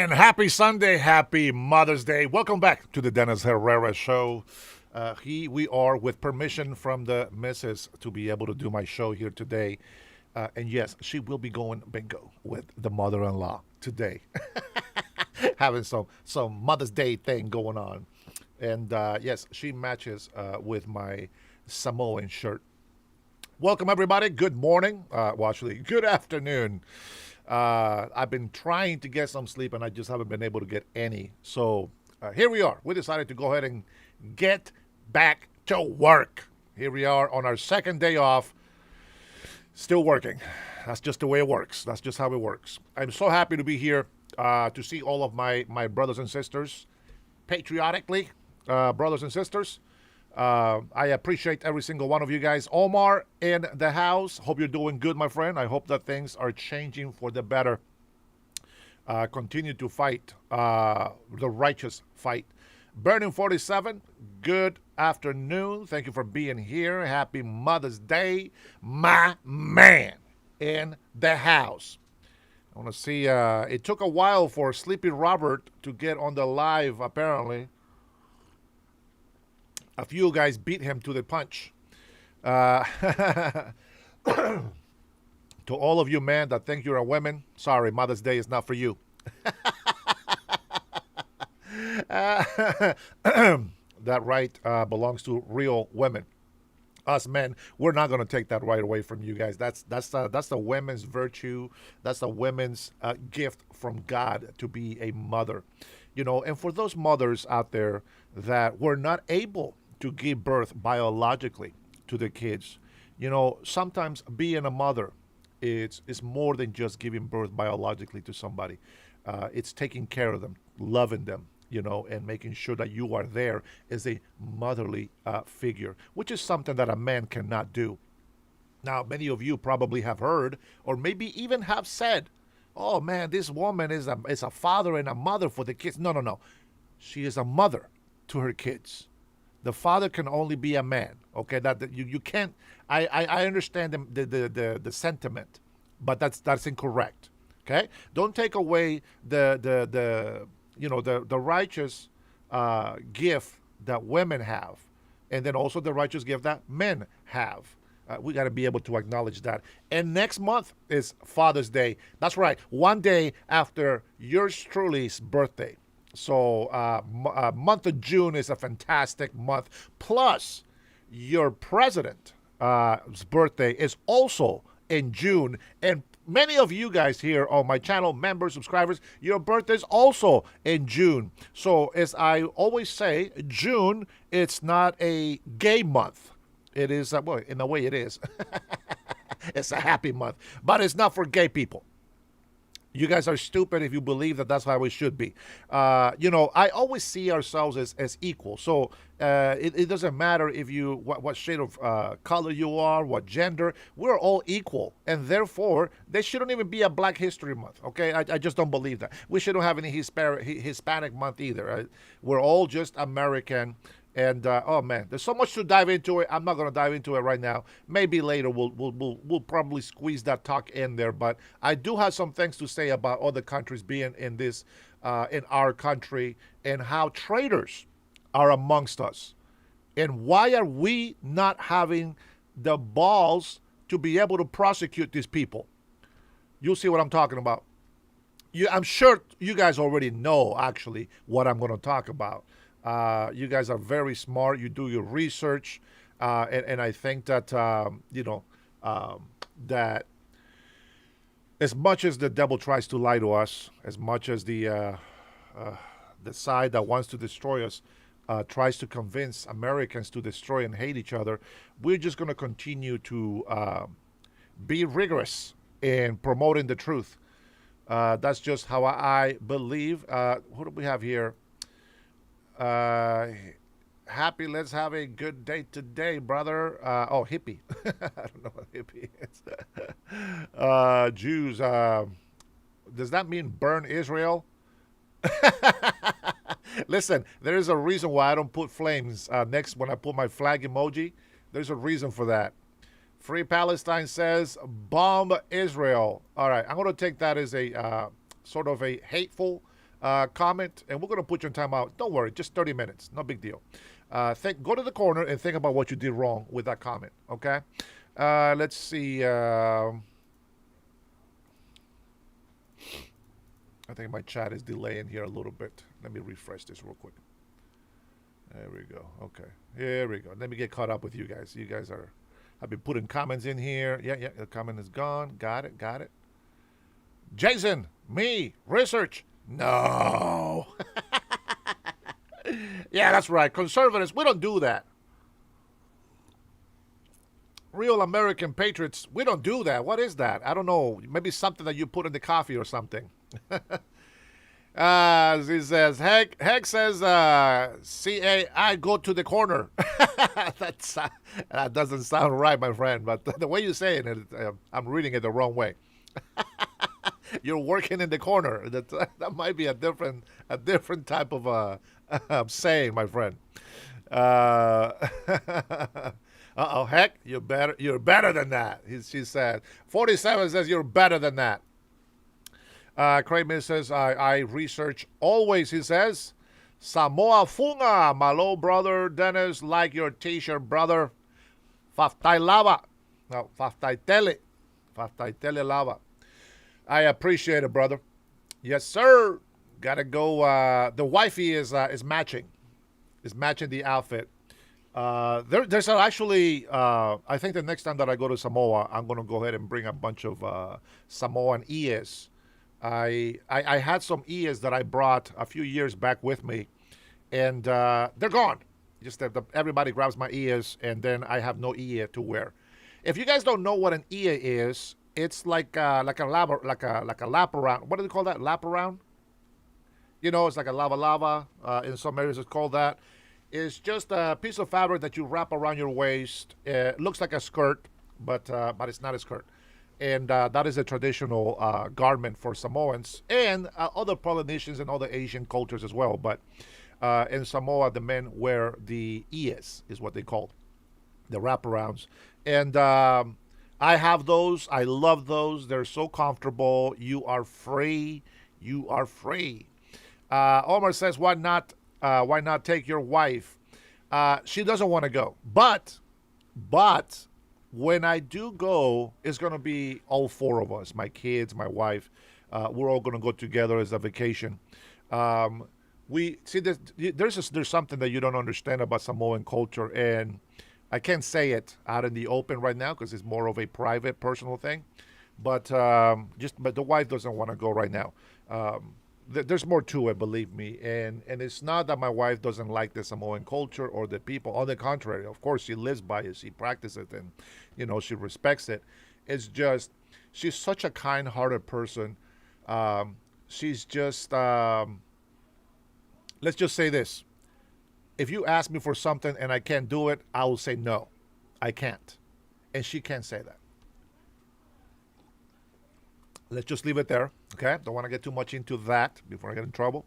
And happy Sunday, happy Mother's Day. Welcome back to the Dennis Herrera Show. We are with permission from the missus to be able to do my show here today. And yes, she will be going bingo with the mother-in-law today, having some Mother's Day thing going on. And yes, she matches with my Samoan shirt. Welcome, everybody. Good morning. Well, actually, good afternoon. I've been trying to get some sleep and I just haven't been able to get any. So here we are. We decided to go ahead and get back to work. Here we are on our second day off, still working. That's just the way it works. That's just how it works. I'm so happy to be here to see all of my brothers and sisters, patriotically, brothers and sisters. I appreciate every single one of you guys. Omar in the house. Hope you're doing good, my friend. I hope that things are changing for the better. Continue to fight the righteous fight. Burning 47, good afternoon. Thank you for being here. Happy Mother's Day, my man in the house. I want to see. It took a while for Sleepy Robert to get on the live, apparently. A few guys beat him to the punch. To all of you men that think you're a woman, sorry, Mother's Day is not for you. That right belongs to real women. Us men, we're not going to take that right away from you guys. That's the women's virtue. That's the women's gift from God to be a mother. You know, and for those mothers out there that were not able to give birth biologically to the kids, you know, sometimes being a mother is more than just giving birth biologically to somebody. It's taking care of them, loving them, you know, and making sure that you are there as a motherly figure, which is something that a man cannot do. Now, many of you probably have heard or maybe even have said, oh man, this woman is a father and a mother for the kids. No, no, no. She is a mother to her kids. The father can only be a man. Okay, that you can't. I understand the sentiment, but that's incorrect. Okay, don't take away the the righteous gift that women have, and then also the righteous gift that men have. We got to be able to acknowledge that. And next month is Father's Day. That's right, one day after yours truly's birthday. So month of June is a fantastic month. Plus, your president's birthday is also in June. And many of you guys here on my channel, members, subscribers, your birthday is also in June. So as I always say, June, it's not a gay month. It is, well, in a way it is. It's a happy month. But it's not for gay people. You guys are stupid if you believe that that's how we should be. I always see ourselves as equal. So it doesn't matter if what shade of color you are, what gender. We're all equal, and therefore there shouldn't even be a Black History Month. Okay, I just don't believe that. We shouldn't have any Hispanic month either. Right? We're all just American. And oh man, there's so much to dive into it. I'm not going to dive into it right now. Maybe later we'll probably squeeze that talk in there. But I do have some things to say about other countries being in this in our country and how traitors are amongst us, and why are we not having the balls to be able to prosecute these people? You'll see what I'm talking about. I'm sure you guys already know actually what I'm going to talk about. You guys are very smart. You do your research, and I think that that as much as the devil tries to lie to us, as much as the side that wants to destroy us tries to convince Americans to destroy and hate each other, we're just going to continue to be rigorous in promoting the truth. That's just how I believe. What do we have here? Happy, let's have a good day today, brother. Oh, hippie. I don't know what hippie is. Jews. Does that mean burn Israel? Listen, there is a reason why I don't put flames next when I put my flag emoji. There's a reason for that. Free Palestine says bomb Israel. All right, I'm going to take that as a sort of a hateful comment, and we're going to put you in timeout. Don't worry, just 30 minutes. No big deal. Go to the corner and think about what you did wrong with that comment, okay? Let's see. I think my chat is delaying here a little bit. Let me refresh this real quick. There we go. Okay. Here we go. Let me get caught up with you guys. You guys are... I've been putting comments in here. Yeah, the comment is gone. Got it. Jason, me, research. No. Yeah, that's right. Conservatives, we don't do that. Real American patriots, we don't do that. What is that? I don't know. Maybe something that you put in the coffee or something. He says, Heck says, CA, I go to the corner. That doesn't sound right, my friend. But the way you say it, I'm reading it the wrong way. You're working in the corner. That might be a different type of saying, my friend. Heck, you're better than that. She said. 47 says you're better than that. Craig says I research always. He says Samoa Funga, my little brother Dennis, like your t-shirt, brother. Faftai lava, no faftai tele lava. I appreciate it, brother. Yes, sir. Gotta go. The wifey is matching the outfit. There's actually, I think the next time that I go to Samoa, I'm going to go ahead and bring a bunch of Samoan ies. I had some ies that I brought a few years back with me, and they're gone. Just that everybody grabs my ies, and then I have no ie to wear. If you guys don't know what an ie is, it's like a lap around. What do they call that? Lap around? It's like a lava. In some areas, it's called that. It's just a piece of fabric that you wrap around your waist. It looks like a skirt, but it's not a skirt. And that is a traditional garment for Samoans and other Polynesians and other Asian cultures as well. But in Samoa, the men wear the ies, is what they call the wraparounds. And I have those. I love those. They're so comfortable. You are free. Omar says, why not take your wife? She doesn't want to go. But when I do go, it's going to be all four of us, my kids, my wife. We're all going to go together as a vacation. We see there's something that you don't understand about Samoan culture, and I can't say it out in the open right now because it's more of a private, personal thing. But but the wife doesn't want to go right now. There's more to it, believe me. And it's not that my wife doesn't like the Samoan culture or the people. On the contrary, of course, she lives by it. She practices it, and she respects it. It's just she's such a kind-hearted person. She's just let's just say this. If you ask me for something and I can't do it, I will say no. I can't. And she can't say that. Let's just leave it there, okay? Don't want to get too much into that before I get in trouble.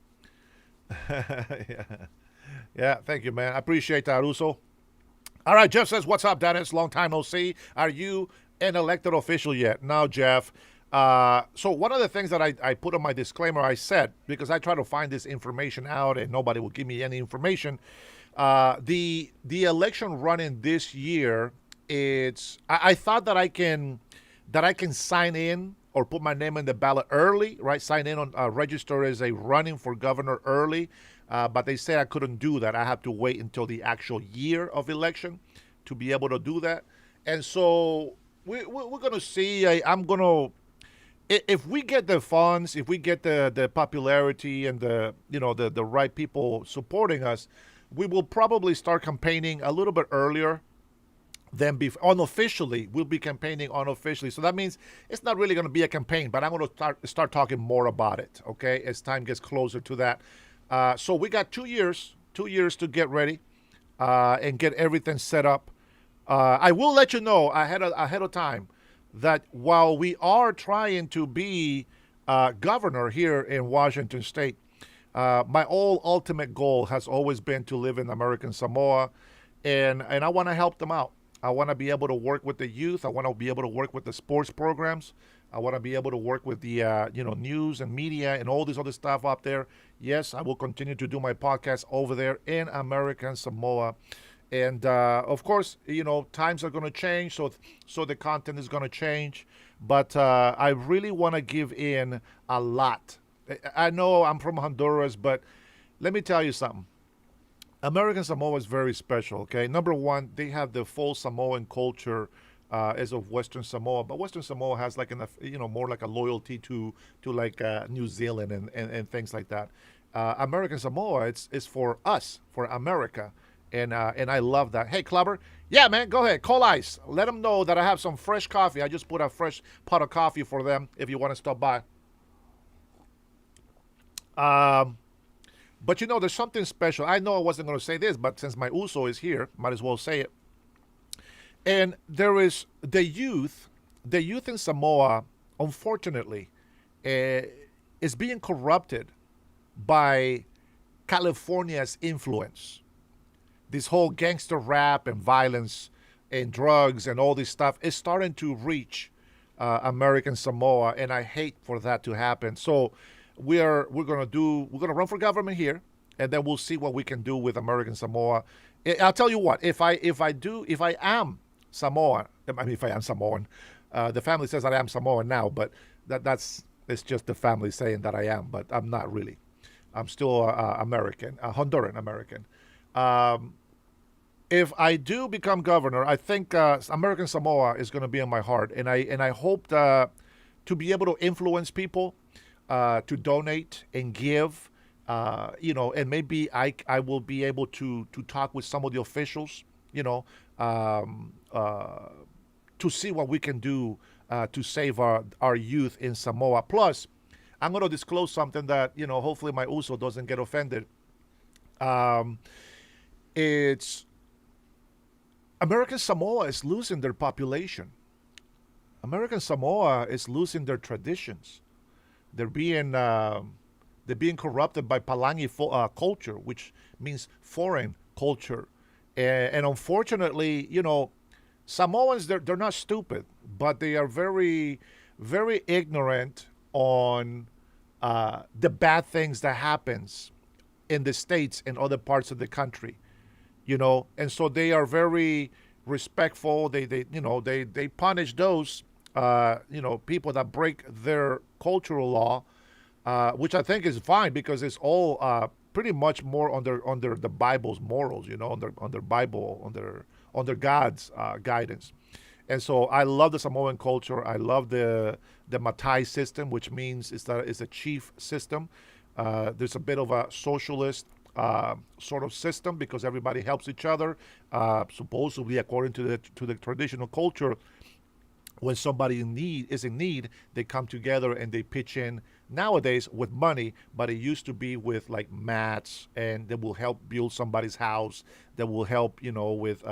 Yeah, thank you, man. I appreciate that, Russo. All right, Jeff says, what's up, Dennis? Long time no see. Are you an elected official yet? No, Jeff. So one of the things that I put on my disclaimer, I said, because I try to find this information out and nobody will give me any information, the election running this year, I thought that I can sign in or put my name in the ballot early, right? Sign in on register as a running for governor early, but they say I couldn't do that. I have to wait until the actual year of election to be able to do that. And so we're going to see. If we get the funds, if we get the popularity and the right people supporting us, we will probably start campaigning a little bit earlier. Then unofficially, we'll be campaigning unofficially. So that means it's not really going to be a campaign, but I'm going to start talking more about it, okay, as time gets closer to that. So we got 2 years to get ready and get everything set up. I will let you know ahead of time that while we are trying to be governor here in Washington State, my ultimate goal has always been to live in American Samoa, and I want to help them out. I want to be able to work with the youth. I want to be able to work with the sports programs. I want to be able to work with the news and media and all this other stuff up there. Yes, I will continue to do my podcast over there in American Samoa. And of course, times are going to change, so the content is going to change. But I really want to give in a lot. I know I'm from Honduras, but let me tell you something. American Samoa is very special. Okay, number one, they have the full Samoan culture as of Western Samoa, but Western Samoa has like more like a loyalty to like New Zealand and things like that. American Samoa, it's for us, for America, and I love that. Hey, Clubber, yeah, man, go ahead, call Ice. Let them know that I have some fresh coffee. I just put a fresh pot of coffee for them if you want to stop by. Um, but there's something special. I know I wasn't going to say this, but since my Uso is here, might as well say it. And there is the youth in Samoa, unfortunately, uh, is being corrupted by California's influence. This whole gangster rap and violence and drugs and all this stuff is starting to reach American Samoa, and I hate for that to happen. So we're gonna run for government here, and then we'll see what we can do with American Samoa. I'll tell you what, if I am Samoan, I mean if I am Samoan, the family says that I am Samoan now, but that's it's just the family saying that I am, but I'm not really. I'm still American, Honduran American. Um, if I do become governor, I think American Samoa is going to be in my heart, and I hope to be able to influence people to donate and give, and maybe I will be able to talk with some of the officials, you know, um, uh, to see what we can do to save our youth in Samoa. Plus, I'm going to disclose something that hopefully my USO doesn't get offended. Um, it's American Samoa is losing their population. American Samoa is losing their traditions. They're being they're being corrupted by Palangi culture, which means foreign culture, and unfortunately, Samoans they're not stupid, but they are very very ignorant on the bad things that happens in the states and other parts of the country, and so they are very respectful. They punish those people that break their cultural law, which I think is fine because it's all pretty much more under the Bible's morals, under Bible, under God's guidance. And so I love the Samoan culture. I love the Matai system, which means it's a chief system. There's a bit of a socialist sort of system because everybody helps each other. Supposedly, according to the traditional culture, when somebody is in need, they come together and they pitch in nowadays with money, but it used to be with like mats, and that will help build somebody's house, that will help with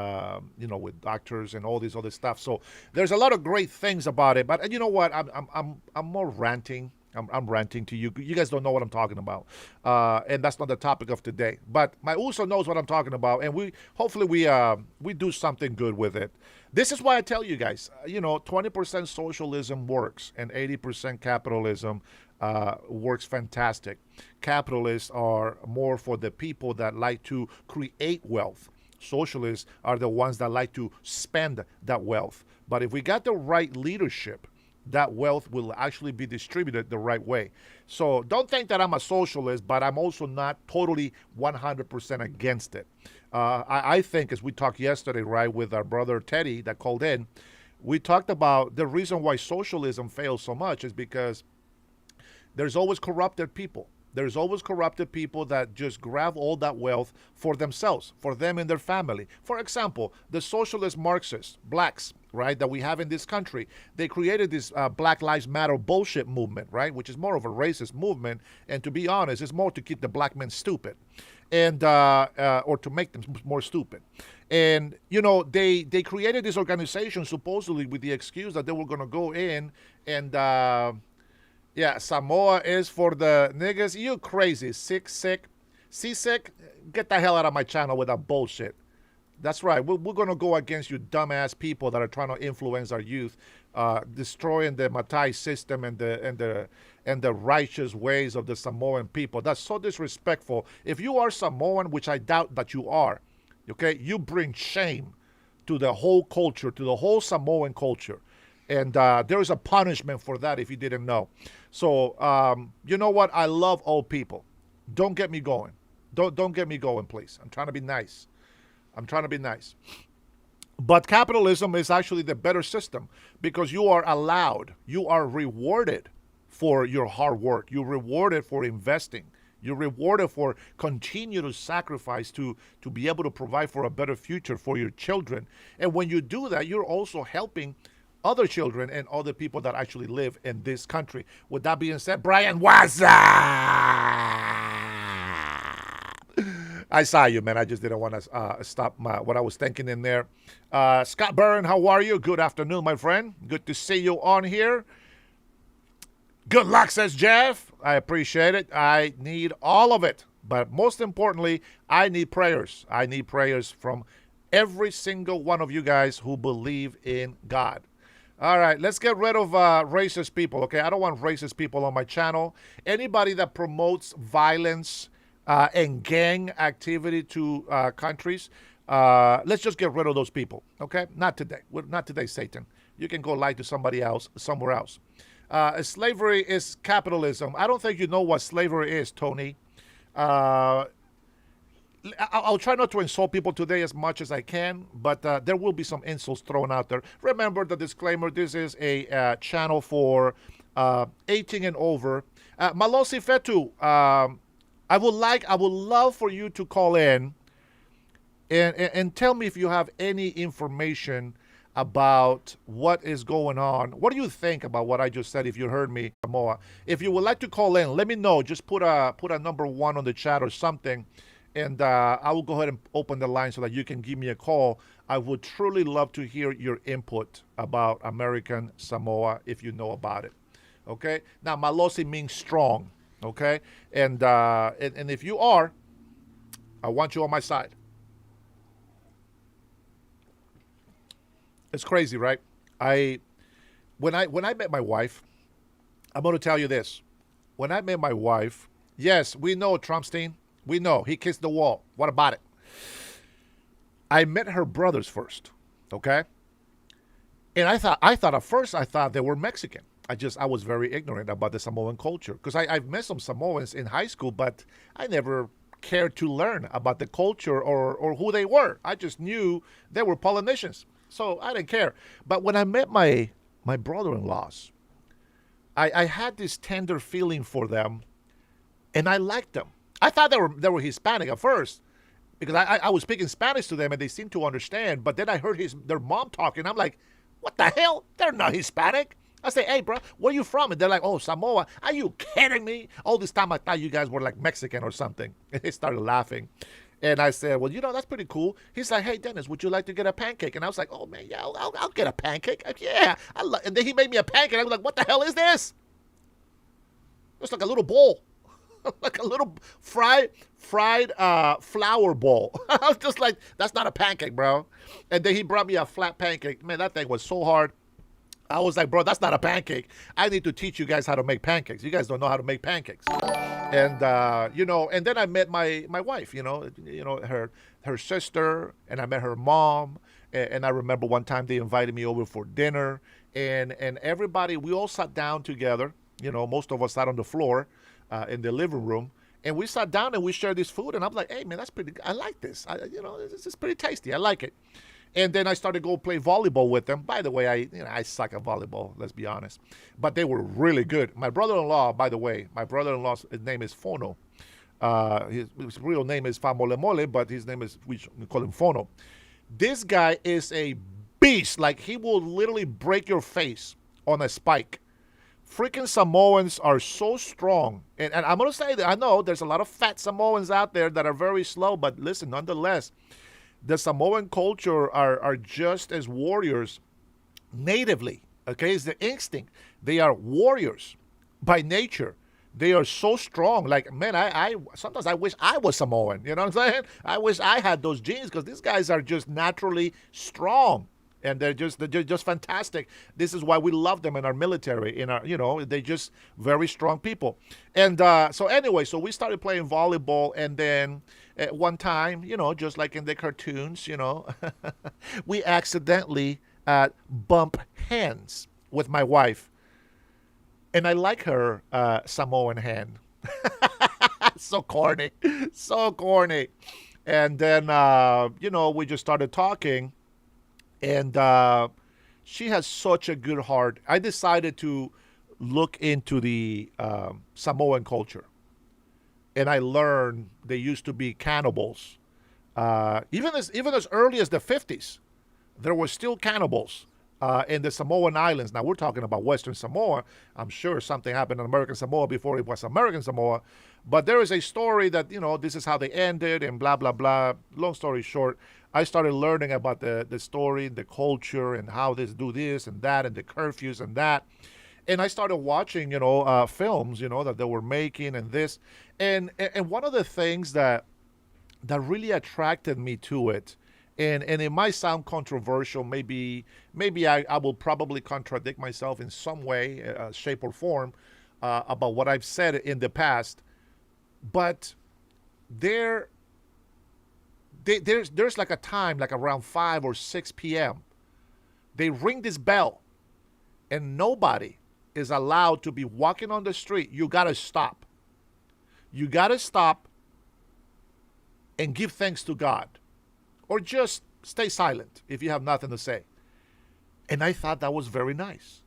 doctors and all this other stuff. So there's a lot of great things about it, but you know what, I'm more ranting. I'm ranting to you. You guys don't know what I'm talking about, and that's not the topic of today. But my Uso knows what I'm talking about, and hopefully we do something good with it. This is why I tell you guys, 20% socialism works, and 80% capitalism works fantastic. Capitalists are more for the people that like to create wealth. Socialists are the ones that like to spend that wealth. But if we got the right leadership, that wealth will actually be distributed the right way. So don't think that I'm a socialist, but I'm also not totally 100% against it. I think, as we talked yesterday, right, with our brother Teddy that called in, we talked about the reason why socialism fails so much is because there's always corrupted people. There's always corrupted people that just grab all that wealth for themselves, for them and their family. For example, the socialist Marxists, blacks, right, that we have in this country, they created this Black Lives Matter bullshit movement, right, which is more of a racist movement. And to be honest, it's more to keep the black men stupid, and or to make them more stupid. And they created this organization supposedly with the excuse that they were going to go in and yeah, Samoa is for the niggas. You crazy. Sick. Seasick. Get the hell out of my channel with that bullshit. That's right. We're going to go against you dumbass people that are trying to influence our youth, destroying the Matai system and the righteous ways of the Samoan people. That's so disrespectful. If you are Samoan, which I doubt that you are, okay, you bring shame to the whole culture, to the whole Samoan culture. And there is a punishment for that if you didn't know. So, you know what? I love old people. Don't get me going. Don't get me going, please. I'm trying to be nice. I'm trying to be nice. But capitalism is actually the better system because you are allowed, you are rewarded for your hard work. You're rewarded for investing. You're rewarded for continue to sacrifice to be able to provide for a better future for your children. And when you do that, you're also helping other children and other people that actually live in this country. With that being said, Brian, what's up? I saw you, man. I just didn't want to stop what I was thinking in there. Scott Byrne, how are you? Good afternoon, my friend. Good to see you on here. Good luck, says Jeff. I appreciate it. I need all of it. But most importantly, I need prayers. I need prayers from every single one of you guys who believe in God. All right, let's get rid of racist people, okay? I don't want racist people on my channel. Anybody that promotes violence and gang activity to countries, let's just get rid of those people, okay? Not today. Not today, Satan. You can go lie to somebody else, somewhere else. Slavery is capitalism. I don't think you know what slavery is, Tony. I'll try not to insult people today as much as I can, but there will be some insults thrown out there. Remember the disclaimer, this is a channel for 18 and over. Malosi Fetu, I would love for you to call in and tell me if you have any information about what is going on. What do you think about what I just said? If you heard me, Samoa. If you would like to call in, let me know. Just put a number 1 on the chat or something, and I will go ahead and open the line so that you can give me a call. I would truly love to hear your input about American Samoa if you know about it. Okay. Now, Malosi means strong. Okay, and if you are, I want you on my side. It's crazy, right? When I met my wife, I'm going to tell you this. When I met my wife, yes, we know Trumpstein. We know he kissed the wall. What about it? I met her brothers first, okay? And I thought at first they were Mexican. I was very ignorant about the Samoan culture because I've met some Samoans in high school, but I never cared to learn about the culture or who they were. I just knew they were Polynesians, so I didn't care. But when I met my brother-in-laws, I had this tender feeling for them, and I liked them. I thought they were Hispanic at first because I was speaking Spanish to them, and they seemed to understand. But then I heard their mom talking. I'm like, what the hell? They're not Hispanic. I say, hey, bro, where are you from? And they're like, oh, Samoa. Are you kidding me? All this time I thought you guys were like Mexican or something. And they started laughing. And I said, well, that's pretty cool. He's like, hey, Dennis, would you like to get a pancake? And I was like, oh, man, yeah, I'll get a pancake. Yeah. And then he made me a pancake. I was like, what the hell is this? It's like a little bowl. Like a little fried flour bowl. I was just like, that's not a pancake, bro. And then he brought me a flat pancake. Man, that thing was so hard. I was like, bro, that's not a pancake. I need to teach you guys how to make pancakes. You guys don't know how to make pancakes. And, and then I met my wife, her sister, and I met her mom. And I remember one time they invited me over for dinner. And everybody, we all sat down together. Most of us sat on the floor in the living room. And we sat down and we shared this food. And I'm like, hey, man, that's pretty good. I like this. This is pretty tasty. I like it. And then I started to go play volleyball with them. By the way, I suck at volleyball, let's be honest. But they were really good. My brother-in-law, by the way, his name is Fono. His real name is Famolemole, but his name is, we call him Fono. This guy is a beast. Like, he will literally break your face on a spike. Freaking Samoans are so strong. And I'm going to say that I know there's a lot of fat Samoans out there that are very slow, but listen, nonetheless, the Samoan culture are just as warriors natively. Okay, it's the instinct. They are warriors by nature. They are so strong. Like, man, I sometimes I wish I was Samoan. You know what I'm saying? I wish I had those genes because these guys are just naturally strong. And they're just fantastic. This is why we love them in our military. In our, they're just very strong people. And so anyway, so we started playing volleyball, and then at one time, just like in the cartoons, we accidentally bump hands with my wife, and I like her Samoan hand. So corny, so corny. And then we just started talking, and she has such a good heart. I decided to look into the Samoan culture, and I learned they used to be cannibals. Even as early as the 50s, there were still cannibals in the Samoan Islands. Now we're talking about Western Samoa. I'm sure something happened in American Samoa before it was American Samoa, but there is a story that this is how they ended and blah blah blah. Long story short, I started learning about the story, the culture, and how they do this and that, and the curfews and that. And I started watching, films, that they were making and this, and one of the things that really attracted me to it, and it might sound controversial, maybe I will probably contradict myself in some way, shape or form, about what I've said in the past, but there there's like a time, like around 5 or 6 p.m. They ring this bell, and nobody is allowed to be walking on the street. You gotta stop. You gotta stop and give thanks to God, or just stay silent if you have nothing to say. And I thought that was very nice.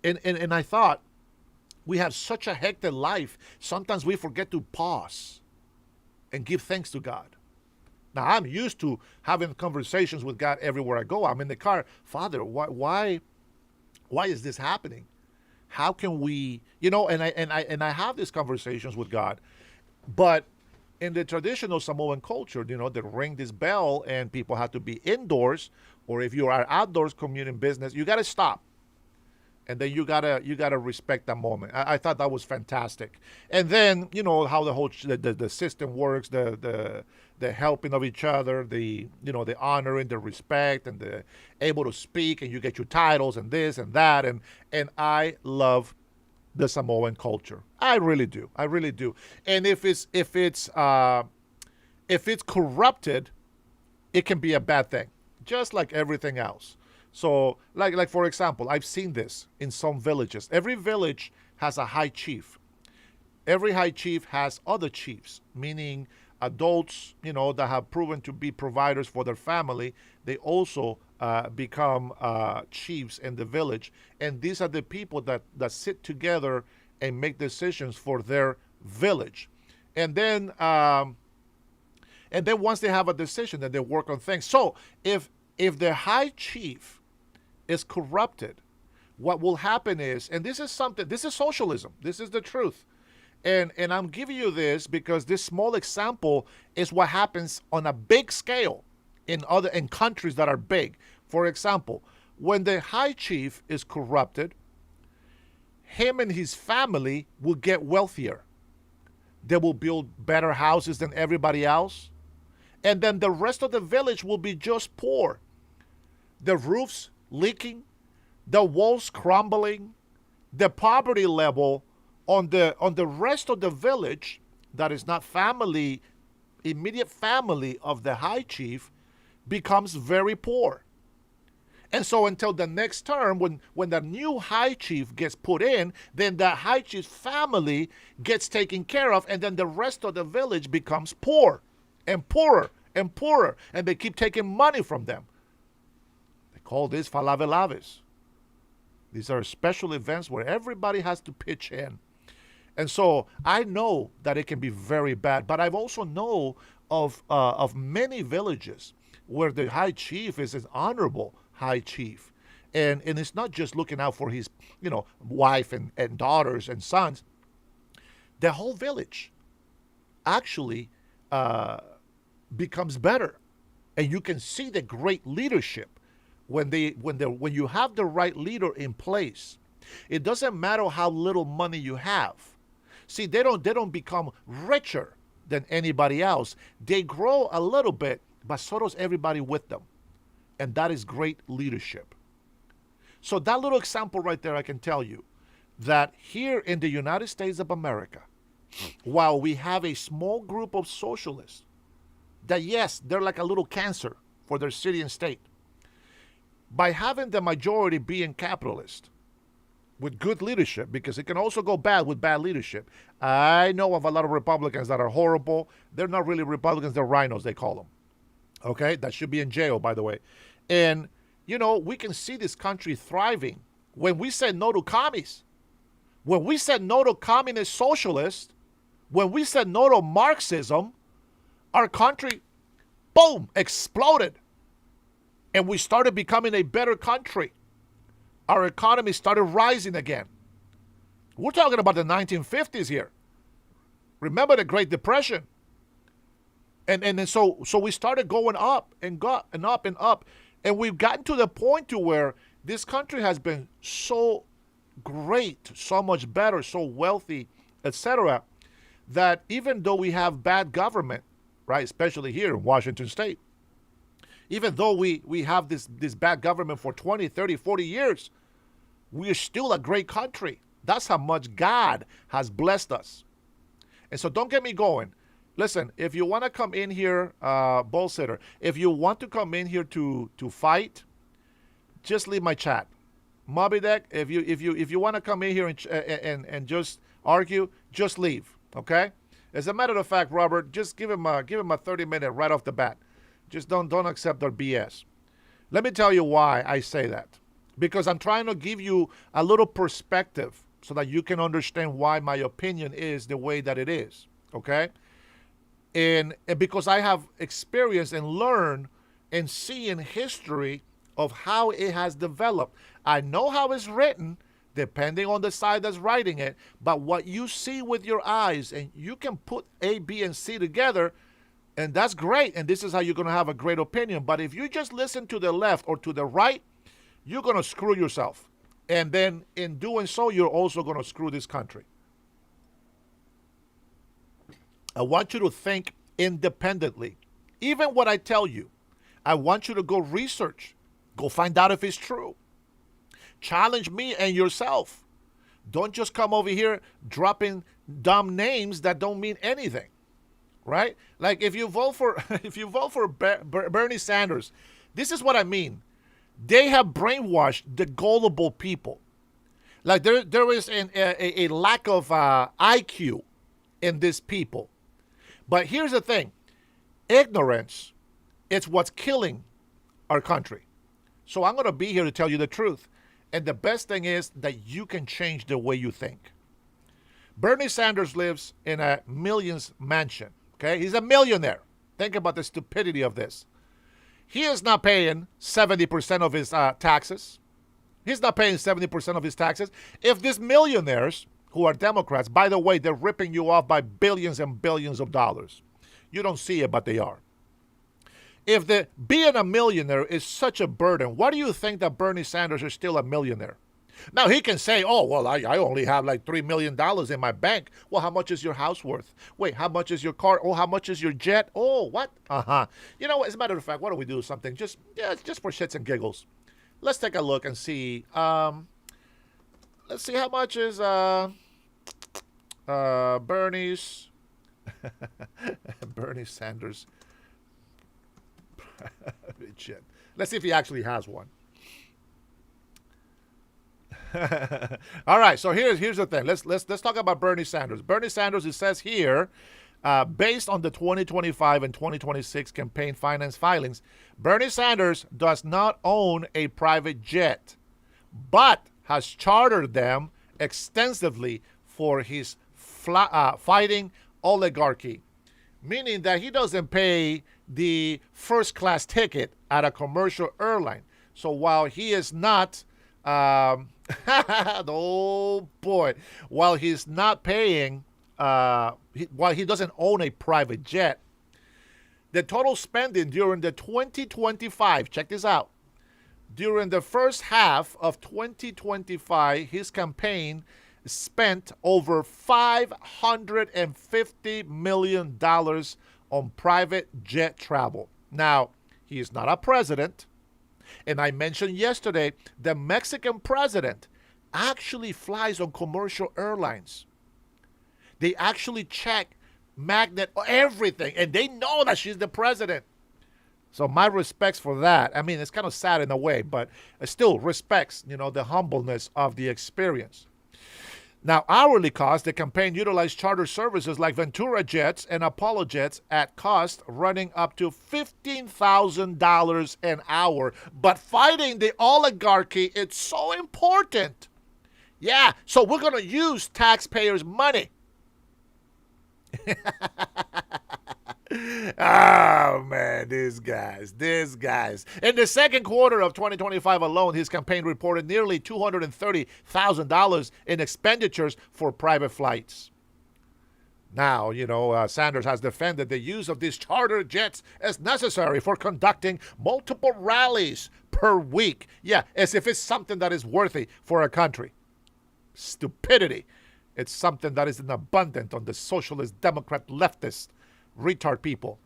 And I thought, we have such a hectic life. Sometimes we forget to pause and give thanks to God. Now, I'm used to having conversations with God everywhere I go. I'm in the car. Father, why is this happening? How can we, and I have these conversations with God. But in the traditional Samoan culture, they ring this bell and people have to be indoors, or if you are outdoors commuting business, you got to stop. And then you gotta respect that moment. I thought that was fantastic. And then how the whole the system works, the helping of each other, the honoring, the respect, and the able to speak, and you get your titles and this and that, and I love the Samoan culture. I really do. I really do. And if it's corrupted, it can be a bad thing, just like everything else. So, like for example, I've seen this in some villages. Every village has a high chief. Every high chief has other chiefs, meaning adults, that have proven to be providers for their family. They also become chiefs in the village, and these are the people that sit together and make decisions for their village. And then, once they have a decision, then they work on things. So, if the high chief is corrupted, what will happen is, and this is socialism. This is the truth. And I'm giving you this because this small example is what happens on a big scale in countries that are big. For example, when the high chief is corrupted, him and his family will get wealthier. They will build better houses than everybody else. And then the rest of the village will be just poor. The roofs leaking, the walls crumbling, the poverty level on the rest of the village that is not immediate family of the high chief, becomes very poor. And so until the next term, when the new high chief gets put in, then the high chief's family gets taken care of, and then the rest of the village becomes poor and poorer and poorer, and they keep taking money from them. They call this falavelaves. These are special events where everybody has to pitch in. And so I know that it can be very bad, but I've also know of many villages where the high chief is an honorable high chief. And it's not just looking out for his, wife and daughters and sons. The whole village actually becomes better. And you can see the great leadership when you have the right leader in place. It doesn't matter how little money you have. See, they don't become richer than anybody else. They grow a little bit, but so does everybody with them. And that is great leadership. So that little example right there, I can tell you that here in the United States of America, while we have a small group of socialists that, yes, they're like a little cancer for their city and state, by having the majority being capitalist with good leadership, because it can also go bad with bad leadership. I know of a lot of Republicans that are horrible. They're not really Republicans, they're rhinos, they call them. Okay, that should be in jail, by the way. And, you know, we can see this country thriving when we said no to commies, when we said no to communist socialists, when we said no to Marxism. Our country, boom, exploded. And we started becoming a better country. Our economy started rising again. We're talking about the 1950s here. Remember the Great Depression? And so we started going up and got and up and up. And we've gotten to the point to where this country has been so great, so much better, so wealthy, etc., that even though we have bad government, right, especially here in Washington State, even though we have this bad government for 20, 30, 40 years, we are still a great country. That's how much God has blessed us. And so don't get me going. Listen, if you want to come in here, bull sitter, if you want to come in here to fight, just leave my chat. Moby Deck, if you want to come in here and just argue, just leave, okay? As a matter of fact, Robert, just give him a 30-minute right off the bat. Just don't accept their BS. Let me tell you why I say that. Because I'm trying to give you a little perspective so that you can understand why my opinion is the way that it is, okay? And because I have experienced and learned and seen history of how it has developed. I know how it's written, depending on the side that's writing it, but what you see with your eyes, and you can put A, B, and C together, and that's great, and this is how you're going to have a great opinion. But if you just listen to the left or to the right, you're going to screw yourself. And then in doing so, you're also going to screw this country. I want you to think independently. Even what I tell you, I want you to go research. Go find out if it's true. Challenge me and yourself. Don't just come over here dropping dumb names that don't mean anything, right? Like if you vote for Bernie Sanders, this is what I mean. They have brainwashed the gullible people. Like there is a lack of IQ in these people. But here's the thing. Ignorance, it's what's killing our country. So I'm going to be here to tell you the truth. And the best thing is that you can change the way you think. Bernie Sanders lives in a millions mansion. Okay? He's a millionaire. Think about the stupidity of this. He is not paying 70% of his taxes. He's not paying 70% of his taxes. If these millionaires, who are Democrats, by the way, they're ripping you off by billions and billions of dollars. You don't see it, but they are. If being a millionaire is such a burden, why do you think that Bernie Sanders is still a millionaire? Now, he can say, oh, well, I only have like $3 million in my bank. Well, how much is your house worth? Wait, how much is your car? Oh, how much is your jet? Oh, what? Uh-huh. You know, as a matter of fact, why don't we do something just for shits and giggles? Let's take a look and see. Let's see how much is Bernie's Bernie Sanders. Let's see if he actually has one. All right, so here's the thing. Let's talk about Bernie Sanders. Bernie Sanders, it says here, based on the 2025 and 2026 campaign finance filings, Bernie Sanders does not own a private jet, but has chartered them extensively for his fighting oligarchy, meaning that he doesn't pay the first class ticket at a commercial airline. So while he is not, oh boy, while he's not paying, while he doesn't own a private jet, the total spending during the 2025, check this out, During the first half of 2025, his campaign spent over $550 million on private jet travel. Now, he is not a president. And I mentioned yesterday, the Mexican president actually flies on commercial airlines. They actually check magnet everything, and they know that she's the president. So my respects for that. I mean, it's kind of sad in a way, but still respects, the humbleness of the experience. Now, hourly cost, the campaign utilized charter services like Ventura jets and Apollo jets at cost running up to $15,000 an hour. But fighting the oligarchy, it's so important. Yeah, so we're going to use taxpayers' money. Oh, man, these guys. In the second quarter of 2025 alone, his campaign reported nearly $230,000 in expenditures for private flights. Now, Sanders has defended the use of these charter jets as necessary for conducting multiple rallies per week. Yeah, as if it's something that is worthy for a country. Stupidity. It's something that is an abundant on the socialist, democrat, leftist, retard people.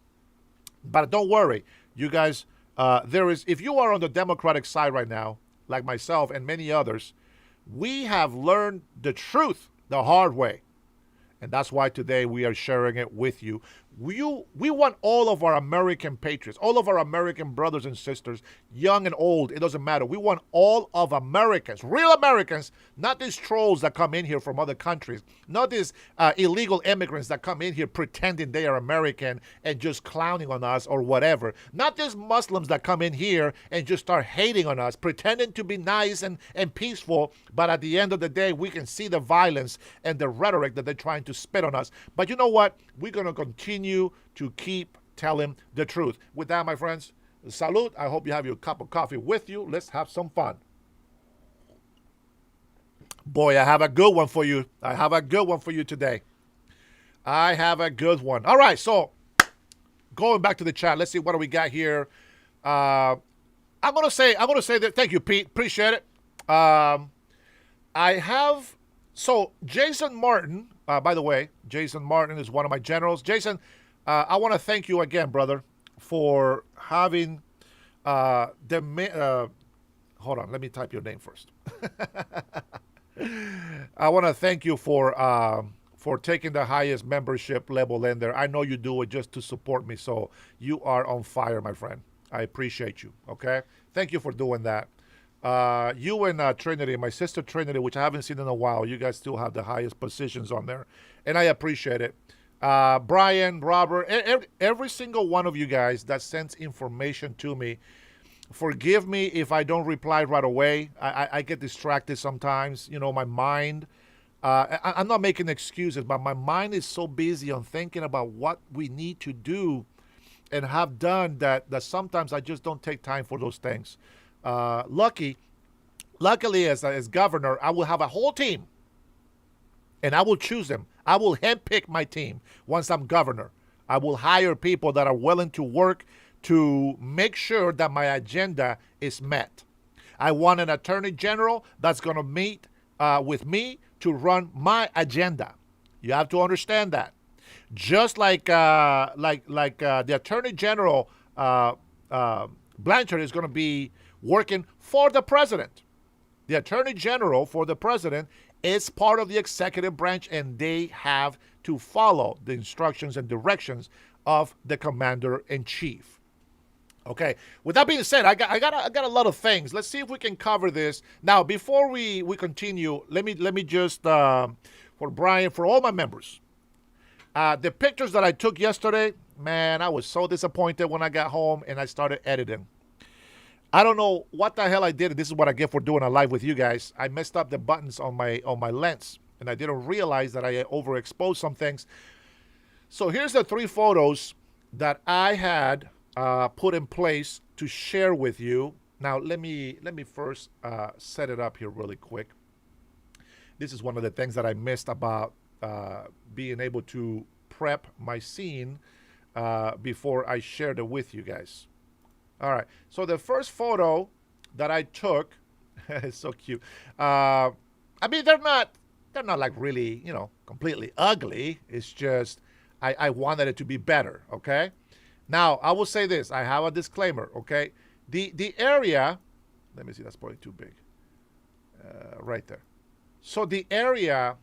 But don't worry, you guys, if you are on the Democratic side right now, like myself and many others, we have learned the truth the hard way. And that's why today we are sharing it with you. We want all of our American patriots, all of our American brothers and sisters, young and old, it doesn't matter. We want all of Americans, real Americans, not these trolls that come in here from other countries, not these illegal immigrants that come in here pretending they are American and just clowning on us or whatever. Not these Muslims that come in here and just start hating on us, pretending to be nice and peaceful, but at the end of the day, we can see the violence and the rhetoric that they're trying to spit on us. But you know what? We're going to continue to keep telling the truth. With that, my friends, salute. I hope you have your cup of coffee with you. Let's have some fun. Boy, I have a good one for you. Today. I have a good one. All right, so going back to the chat, let's see what do we got here. I'm gonna say that. Thank you, Pete. Appreciate it. So Jason Martin, by the way, Jason Martin is one of my generals. Jason, I want to thank you again, brother, for having hold on, let me type your name first. I want to thank you for taking the highest membership level in there. I know you do it just to support me, so you are on fire, my friend. I appreciate you, okay? Thank you for doing that. You and Trinity, my sister Trinity, which I haven't seen in a while, you guys still have the highest positions on there, and I appreciate it. Brian, Robert, every single one of you guys that sends information to me, forgive me if I don't reply right away. I get distracted sometimes. My mind, I'm not making excuses, but my mind is so busy on thinking about what we need to do and have done that sometimes I just don't take time for those things. Luckily, as governor, I will have a whole team, and I will choose them. I will handpick my team once I'm governor. I will hire people that are willing to work to make sure that my agenda is met. I want an attorney general that's going to meet with me to run my agenda. You have to understand that. Just like the attorney general, Blanchard is going to be working for the president. The attorney general for the president is part of the executive branch, and they have to follow the instructions and directions of the commander-in-chief. Okay. With that being said, I got a lot of things. Let's see if we can cover this now. Before we continue, let me just for Brian, for all my members, the pictures that I took yesterday, man, I was so disappointed when I got home and I started editing. I don't know what the hell I did. This is what I get for doing a live with you guys. I messed up the buttons on my lens, and I didn't realize that I overexposed some things. So here's the 3 photos that I had put in place to share with you. Now let me first set it up here really quick. This is one of the things that I missed about being able to prep my scene before I shared it with you guys. All right, so the first photo that I took. It's so cute. Uh, I mean, they're not like really, completely ugly. It's just I wanted it to be better. Okay. Now I will say this. I have a disclaimer. Okay. The area. Let me see. That's probably too big. Right there. So the area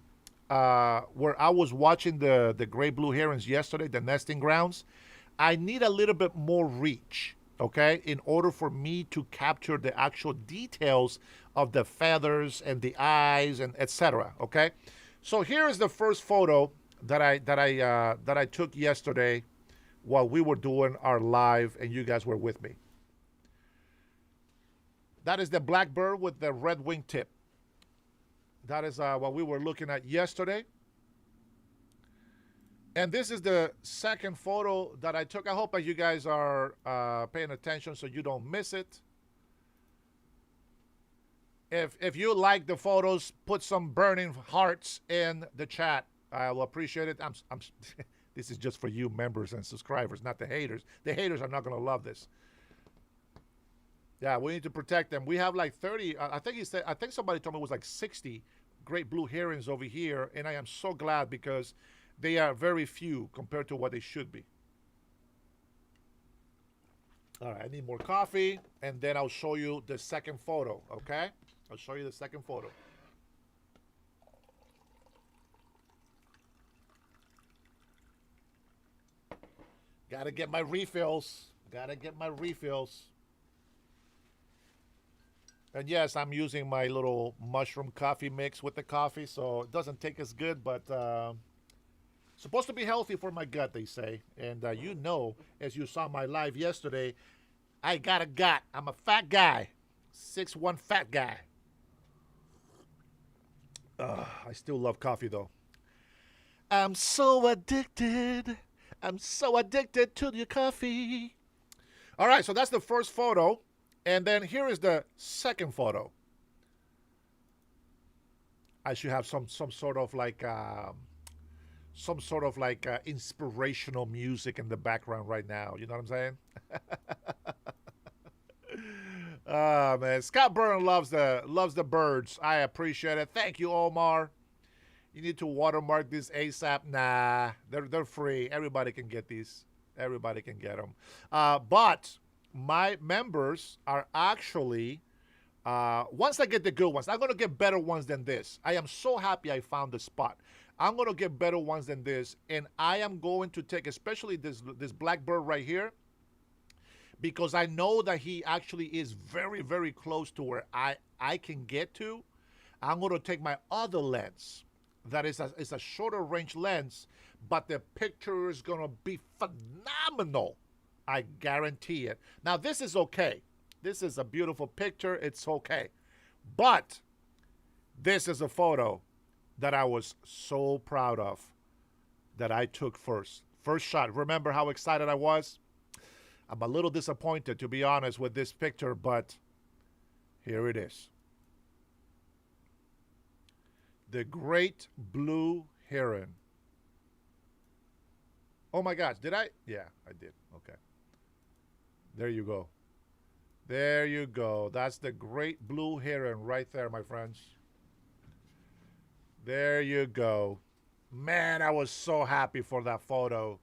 where I was watching the gray blue herons yesterday, the nesting grounds, I need a little bit more reach, okay, in order for me to capture the actual details of the feathers and the eyes and etc. Okay, so here is the first photo that I took yesterday while we were doing our live and you guys were with me. That is the blackbird with the red wingtip. That is what we were looking at yesterday. And this is the second photo that I took. I hope that you guys are paying attention so you don't miss it. If you like the photos, put some burning hearts in the chat. I will appreciate it. This is just for you members and subscribers, not the haters. The haters are not going to love this. Yeah, we need to protect them. We have like 30. I think somebody told me it was like 60 great blue herons over here, and I am so glad because they are very few compared to what they should be. All right, I need more coffee, and then I'll show you the second photo, okay? I'll show you the second photo. Gotta get my refills. Gotta get my refills. And yes, I'm using my little mushroom coffee mix with the coffee, so it doesn't taste as good, but supposed to be healthy for my gut, they say. And as you saw my live yesterday, I got a gut. I'm a fat guy, 6'1" fat guy. I still love coffee though. I'm so addicted. I'm so addicted to your coffee. All right, so that's the first photo. And then here is the second photo. I should have some sort of like inspirational music in the background right now. You know what I'm saying? Ah man, Scott Byrne loves the birds. I appreciate it. Thank you, Omar. You need to watermark this ASAP. Nah, they're free. Everybody can get these. Everybody can get them. But my members are actually, once I get the good ones, I'm going to get better ones than this. I am so happy I found the spot. I'm going to get better ones than this, and I am going to take especially this blackbird right here, because I know that he actually is very, very close to where I can get to. I'm going to take my other lens. That is a shorter range lens, but the picture is going to be phenomenal. I guarantee it. Now, this is okay. This is a beautiful picture. It's okay. But this is a photo that I was so proud of that I took first. First shot. Remember how excited I was? I'm a little disappointed, to be honest, with this picture, but here it is. The great blue heron. Oh my gosh, did I? Yeah, I did. Okay. There you go. There you go. That's the great blue heron right there, my friends. There you go. Man, I was so happy for that photo.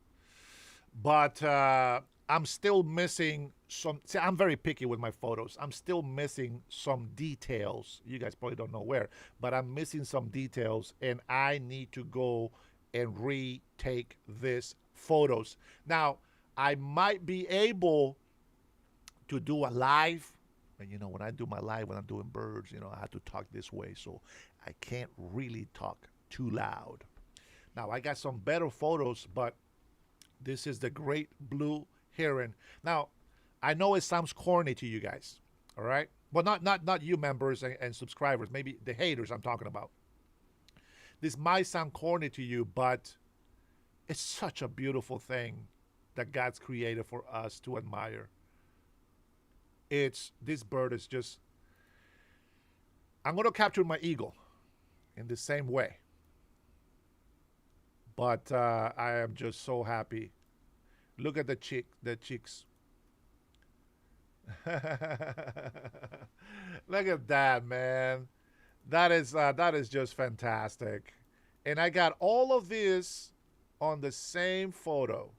But I'm still missing some. See, I'm very picky with my photos. I'm still missing some details. You guys probably don't know where, but I'm missing some details, and I need to go and retake these photos. Now, I might be able to do a live. And when I do my live, when I'm doing birds, I have to talk this way, so I can't really talk too loud. Now, I got some better photos, but this is the great blue heron. Now, I know it sounds corny to you guys, all right? Well, not you members and subscribers, maybe the haters I'm talking about. This might sound corny to you, but it's such a beautiful thing that God's created for us to admire. This bird is just, I'm going to capture my eagle in the same way. But I am just so happy. Look at the cheeks. Look at that, man. That is just fantastic. And I got all of this on the same photo.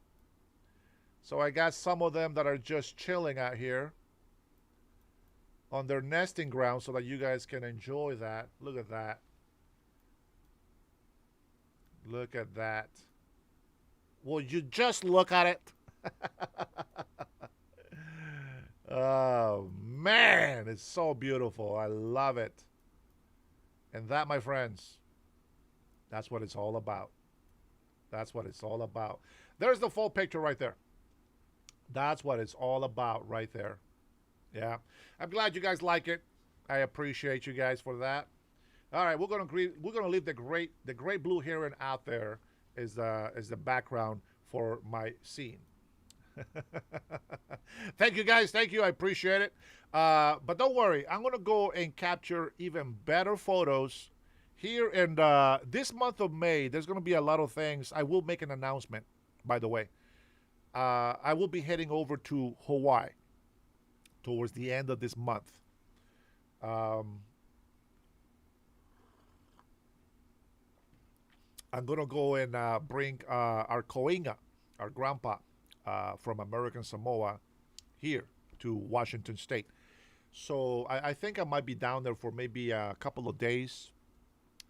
So I got some of them that are just chilling out here on their nesting ground so that you guys can enjoy that. Look at that. Look at that. Will you just look at it? Oh, man. It's so beautiful. I love it. And that, my friends, that's what it's all about. That's what it's all about. There's the full picture right there. That's what it's all about right there. Yeah. I'm glad you guys like it. I appreciate you guys for that. All right, we're gonna leave the great blue heron out there as the background for my scene. Thank you guys. Thank you. I appreciate it. But don't worry, I'm gonna go and capture even better photos here in this month of May. There's gonna be a lot of things. I will make an announcement, by the way. I will be heading over to Hawaii towards the end of this month. Um, I'm gonna go and bring our koinga, our grandpa, from American Samoa, here to Washington State. So I think I might be down there for maybe a couple of days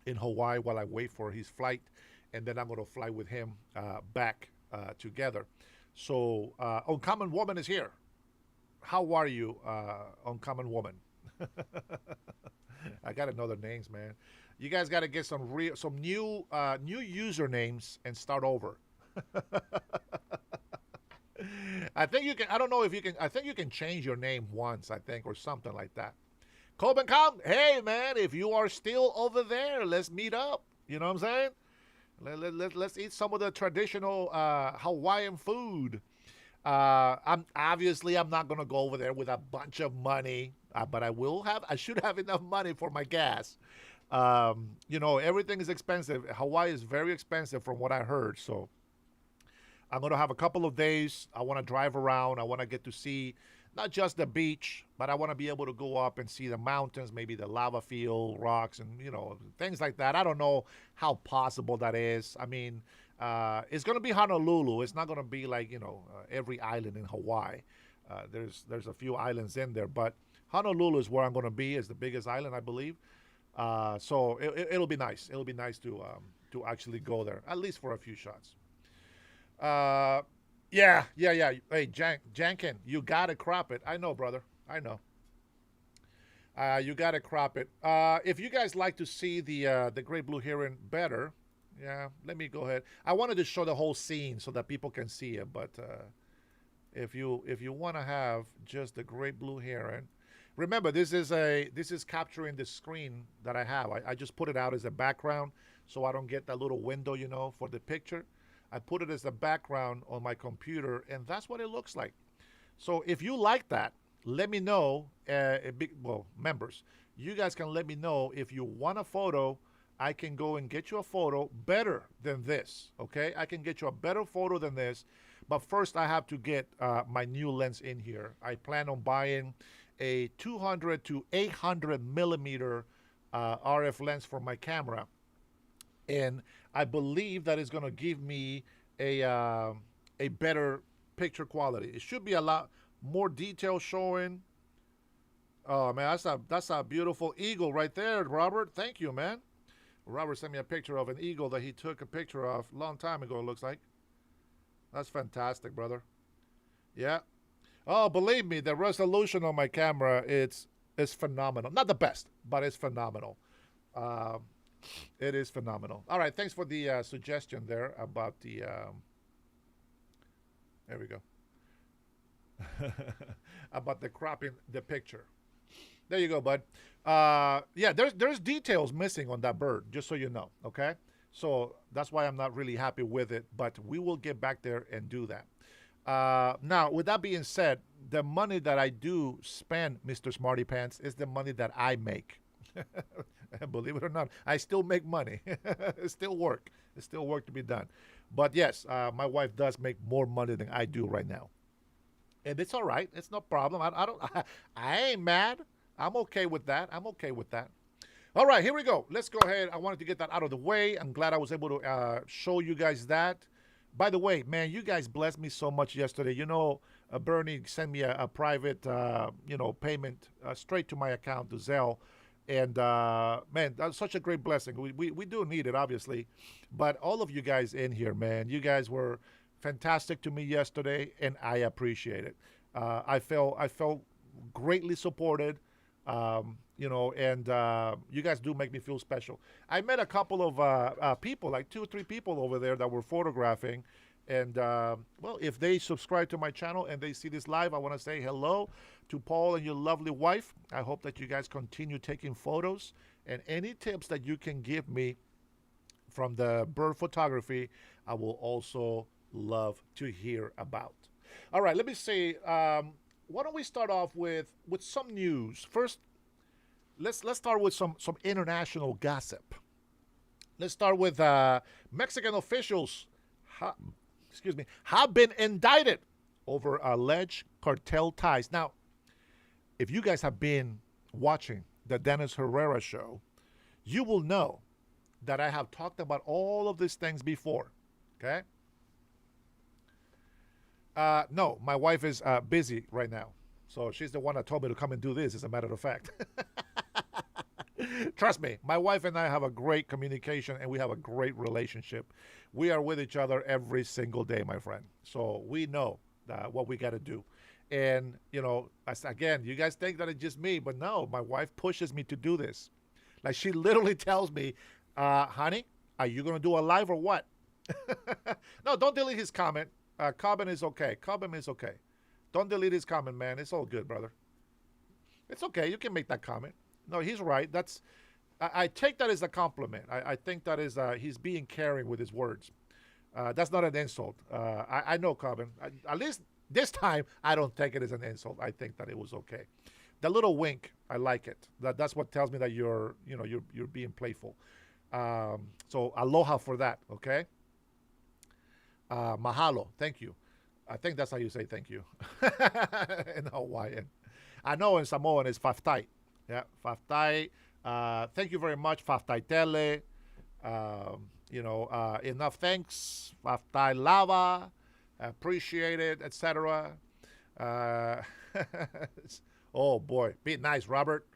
in Hawaii while I wait for his flight, and then I'm gonna fly with him back together. So Uncommon Woman is here. How are you, Uncommon Woman? I got another names, man. You guys got to get some new usernames and start over. I think you can. I don't know if you can. I think you can change your name once. I think or something like that. Coben Com, hey man, if you are still over there, let's meet up. You know what I'm saying? Let's eat some of the traditional Hawaiian food. I'm not gonna go over there with a bunch of money, but I should have enough money for my gas. Everything is expensive. Hawaii is very expensive from what I heard. So I'm gonna have a couple of days. I want to drive around. I want to get to see not just the beach, but I want to be able to go up and see the mountains, maybe the lava field, rocks, and things like that. I don't know how possible that is. I mean, it's gonna be Honolulu. It's not gonna be like every island in Hawaii. There's a few islands in there, but Honolulu is where I'm gonna be. Is the biggest island, I believe. So it'll be nice. It'll be nice to actually go there, at least for a few shots. Uh, yeah. Hey, Jankin, you gotta crop it. I know, brother. I know. You gotta crop it. If you guys like to see the great blue heron better, yeah, let me go ahead. I wanted to show the whole scene so that people can see it, but if you want to have just the great blue heron, remember this is capturing the screen that I have. I just put it out as a background so I don't get that little window, for the picture. I put it as a background on my computer, and that's what it looks like. So if you like that, let me know. Members, you guys can let me know if you want a photo. I can go and get you a photo better than this. Okay, I can get you a better photo than this. But first, I have to get my new lens in here. I plan on buying a 200 to 800 millimeter RF lens for my camera, and I believe that is going to give me a better picture quality. It should be a lot more detail showing. Oh man, that's a beautiful eagle right there, Robert. Thank you, man. Robert sent me a picture of an eagle that he took a picture of a long time ago. It looks like that's fantastic, brother. Yeah. Oh, believe me, the resolution on my camera it's phenomenal. Not the best, but it's phenomenal. Um, it is phenomenal. All right, thanks for the suggestion there about the. There we go. About the cropping the picture. There you go, bud. Yeah, there's details missing on that bird, just so you know. Okay, so that's why I'm not really happy with it. But we will get back there and do that. Now, with that being said, the money that I do spend, Mr. Smarty Pants, is the money that I make. Believe it or not, I still make money. It's still work. It's still work to be done. But yes, my wife does make more money than I do right now. And it's all right. It's no problem. I don't. I ain't mad. I'm okay with that. I'm okay with that. All right, here we go. Let's go ahead. I wanted to get that out of the way. I'm glad I was able to show you guys that. By the way, man, you guys blessed me so much yesterday. Bernie sent me a private, payment straight to my account, to Zelle. And, man, that's such a great blessing. We do need it, obviously. But all of you guys in here, man, you guys were fantastic to me yesterday, and I appreciate it. I felt greatly supported. And you guys do make me feel special. I met a couple of people, like 2 or 3 people over there that were photographing. And, well, if they subscribe to my channel and they see this live, I want to say hello to Paul and your lovely wife. I hope that you guys continue taking photos. And any tips that you can give me from the bird photography, I will also love to hear about. All right, let me see. Why don't we start off with some news first? Let's start with some international gossip. Let's start with Mexican officials. Have been indicted over alleged cartel ties. Now, if you guys have been watching the Dennis Herrera show, you will know that I have talked about all of these things before. Okay. No, my wife is busy right now. So she's the one that told me to come and do this, as a matter of fact. Trust me, my wife and I have a great communication and we have a great relationship. We are with each other every single day, my friend. So we know what we got to do. And, again, you guys think that it's just me, but no, my wife pushes me to do this. Like, she literally tells me, honey, are you going to do a live or what? No, don't delete his comment. Comment is okay. Comment is okay. Don't delete his comment, man. It's all good, brother. It's okay. You can make that comment. No, he's right. I take that as a compliment. I think that is he's being caring with his words. That's not an insult. I know, Corbin. At least this time, I don't take it as an insult. I think that it was okay. The little wink, I like it. That's what tells me that you're being playful. So aloha for that. Okay. Mahalo. Thank you. I think that's how you say thank you in Hawaiian. I know in Samoan it's faftai. Yeah, faftai. Thank you very much, faftai tele. Enough thanks, faftai lava. Appreciate it, etc. Oh boy, be nice, Robert.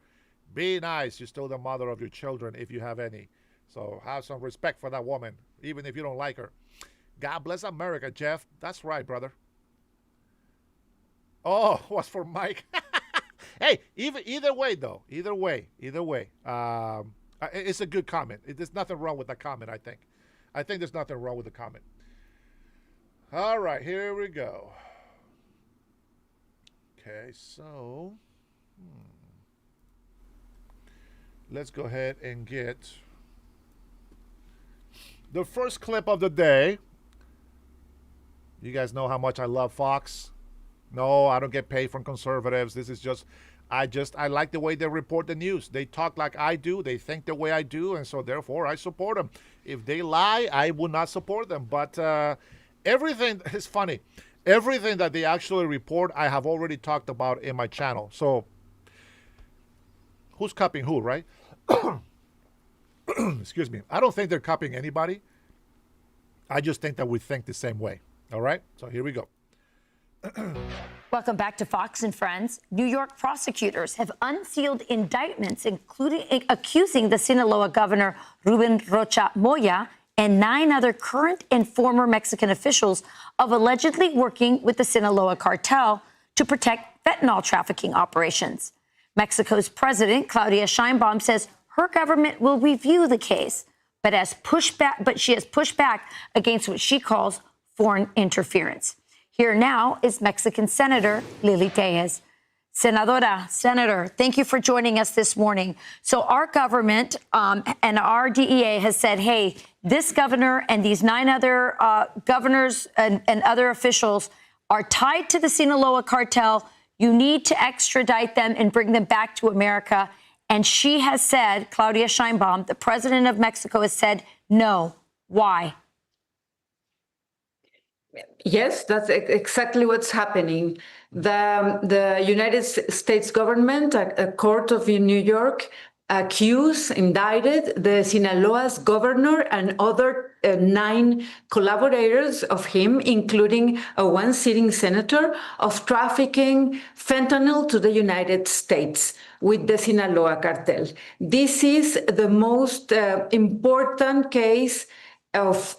Be nice. You're still the mother of your children, if you have any. So have some respect for that woman, even if you don't like her. God bless America, Jeff. That's right, brother. Oh, what's for Mike? Hey, either way, though. Either way. It's a good comment. There's nothing wrong with that comment, I think. I think there's nothing wrong with the comment. All right, here we go. Okay, so let's go ahead and get the first clip of the day. You guys know how much I love Fox. No, I don't get paid from conservatives. This is just I like the way they report the news. They talk like I do. They think the way I do. And so therefore I support them. If they lie, I would not support them. But everything is funny. Everything that they actually report, I have already talked about in my channel. So who's copying who, right? Excuse me. I don't think they're copying anybody. I just think that we think the same way. All right? So here we go. Welcome back to Fox and Friends. New York prosecutors have unsealed indictments, including accusing the Sinaloa governor, Ruben Rocha Moya, and 9 other current and former Mexican officials of allegedly working with the Sinaloa cartel to protect fentanyl trafficking operations. Mexico's president, Claudia Sheinbaum, says her government will review the case, but she has pushed back against what she calls foreign interference. Here now is Mexican Senator Lily Tellez. Senator, thank you for joining us this morning. So our government and our DEA has said, hey, this governor and these 9 other governors and other officials are tied to the Sinaloa cartel. You need to extradite them and bring them back to America. And she has said, Claudia Sheinbaum, the president of Mexico, has said no. Why? Yes, that's exactly what's happening. The United States government, a court of New York, indicted the Sinaloa's governor and other 9 collaborators of him, including one sitting senator, of trafficking fentanyl to the United States with the Sinaloa cartel. This is the most important case of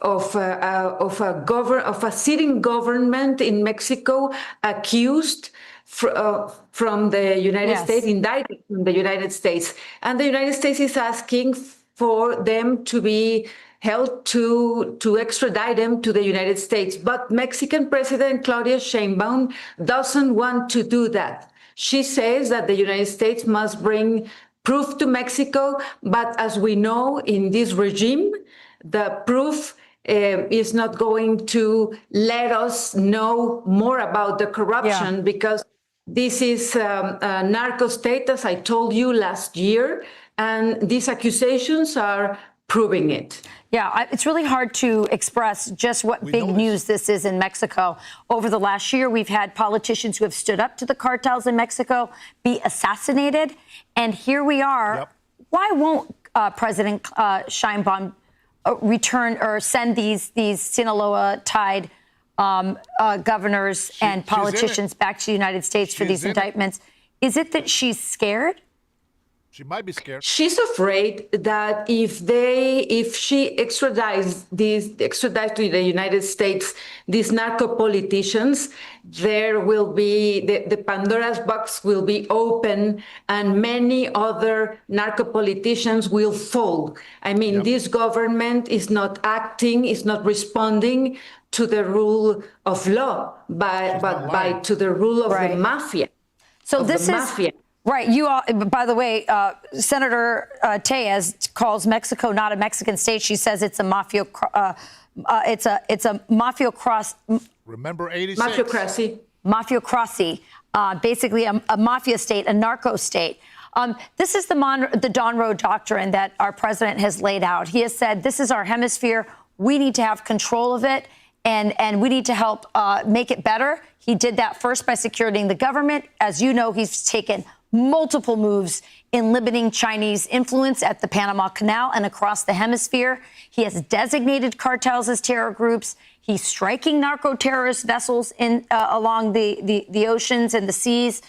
a sitting government in Mexico accused from the United States, indicted from the United States, and the United States is asking for them to be held to extradite them to the United States. But Mexican President Claudia Sheinbaum doesn't want to do that. She says that the United States must bring proof to Mexico, but as we know, in this regime, the proof is not going to let us know more about the corruption because this is a narco state, as I told you last year, and these accusations are proving it. Yeah, it's really hard to express just what big news this is in Mexico. Over the last year, we've had politicians who have stood up to the cartels in Mexico be assassinated. And here we are. Yep. Why won't President Sheinbaum return or send these Sinaloa-tied governors and politicians back to the United States for these indictments? Is it that she's scared? She might be scared. She's afraid that if she extradites to the United States these narco politicians, there will be the Pandora's box will be open, and many other narco politicians will fall. I mean, this government is not acting, is not responding to the rule of law, but to the rule of the mafia. So this is. Right. You all, by the way, Senator Tellez calls Mexico not a Mexican state. She says it's a mafia. It's a mafia cross. Remember 86. Mafiocracy. Mafiocracy. Basically a mafia state, a narco state. This is the Don Road doctrine that our president has laid out. He has said this is our hemisphere. We need to have control of it, and we need to help make it better. He did that first by securing the government. As you know, he's taken multiple moves in limiting Chinese influence at the Panama Canal and across the hemisphere. He has designated cartels as terror groups. He's striking narco-terrorist vessels along the oceans and the seas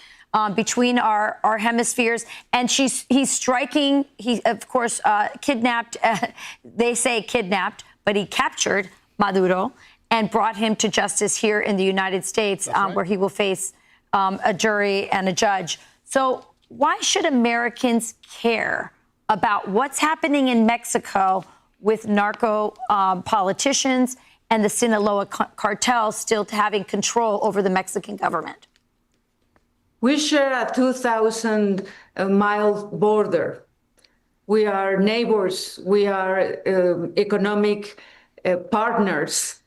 between our hemispheres. And he's striking, he, of course, kidnapped, they say kidnapped, but he captured Maduro and brought him to justice here in the United States, where he will face a jury and a judge. So why should Americans care about what's happening in Mexico with narco politicians and the Sinaloa cartel still having control over the Mexican government? We share a 2,000-mile border. We are neighbors. We are economic partners.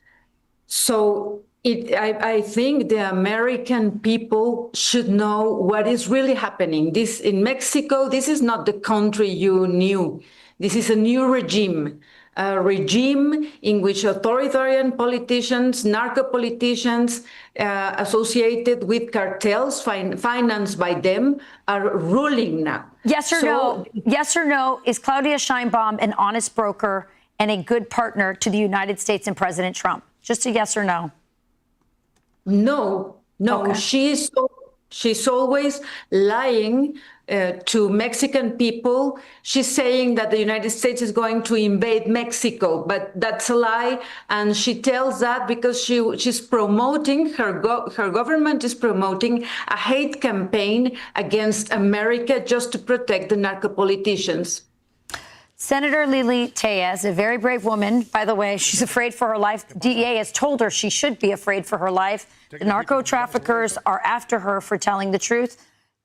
So I think the American people should know what is really happening. This in Mexico, this is not the country you knew. This is a new regime, a regime in which authoritarian politicians, narco politicians associated with cartels financed by them are ruling now. Yes or no? Yes or no? Is Claudia Sheinbaum an honest broker and a good partner to the United States and President Trump? Just a yes or no. No. Okay. She's always lying to Mexican people. She's saying that the United States is going to invade Mexico, but that's a lie. And she tells that because she's promoting, her government is promoting a hate campaign against America just to protect the narco politicians. Senator Lili Tellez, a very brave woman, by the way. She's afraid for her life. The DEA has told her she should be afraid for her life. The narco traffickers are after her for telling the truth.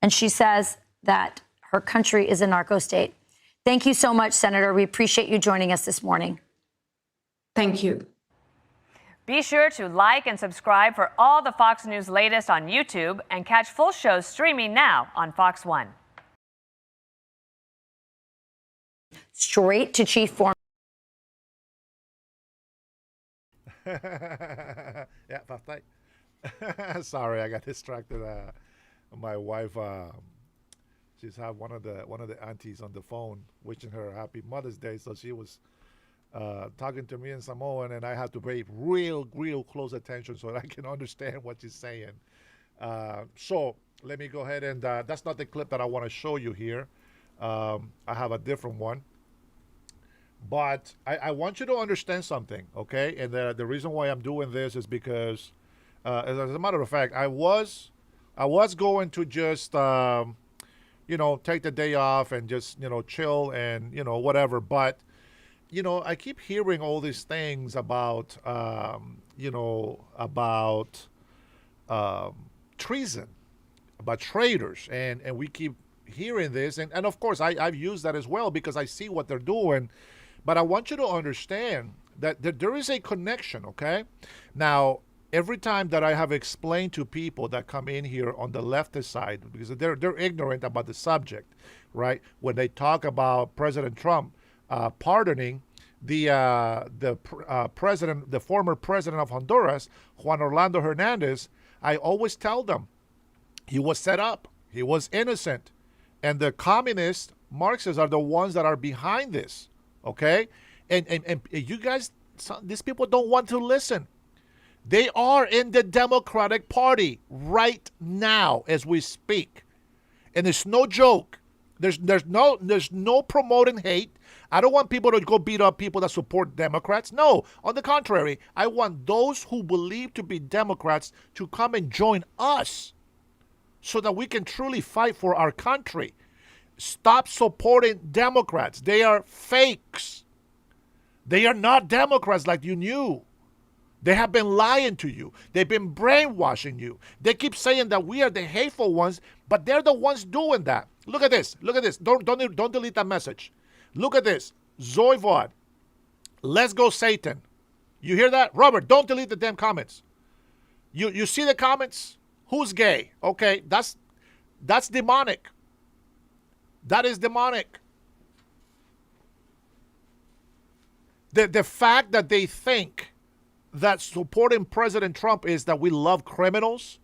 And she says that her country is a narco state. Thank you so much, Senator. We appreciate you joining us this morning. Thank you. Be sure to like and subscribe for all the Fox News latest on YouTube and catch full shows streaming now on Fox One. Straight to Chief Foreman. Yeah, patay. Sorry, I got distracted. My wife, she's had one of the aunties on the phone wishing her a happy Mother's Day, so she was talking to me in Samoan, and I had to pay real close attention so that I can understand what she's saying. So let me go ahead and that's not the clip that I want to show you here. I have a different one. But I want you to understand something, okay? And the reason why I'm doing this is because, as a matter of fact, I was going to just, take the day off and just, chill and, whatever. But, I keep hearing all these things about, about treason, about traitors. And we keep hearing this. And of course, I've used that as well because I see what they're doing. But I want you to understand that there is a connection, okay? Now, every time that I have explained to people that come in here on the leftist side, because they're ignorant about the subject, right? When they talk about President Trump pardoning the former president of Honduras, Juan Orlando Hernandez, I always tell them he was set up, he was innocent, and the communist Marxists are the ones that are behind this. Okay, and you guys, these people don't want to listen. They are in the Democratic Party right now as we speak, and it's no joke. There's no promoting hate. I don't want people to go beat up people that support Democrats. No, on the contrary, I want those who believe to be Democrats to come and join us, so that we can truly fight for our country. Stop supporting Democrats. They are fakes. They are not Democrats like you knew. They have been lying to you. They've been brainwashing you. They keep saying that we are the hateful ones, but they're the ones doing that. Look at this. Look at this. Don't delete that message. Look at this. Zoe Vaught. Let's go Satan. You hear that? Robert, don't delete the damn comments. You see the comments? Who's gay? Okay, that's demonic. That is demonic. The fact that they think that supporting President Trump is that we love criminals,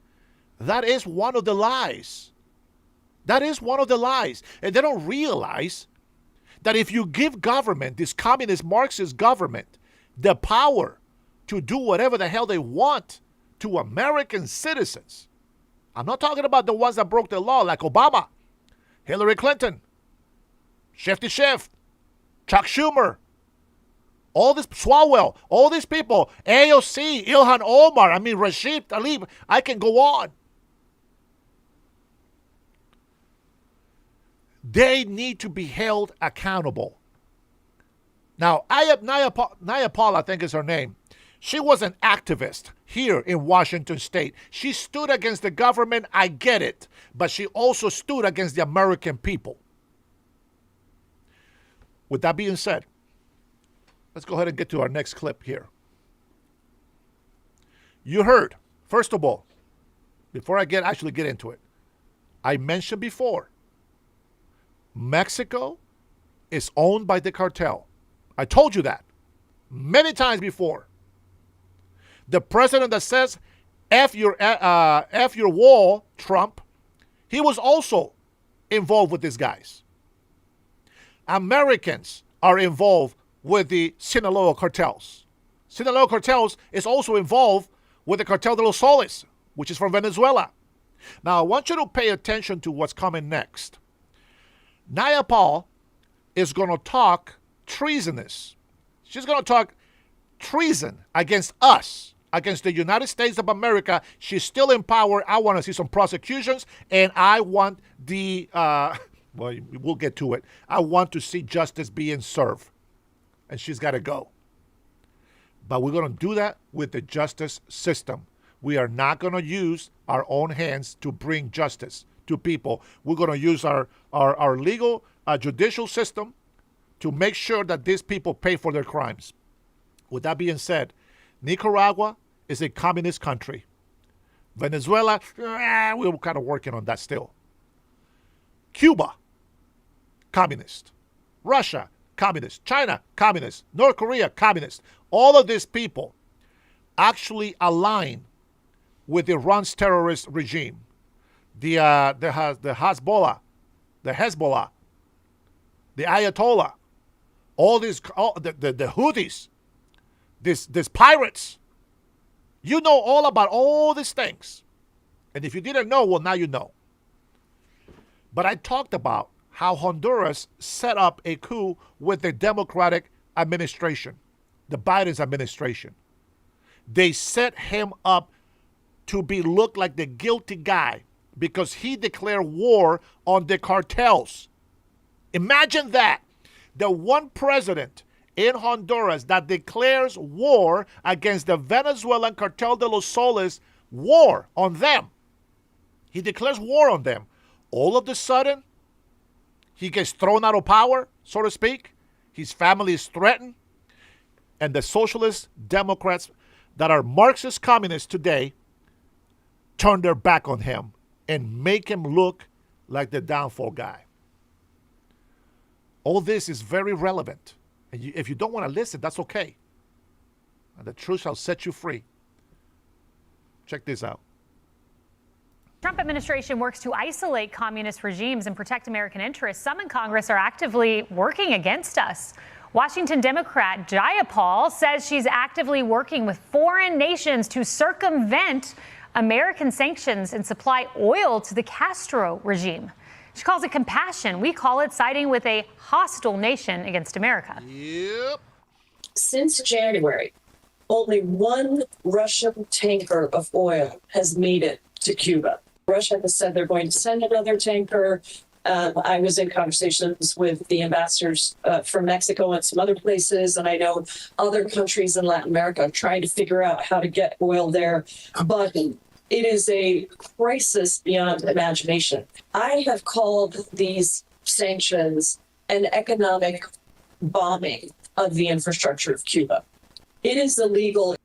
that is one of the lies. That is one of the lies. And they don't realize that if you give government, this communist Marxist government, the power to do whatever the hell they want to American citizens, I'm not talking about the ones that broke the law like Obama, Hillary Clinton, Shifty Schiff, Chuck Schumer, all this Swalwell, all these people, AOC, Ilhan Omar, Rashid Tlaib, I can go on. They need to be held accountable. Now, Naya Paul, I think is her name. She was an activist here in Washington State. She stood against the government, I get it, but she also stood against the American people. With that being said, let's go ahead and get to our next clip here. You heard, first of all, before I actually get into it, I mentioned before, Mexico is owned by the cartel. I told you that many times before. The president that says F your wall, Trump, he was also involved with these guys. Americans are involved with the Sinaloa cartels. Sinaloa cartels is also involved with the Cartel de los Soles, which is from Venezuela. Now, I want you to pay attention to what's coming next. Naya Paul is going to talk treasonous. She's going to talk treason against us, against the United States of America. She's still in power. I want to see some prosecutions, and I want the, well, we'll get to it. I want to see justice being served, and she's got to go. But we're going to do that with the justice system. We are not going to use our own hands to bring justice to people. We're going to use our legal judicial system to make sure that these people pay for their crimes. With that being said, Nicaragua is a communist country. Venezuela, we're kind of working on that still. Cuba, communist. Russia, communist. China, communist. North Korea, communist. All of these people actually align with Iran's terrorist regime. The Hezbollah, the Ayatollah, the Houthis, these pirates. You know all about all these things. And if you didn't know, well, now you know. But I talked about how Honduras set up a coup with the Democratic administration, the Biden's administration. They set him up to be looked like the guilty guy because he declared war on the cartels. Imagine that. The one president in Honduras that declares war against the Venezuelan Cartel de los Soles, war on them. He declares war on them. All of a sudden, he gets thrown out of power, so to speak. His family is threatened. And the socialist Democrats that are Marxist communists today turn their back on him and make him look like the downfall guy. All this is very relevant. And if you don't want to listen, that's okay. And the truth shall set you free. Check this out. Trump administration works to isolate communist regimes and protect American interests. Some in Congress are actively working against us. Washington Democrat Jayapal says she's actively working with foreign nations to circumvent American sanctions and supply oil to the Castro regime. She calls it compassion. We call it siding with a hostile nation against America. Yep. Since January, only one Russian tanker of oil has made it to Cuba. Russia has said they're going to send another tanker. I was in conversations with the ambassadors from Mexico and some other places, and I know other countries in Latin America are trying to figure out how to get oil there. But it is a crisis beyond imagination. I have called these sanctions an economic bombing of the infrastructure of Cuba. It is illegal.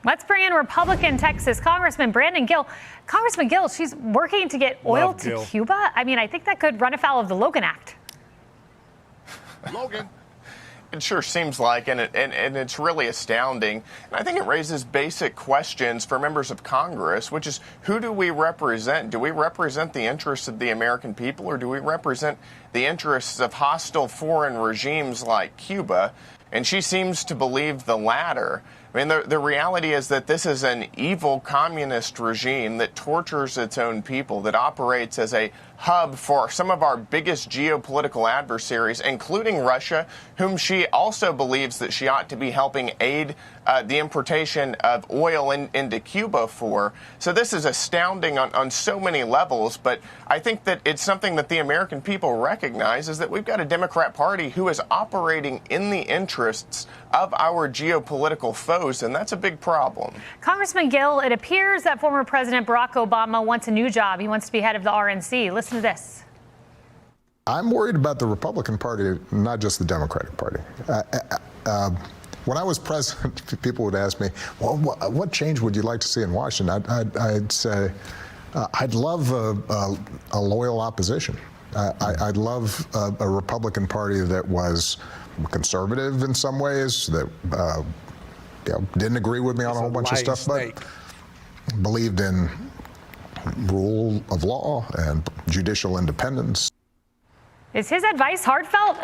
Let's bring in Republican Texas Congressman Brandon Gill. Congressman Gill, she's working to get oil Love to Gill. Cuba. I mean, I think that could run afoul of the Logan Act. Logan. It sure seems like, and it's really astounding. And I think it raises basic questions for members of Congress, which is, who do we represent? Do we represent the interests of the American people, or do we represent the interests of hostile foreign regimes like Cuba? And she seems to believe the latter. I mean, the reality is that this is an evil communist regime that tortures its own people, that operates as a hub for some of our biggest geopolitical adversaries, including Russia, whom she also believes that she ought to be helping aid the importation of oil into Cuba for. So this is astounding on so many levels, but I think that it's something that the American people recognize, is that we've got a Democrat Party who is operating in the interests of our geopolitical foes, and that's a big problem. Congressman Gill, it appears that former President Barack Obama wants a new job. He wants to be head of the RNC. Listen to this. I'm worried about the Republican Party, not just the Democratic Party. When I was president, people would ask me, well, what change would you like to see in Washington? I'd say, I'd love a loyal opposition. I'd love a Republican Party that was conservative in some ways, that didn't agree with me on a whole bunch of stuff, but believed in rule of law and judicial independence. Is his advice heartfelt?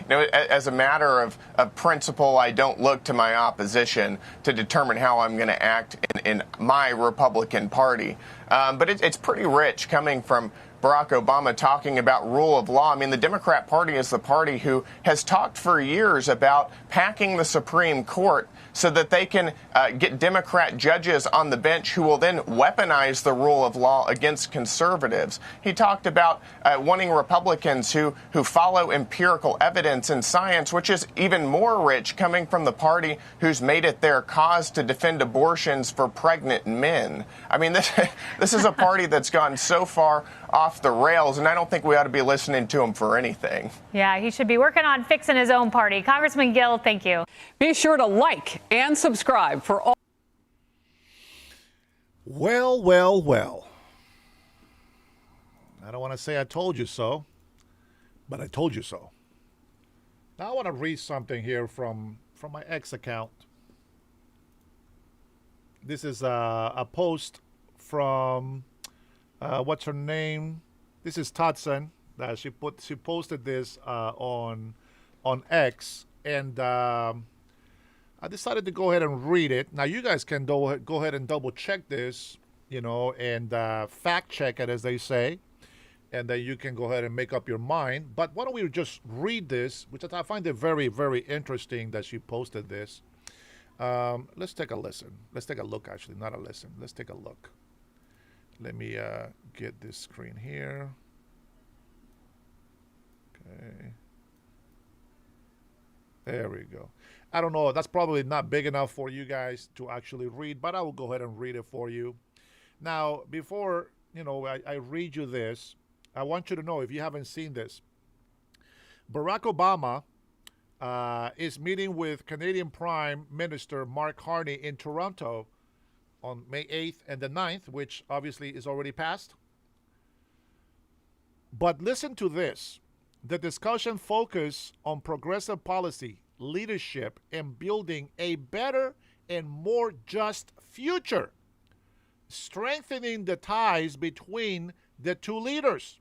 As a matter of principle, I don't look to my opposition to determine how I'm going to act in my Republican Party. But it's pretty rich coming from Barack Obama talking about rule of law. I mean, the Democrat Party is the party who has talked for years about packing the Supreme Court so that they can get Democrat judges on the bench who will then weaponize the rule of law against conservatives. He talked about wanting Republicans who follow empirical evidence and science, which is even more rich coming from the party who's made it their cause to defend abortions for pregnant men. I mean, this is a party that's gone so far off the rails, and I don't think we ought to be listening to him for anything. Yeah, he should be working on fixing his own party. Congressman Gill, thank you. Be sure to like and subscribe for all. Well, well, well. I don't want to say I told you so, but I told you so. Now I want to read something here from from my X account. This is a post from what's her name? This is Todson. She posted this on X, and I decided to go ahead and read it. Now you guys can go ahead and double check this, and fact check it, as they say, and then you can go ahead and make up your mind. But why don't we just read this, which I find it very, very interesting that she posted this. Let's take a listen. Let's take a look, actually, not a listen. Let's take a look. Let me get this screen here. Okay. There we go. I don't know. That's probably not big enough for you guys to actually read, but I will go ahead and read it for you. Now, before, I read you this, I want you to know, if you haven't seen this, Barack Obama is meeting with Canadian Prime Minister Mark Carney in Toronto on May 8th and the 9th, which obviously is already passed. But listen to this. The discussion focused on progressive policy, leadership, and building a better and more just future, strengthening the ties between the two leaders.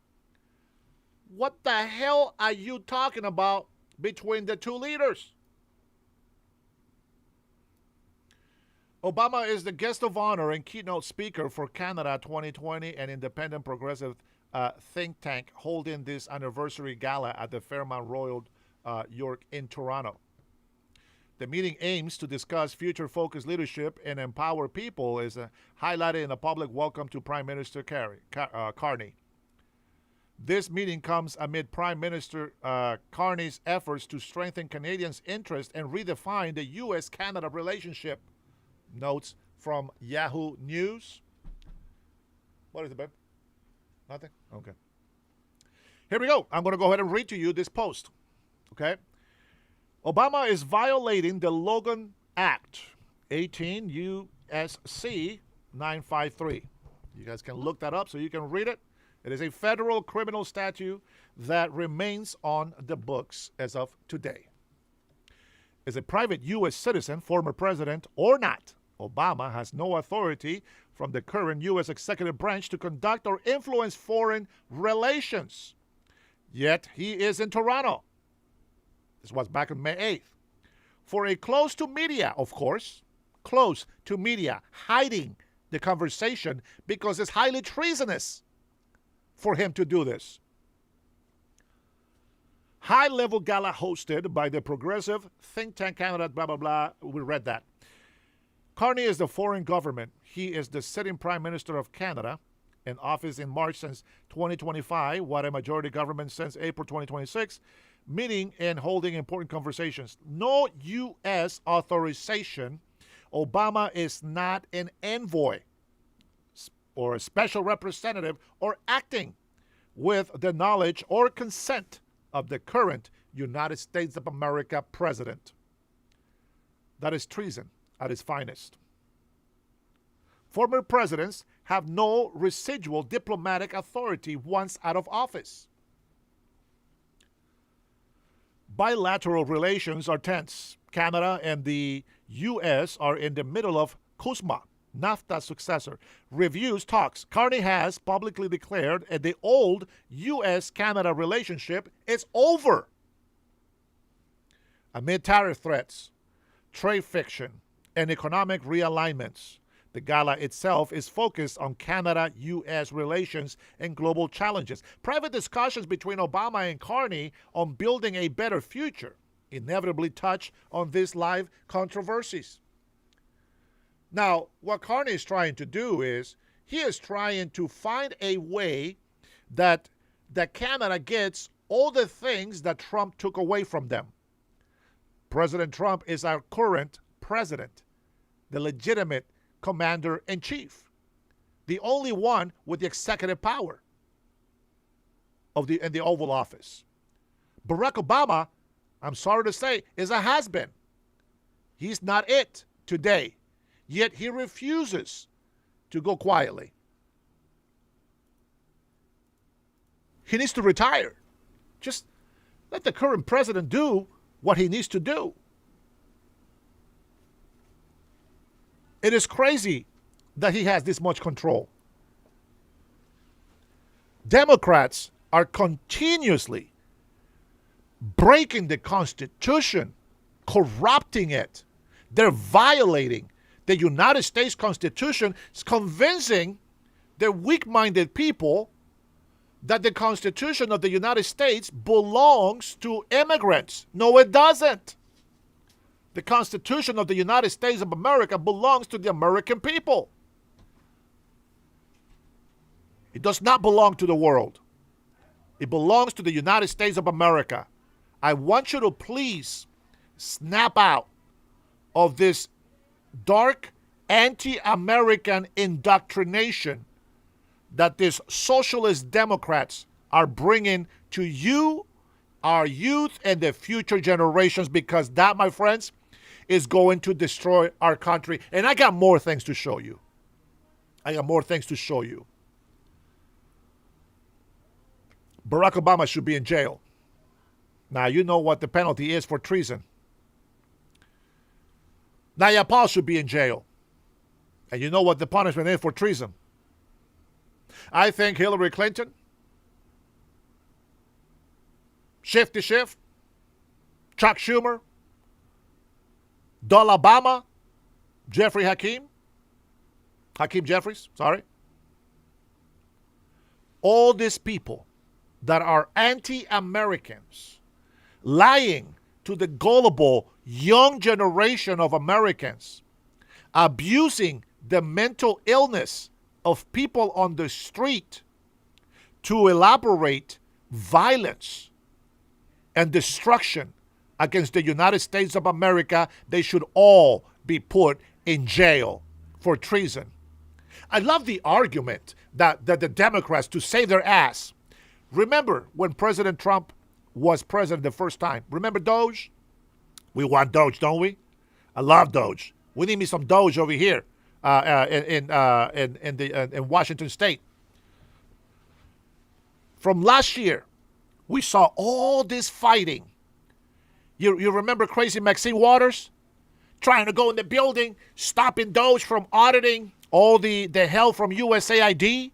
What the hell are you talking about between the two leaders? Obama is the guest of honor and keynote speaker for Canada 2020, an independent progressive think tank holding this anniversary gala at the Fairmont Royal York in Toronto. The meeting aims to discuss future-focused leadership and empower people, is highlighted in a public welcome to Prime Minister Carney. This meeting comes amid Prime Minister Carney's efforts to strengthen Canadians' interest and redefine the U.S.-Canada relationship. Notes from Yahoo News. What is it, babe? Nothing? Okay. Here we go. I'm going to go ahead and read to you this post. Okay? Obama is violating the Logan Act, 18 U.S.C. 953. You guys can look that up so you can read it. It is a federal criminal statute that remains on the books as of today. As a private U.S. citizen, former president or not, Obama has no authority from the current U.S. executive branch to conduct or influence foreign relations. Yet he is in Toronto. This was back on May 8th. For a close to media, of course, close to media, hiding the conversation because it's highly treasonous for him to do this. High-level gala hosted by the progressive think tank Canada, blah, blah, blah. We read that. Carney is the foreign government. He is the sitting Prime Minister of Canada, in office in March since 2025, what a majority government since April 2026, meeting and holding important conversations. No U.S. authorization. Obama is not an envoy or a special representative or acting with the knowledge or consent of the current United States of America president. That is treason at its finest. Former presidents have no residual diplomatic authority once out of office. Bilateral relations are tense. Canada and the U.S. are in the middle of CUSMA, NAFTA's successor. Reviews talks. Carney has publicly declared that the old U.S.-Canada relationship is over. Amid tariff threats, trade friction, and economic realignments, the gala itself is focused on Canada-U.S. relations and global challenges. Private discussions between Obama and Carney on building a better future inevitably touch on these live controversies. Now, what Carney is trying to do is he is trying to find a way that Canada gets all the things that Trump took away from them. President Trump is our current president, the legitimate commander-in-chief, the only one with the executive power in the Oval Office. Barack Obama, I'm sorry to say, is a has-been. He's not it today, yet he refuses to go quietly. He needs to retire. Just let the current president do what he needs to do. It is crazy that he has this much control. Democrats are continuously breaking the Constitution, corrupting it. They're violating the United States Constitution, convincing the weak-minded people that the Constitution of the United States belongs to immigrants. No, it doesn't. The Constitution of the United States of America belongs to the American people. It does not belong to the world. It belongs to the United States of America. I want you to please snap out of this dark anti-American indoctrination that these socialist Democrats are bringing to you, our youth, and the future generations, because that, my friends, is going to destroy our country. And I got more things to show you. Barack Obama should be in jail. Now, you know what the penalty is for treason. Nayapal should be in jail. And you know what the punishment is for treason. I think Hillary Clinton, Shifty Schiff, Chuck Schumer, Dolabama, Hakeem Jeffries, all these people that are anti-Americans, lying to the gullible young generation of Americans, abusing the mental illness of people on the street to elaborate violence and destruction against the United States of America. They should all be put in jail for treason. I love the argument that the Democrats, to save their ass. Remember when President Trump was president the first time? Remember Doge? We want Doge, don't we? I love Doge. We need me some Doge over here in Washington State. From last year, we saw all this fighting. You remember crazy Maxine Waters trying to go in the building, stopping Doge from auditing all the help from USAID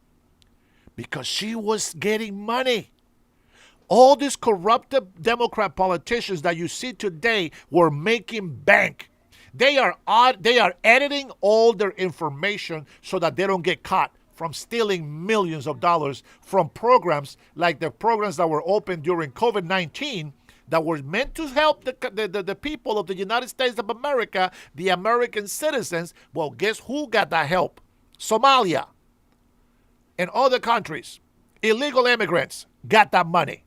because she was getting money. All these corrupted Democrat politicians that you see today were making bank. They are editing all their information so that they don't get caught from stealing millions of dollars from programs like the programs that were opened during COVID-19 that were meant to help the people of the United States of America, the American citizens. Well, guess who got that help? Somalia and other countries. Illegal immigrants got that money.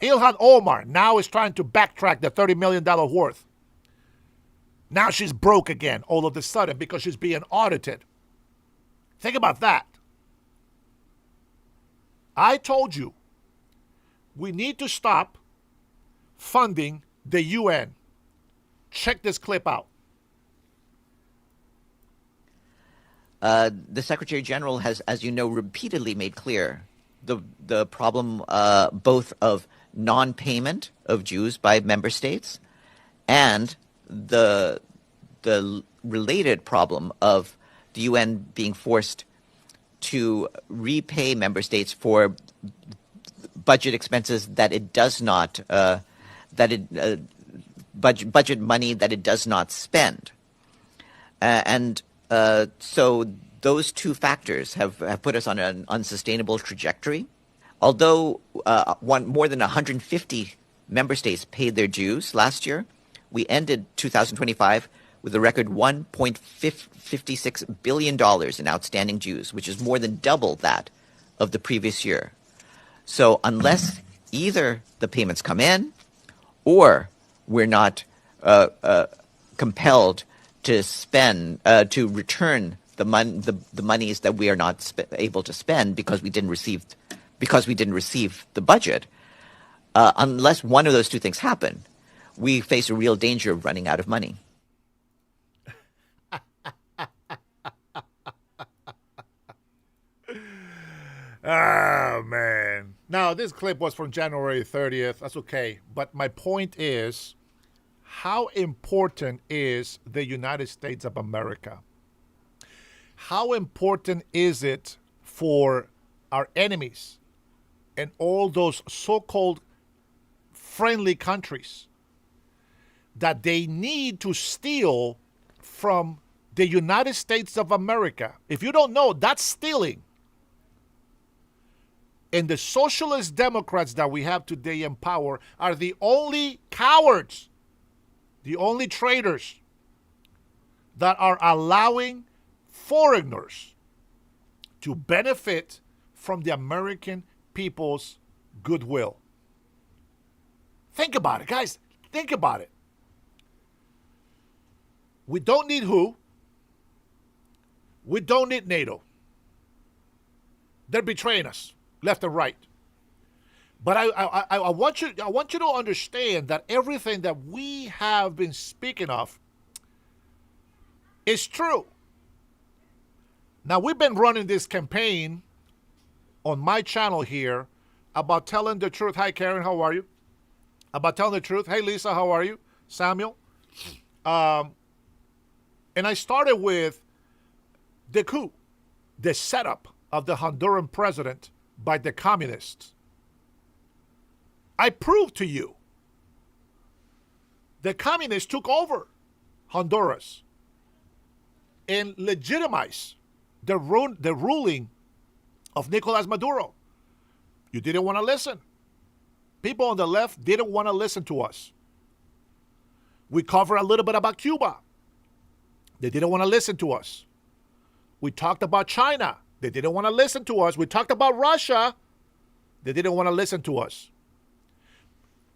Ilhan Omar now is trying to backtrack the $30 million worth. Now she's broke again all of a sudden because she's being audited. Think about that. I told you we need to stop funding the UN. Check this clip out. The Secretary General has, as you know, repeatedly made clear the problem both of non-payment of Jews by member states and the related problem of the UN being forced to repay member states for budget expenses that it does not budget money that it does not spend, so those two factors have put us on an unsustainable trajectory. Although more than 150 member states paid their dues last year, we ended 2025 with a record $1.56 billion in outstanding dues, which is more than double that of the previous year. So unless either the payments come in or we're not compelled to spend, to return the monies that we are not able to spend because we didn't receive the budget, unless one of those two things happen, we face a real danger of running out of money. Oh, man. Now, this clip was from January 30th. That's okay. But my point is, how important is the United States of America? how important is it for our enemies and all those so-called friendly countries that they need to steal from the United States of America? If you don't know, that's stealing. And the socialist Democrats that we have today in power are the only cowards, the only traitors that are allowing foreigners to benefit from the American people's goodwill. Think about it, guys. Think about it. We don't need who? We don't need NATO. They're betraying us, left and right. But I want you to understand that everything that we have been speaking of is true. Now, we've been running this campaign on my channel here about telling the truth. Hi, Karen, how are you? About telling the truth. Hey, Lisa, how are you? Samuel. And I started with the coup, the setup of the Honduran president by the communists. I proved to you the communists took over Honduras and legitimized the ruling of Nicolas Maduro. You didn't want to listen. People on the left didn't want to listen to us. We covered a little bit about Cuba. They didn't want to listen to us. We talked about China. They didn't want to listen to us. We talked about Russia. They didn't want to listen to us.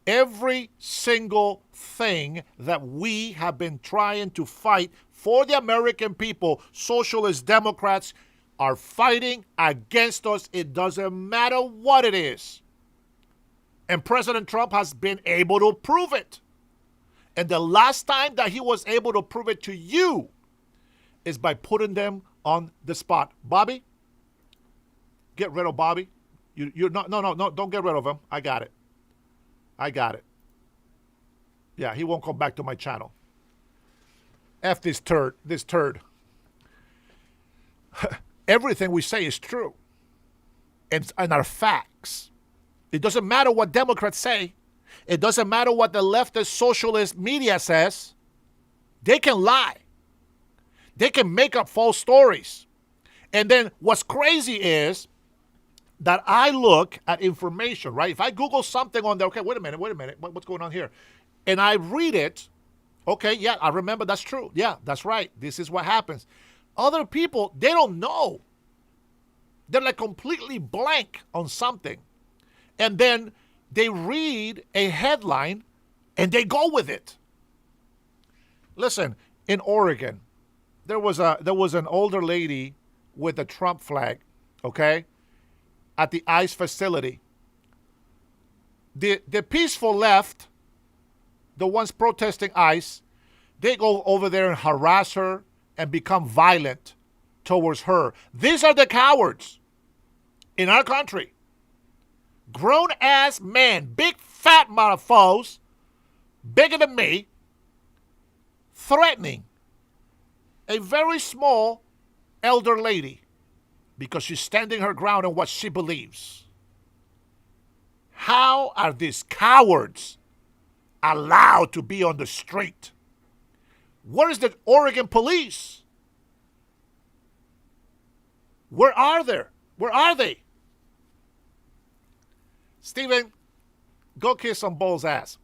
Every single thing that we have been trying to fight for the American people, socialist Democrats are fighting against us. It doesn't matter what it is. And President Trump has been able to prove it. And the last time that he was able to prove it to you is by putting them on the spot. Bobby, get rid of Bobby. You're not, no, don't get rid of him. I got it. Yeah, he won't come back to my channel. F this turd. Everything we say is true. And are facts. It doesn't matter what Democrats say. It doesn't matter what the leftist socialist media says. They can lie. They can make up false stories. And then what's crazy is that I look at information, right? If I Google something on there, okay, wait a minute, what's going on here? And I read it, okay, yeah, I remember that's true. Yeah, that's right. This is what happens. Other people, they don't know. They're like completely blank on something. And then they read a headline and they go with it. Listen, in Oregon, there was an older lady with a Trump flag, okay, at the ICE facility. The peaceful left, the ones protesting ICE, they go over there and harass her and become violent towards her. These are the cowards in our country. Grown-ass men, big fat motherfuckers, bigger than me, threatening a very small elder lady because she's standing her ground on what she believes. How are these cowards allowed to be on the street? Where is the Oregon police? Where are they? Where are they? Steven, go kiss some bull's ass.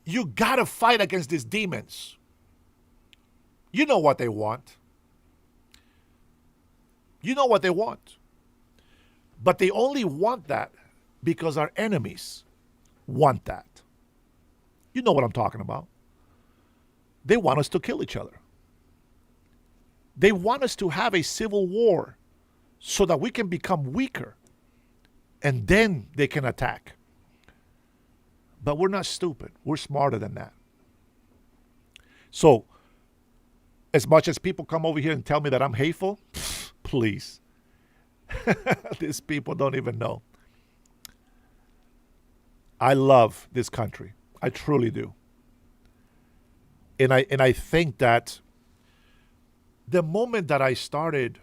You gotta fight against these demons. You know what they want. You know what they want. But they only want that because our enemies want that. You know what I'm talking about. They want us to kill each other. They want us to have a civil war so that we can become weaker and then they can attack. But we're not stupid. We're smarter than that. So, as much as people come over here and tell me that I'm hateful, please. These people don't even know. I love this country. I truly do. And I think that The moment that I started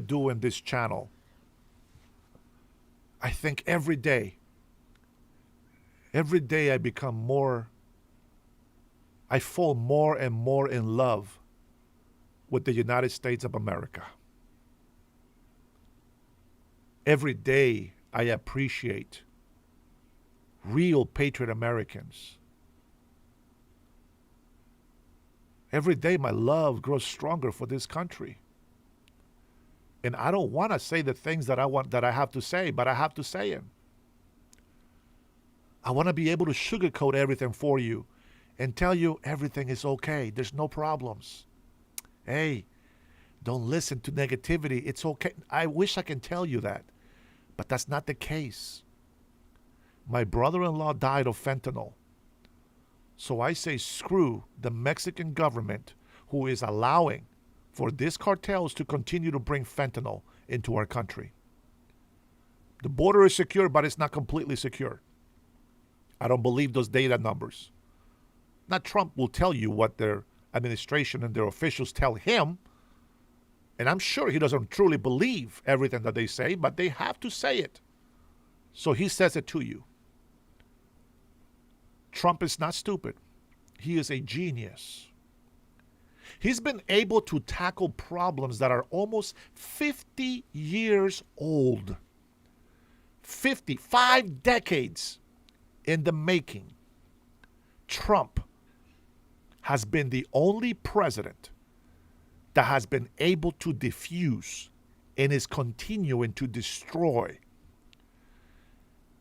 doing this channel, I think every day I become more, I fall more and more in love with the United States of America. Every day I appreciate real patriot Americans. Every day my love grows stronger for this country. And I don't want to say the things that I have to say, but I have to say it. I want to be able to sugarcoat everything for you and tell you everything is okay. There's no problems. Hey, don't listen to negativity. It's okay. I wish I can tell you that, but that's not the case. My brother-in-law died of fentanyl. So I say screw the Mexican government who is allowing for these cartels to continue to bring fentanyl into our country. The border is secure, but it's not completely secure. I don't believe those data numbers. Now, Trump will tell you what their administration and their officials tell him, and I'm sure he doesn't truly believe everything that they say, but they have to say it. So he says it to you. Trump is not stupid. He is a genius. He's been able to tackle problems that are almost 50 years old. 5 decades in the making. Trump has been the only president that has been able to diffuse and is continuing to destroy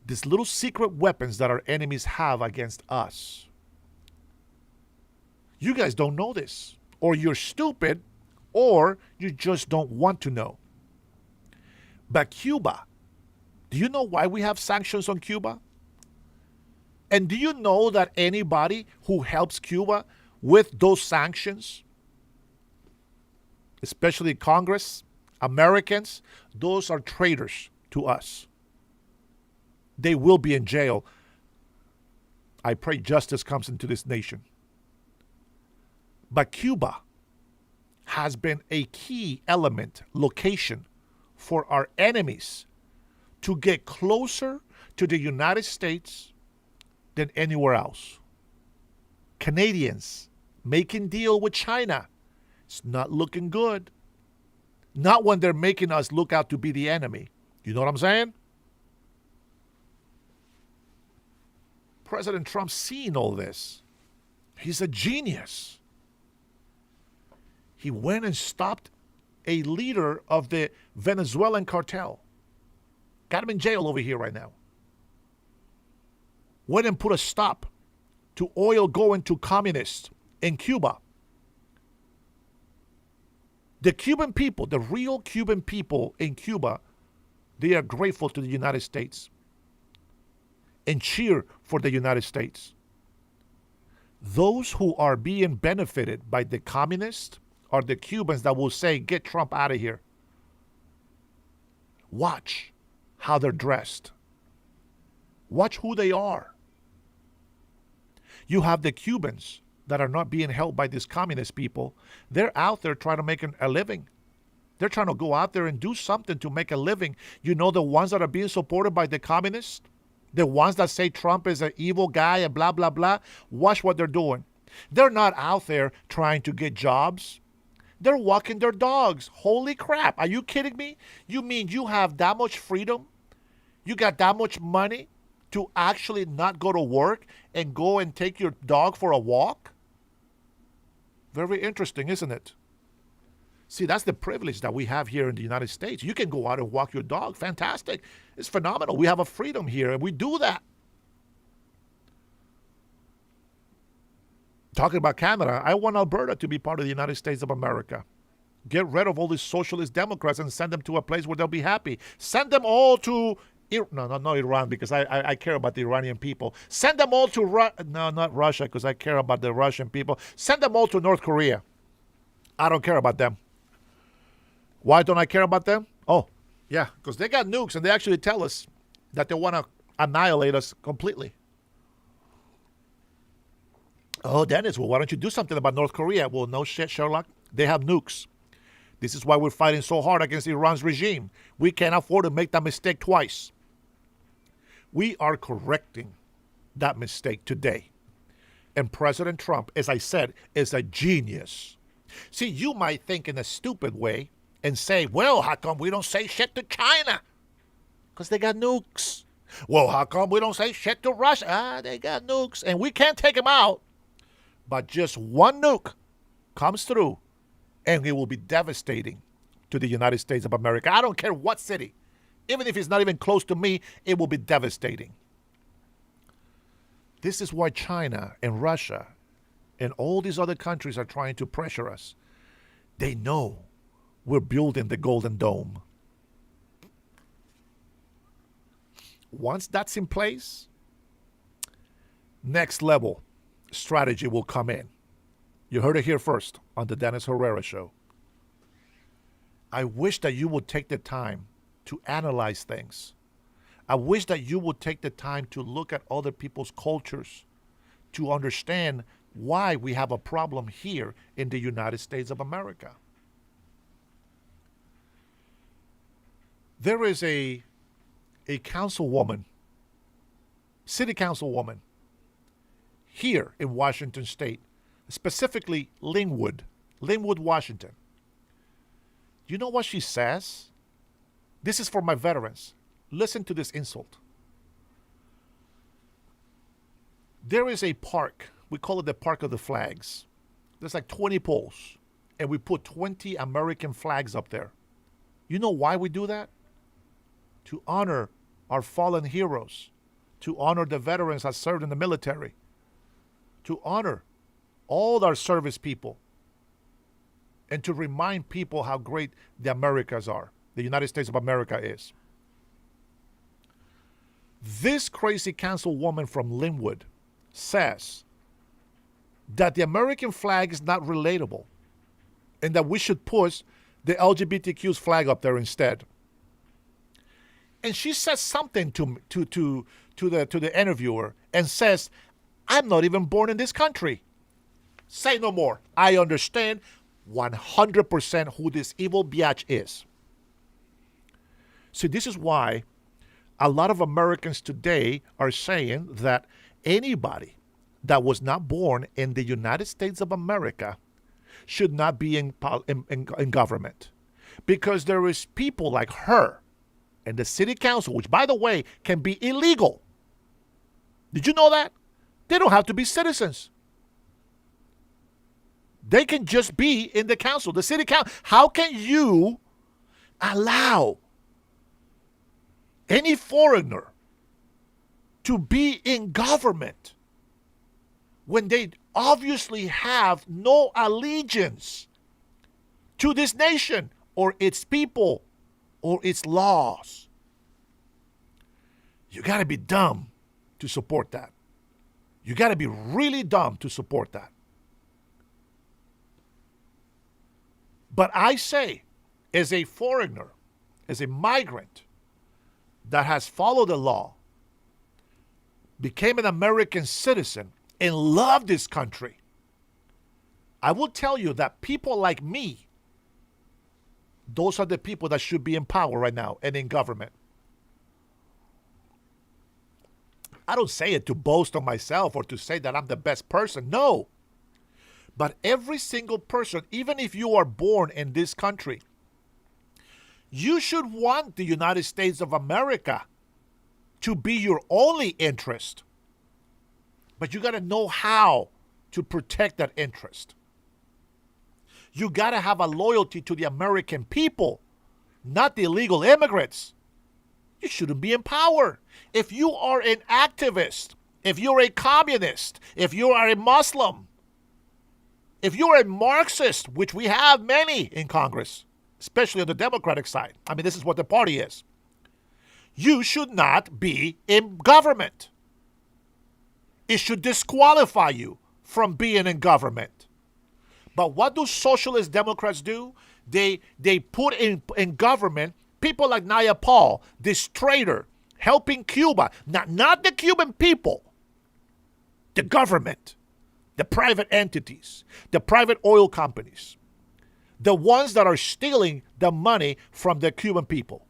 these little secret weapons that our enemies have against us. You guys don't know this, or you're stupid, or you just don't want to know. But Cuba, do you know why we have sanctions on Cuba? And do you know that anybody who helps Cuba with those sanctions, especially Congress, Americans, those are traitors to us. They will be in jail. I pray justice comes into this nation. But Cuba has been a key element, location for our enemies to get closer to the United States than anywhere else. Canadians making deal with China. It's not looking good. Not when they're making us look out to be the enemy. You know what I'm saying? President Trump's seen all this. He's a genius. He went and stopped a leader of the Venezuelan cartel. Got him in jail over here right now. Went and put a stop to oil going to communists in Cuba. The Cuban people, the real Cuban people in Cuba, they are grateful to the United States and cheer for the United States. Those who are being benefited by the communists are the Cubans that will say, get Trump out of here. Watch how they're dressed. Watch who they are. You have the Cubans that are not being helped by these communist people. They're out there trying to make a living. They're trying to go out there and do something to make a living. You know the ones that are being supported by the communists? The ones that say Trump is an evil guy and blah, blah, blah. Watch what they're doing. They're not out there trying to get jobs. They're walking their dogs. Holy crap. Are you kidding me? You mean you have that much freedom? You got that much money to actually not go to work and go and take your dog for a walk? Very interesting, isn't it? See, that's the privilege that we have here in the United States. You can go out and walk your dog. Fantastic. It's phenomenal. We have a freedom here, and we do that. Talking about Canada, I want Alberta to be part of the United States of America. Get rid of all these socialist Democrats and send them to a place where they'll be happy. Send them all to not Iran, because I care about the Iranian people. Send them all to not Russia, because I care about the Russian people. Send them all to North Korea. I don't care about them. Why don't I care about them? Oh, yeah, because they got nukes, and they actually tell us that they want to annihilate us completely. Oh, Dennis, well, why don't you do something about North Korea? Well, no shit, Sherlock. They have nukes. This is why we're fighting so hard against Iran's regime. We can't afford to make that mistake twice. We are correcting that mistake today. And President Trump, as I said, is a genius. See, you might think in a stupid way and say, well, how come we don't say shit to China? Because they got nukes. Well, how come we don't say shit to Russia? Ah, they got nukes. And we can't take them out. But just one nuke comes through, and it will be devastating to the United States of America. I don't care what city. Even if it's not even close to me, it will be devastating. This is why China and Russia and all these other countries are trying to pressure us. They know we're building the Golden Dome. Once that's in place, next level strategy will come in. You heard it here first on the Dennis Herrera Show. I wish that you would take the time to analyze things. I wish that you would take the time to look at other people's cultures, to understand why we have a problem here in the United States of America. There is a councilwoman, city councilwoman, here in Washington State, specifically Linwood, Washington. You know what she says? This is for my veterans. Listen to this insult. There is a park. We call it the Park of the Flags. There's like 20 poles, and we put 20 American flags up there. You know why we do that? To honor our fallen heroes, to honor the veterans that served in the military, to honor all our service people, and to remind people how great the Americas are, the United States of America is. This crazy councilwoman from Linwood says that the American flag is not relatable and that we should push the LGBTQ's flag up there instead. And she says something to the interviewer and says, I'm not even born in this country. Say no more. I understand 100% who this evil biatch is. See, this is why a lot of Americans today are saying that anybody that was not born in the United States of America should not be in government. Because there is people like her and the city council, which, by the way, can be illegal. Did you know that? They don't have to be citizens. They can just be in the council, the city council. How can you allow any foreigner to be in government when they obviously have no allegiance to this nation or its people or its laws? You got to be dumb to support that. You got to be really dumb to support that. But I say, as a foreigner, as a migrant that has followed the law, became an American citizen, and loved this country, I will tell you that people like me, those are the people that should be in power right now and in government. I don't say it to boast on myself or to say that I'm the best person. No. But every single person, even if you are born in this country, you should want the United States of America to be your only interest. But you got to know how to protect that interest. You got to have a loyalty to the American people, not the illegal immigrants. You shouldn't be in power. If you are an activist, if you're a communist, if you are a Muslim, if you're a Marxist, which we have many in Congress, especially on the Democratic side, I mean, this is what the party is, you should not be in government. It should disqualify you from being in government. But what do socialist Democrats do? They put in government people like Naya Paul, this traitor, helping Cuba, not the Cuban people, the government, the private entities, the private oil companies, the ones that are stealing the money from the Cuban people.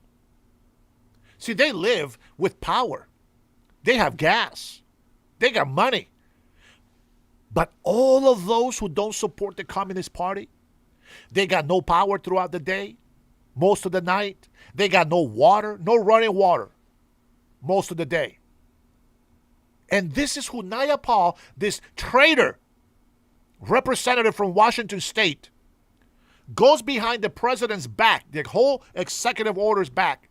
See, they live with power. They have gas. They got money. But all of those who don't support the Communist Party, they got no power throughout the day, most of the night. They got no water, no running water, most of the day. And this is who Naya Paul, this traitor representative from Washington State, goes behind the president's back, the whole executive order's back,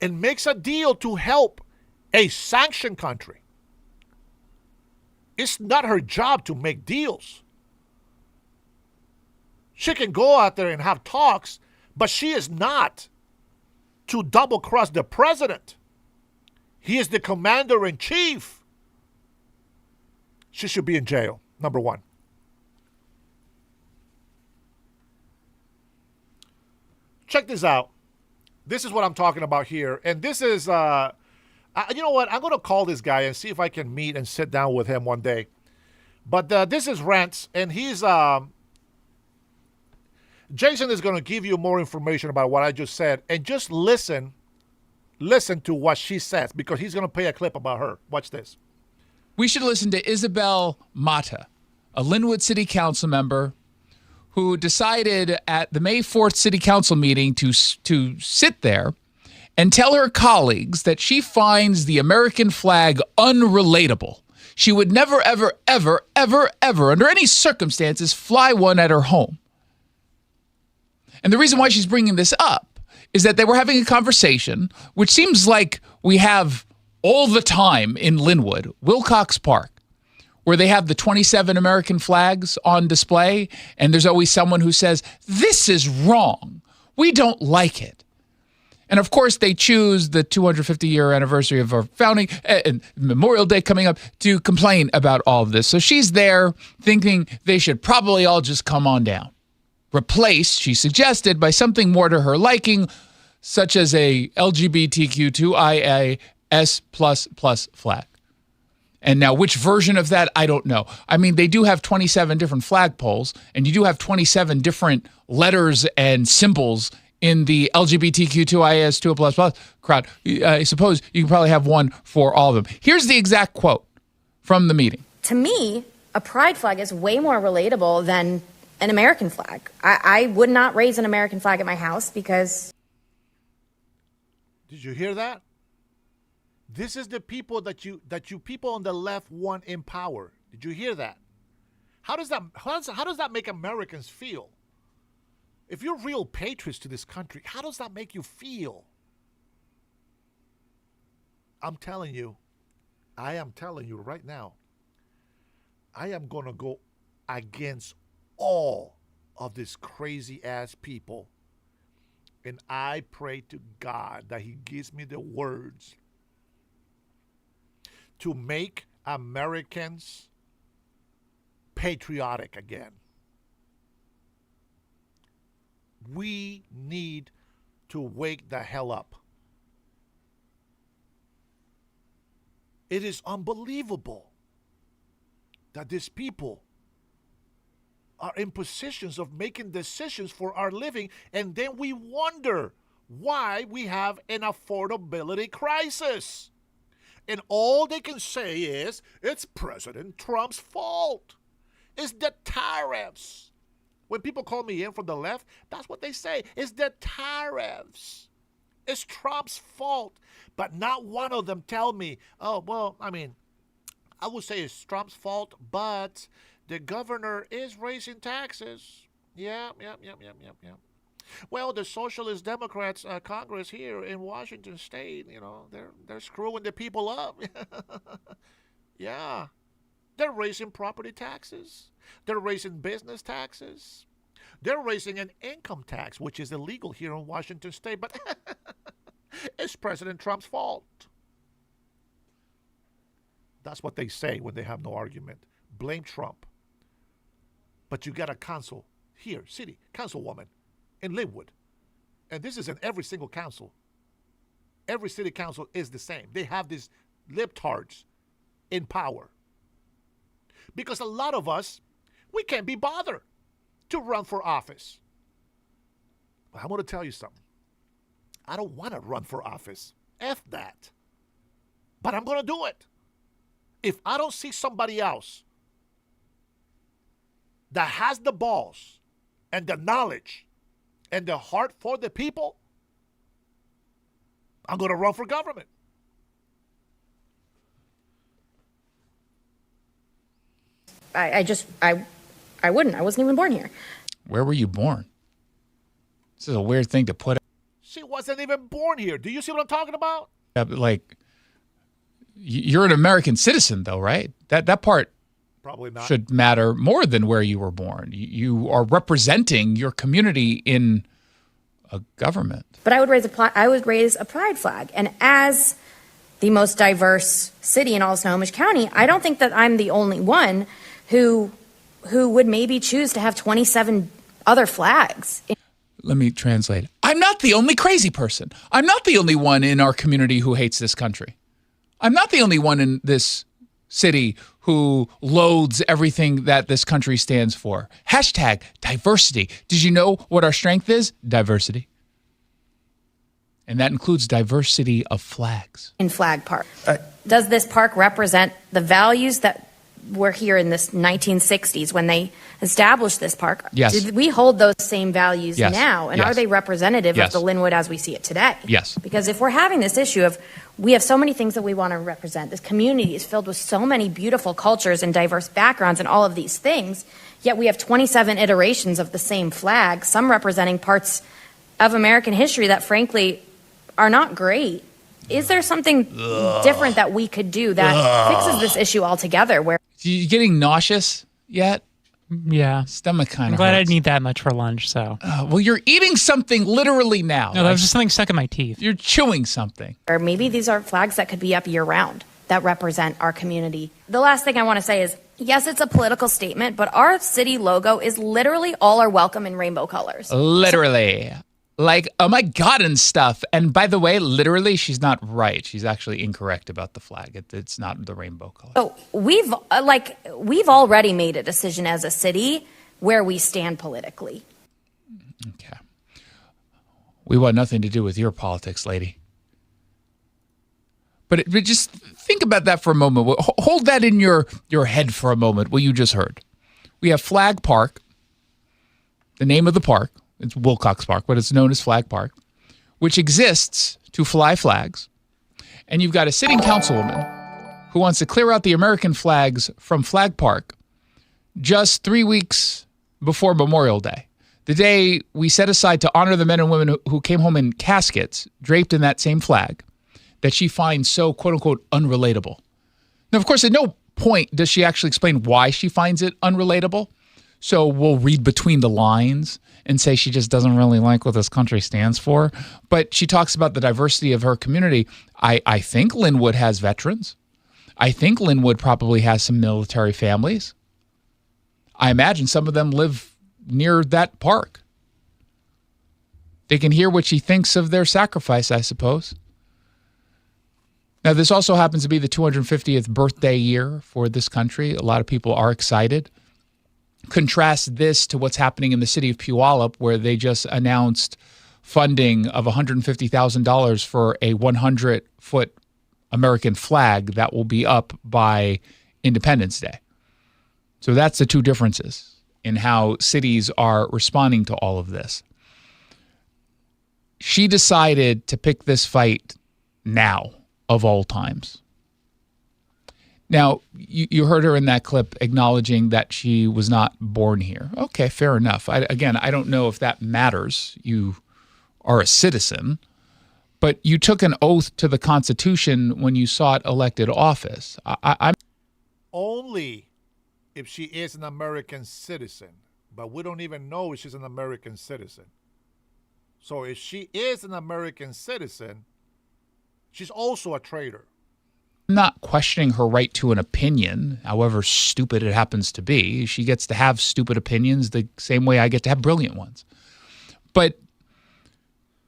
and makes a deal to help a sanctioned country. It's not her job to make deals. She can go out there and have talks, but she is not to double cross the president. He is the commander in chief. She should be in jail, number one. Check this out. This is what I'm talking about here. And this is, you know what? I'm going to call this guy and see if I can meet and sit down with him one day. But this is Rents, and he's, Jason is going to give you more information about what I just said. And just listen to what she says, because he's going to play a clip about her. Watch this. We should listen to Isabel Mata, a Linwood City Council member who decided at the May 4th City Council meeting to sit there and tell her colleagues that she finds the American flag unrelatable. She would never, ever, ever, ever, ever, under any circumstances, fly one at her home. And the reason why she's bringing this up is that they were having a conversation, which seems like we have all the time in Linwood, Wilcox Park, where they have the 27 American flags on display, and there's always someone who says, this is wrong. We don't like it. And of course, they choose the 250-year anniversary of our founding and Memorial Day coming up to complain about all of this. So she's there thinking they should probably all just come on down. Replaced, she suggested, by something more to her liking, such as a LGBTQ2IAS++ flag. And now which version of that, I don't know. I mean, they do have 27 different flagpoles, and you do have 27 different letters and symbols in the LGBTQ2IAS2++ crowd. I suppose you can probably have one for all of them. Here's the exact quote from the meeting. To me, a pride flag is way more relatable than an American flag. I would not raise an American flag at my house because... Did you hear that? This is the people that you people on the left want in power. Did you hear that? How does that make Americans feel? If you're real patriots to this country, how does that make you feel? I'm telling you, I am telling you right now, I am going to go against all of these crazy ass people. And I pray to God that he gives me the words to make Americans patriotic again. We need to wake the hell up. It is unbelievable that these people are in positions of making decisions for our living, and then we wonder why we have an affordability crisis. And all they can say is, it's President Trump's fault. It's the tariffs. When people call me in from the left, that's what they say. It's the tariffs. It's Trump's fault. But not one of them tell me, oh, well, I mean, I would say it's Trump's fault, but the governor is raising taxes. Yeah. Well, the Socialist Democrats Congress here in Washington State, you know, they're screwing the people up. Yeah. They're raising property taxes. They're raising business taxes. They're raising an income tax, which is illegal here in Washington State, but it's President Trump's fault. That's what they say when they have no argument. Blame Trump. But you got a council here, city councilwoman in Linwood. And this is in every single council. Every city council is the same. They have these libtards in power. Because a lot of us, we can't be bothered to run for office. But I'm going to tell you something. I don't want to run for office. F that. But I'm going to do it. If I don't see somebody else that has the balls and the knowledge and the heart for the people, I'm going to run for government. I wouldn't. I wasn't even born here. Where were you born? This is a weird thing to put. She wasn't even born here. Do you see what I'm talking about? Like, you're an American citizen, though, right? That part probably not should matter more than where you were born. You are representing your community in a government. But I would raise a pride flag, and as the most diverse city in all of Snohomish County, I don't think that I'm the only one who would maybe choose to have 27 other flags. Let me translate. I'm not the only crazy person. I'm not the only one in our community who hates this country. I'm not the only one in this city who loathes everything that this country stands for. Hashtag diversity. Did you know what our strength is? Diversity. And that includes diversity of flags. In Flag Park. Does this park represent the values that were here in the 1960s when they established this park? Yes. Did we hold those same values Yes. now? And Yes. are they representative Yes. of the Linwood as we see it today? Yes. Because if we're having this issue of we have so many things that we want to represent, this community is filled with so many beautiful cultures and diverse backgrounds and all of these things, yet we have 27 iterations of the same flag, some representing parts of American history that frankly are not great. Is there something different that we could do that fixes this issue altogether? Where You getting nauseous yet? Yeah. Stomach kind I'm of glad I hurts. didn't eat that much for lunch, so. Well, you're eating something literally now. No, that was just something stuck in my teeth. You're chewing something. or maybe these are flags that could be up year round that represent our community. The last thing I want to say is, yes, it's a political statement, but our city logo is literally all are welcome in rainbow colors. Literally. Like, oh my God, and stuff. And by the way, literally, she's not right. She's actually incorrect about the flag. It's not the rainbow color. So we've already made a decision as a city where we stand politically. Okay. We want nothing to do with your politics, lady. But just think about that for a moment. Hold that in your head for a moment, what you just heard. We have Flag Park, the name of the park. It's Wilcox Park, but it's known as Flag Park, which exists to fly flags. And you've got a sitting councilwoman who wants to clear out the American flags from Flag Park just 3 weeks before Memorial Day, the day we set aside to honor the men and women who came home in caskets draped in that same flag that she finds so, quote unquote, unrelatable. Now, of course, at no point does she actually explain why she finds it unrelatable. So we'll read between the lines and say she just doesn't really like what this country stands for. But she talks about the diversity of her community. I think Linwood has veterans. I think Linwood probably has some military families. I imagine some of them live near that park. They can hear what she thinks of their sacrifice, I suppose. Now, this also happens to be the 250th birthday year for this country. A lot of people are excited. Contrast this to what's happening in the city of Puyallup, where they just announced funding of $150,000 for a 100-foot American flag that will be up by Independence Day. So that's the two differences in how cities are responding to all of this. She decided to pick this fight now, of all times. Now, you heard her in that clip acknowledging that she was not born here. Okay, fair enough. I don't know if that matters. You are a citizen, but you took an oath to the Constitution when you sought elected office. I'm Only if she is an American citizen, but we don't even know if she's an American citizen. So if she is an American citizen, she's also a traitor. not questioning her right to an opinion, however stupid it happens to be. She gets to have stupid opinions the same way I get to have brilliant ones. But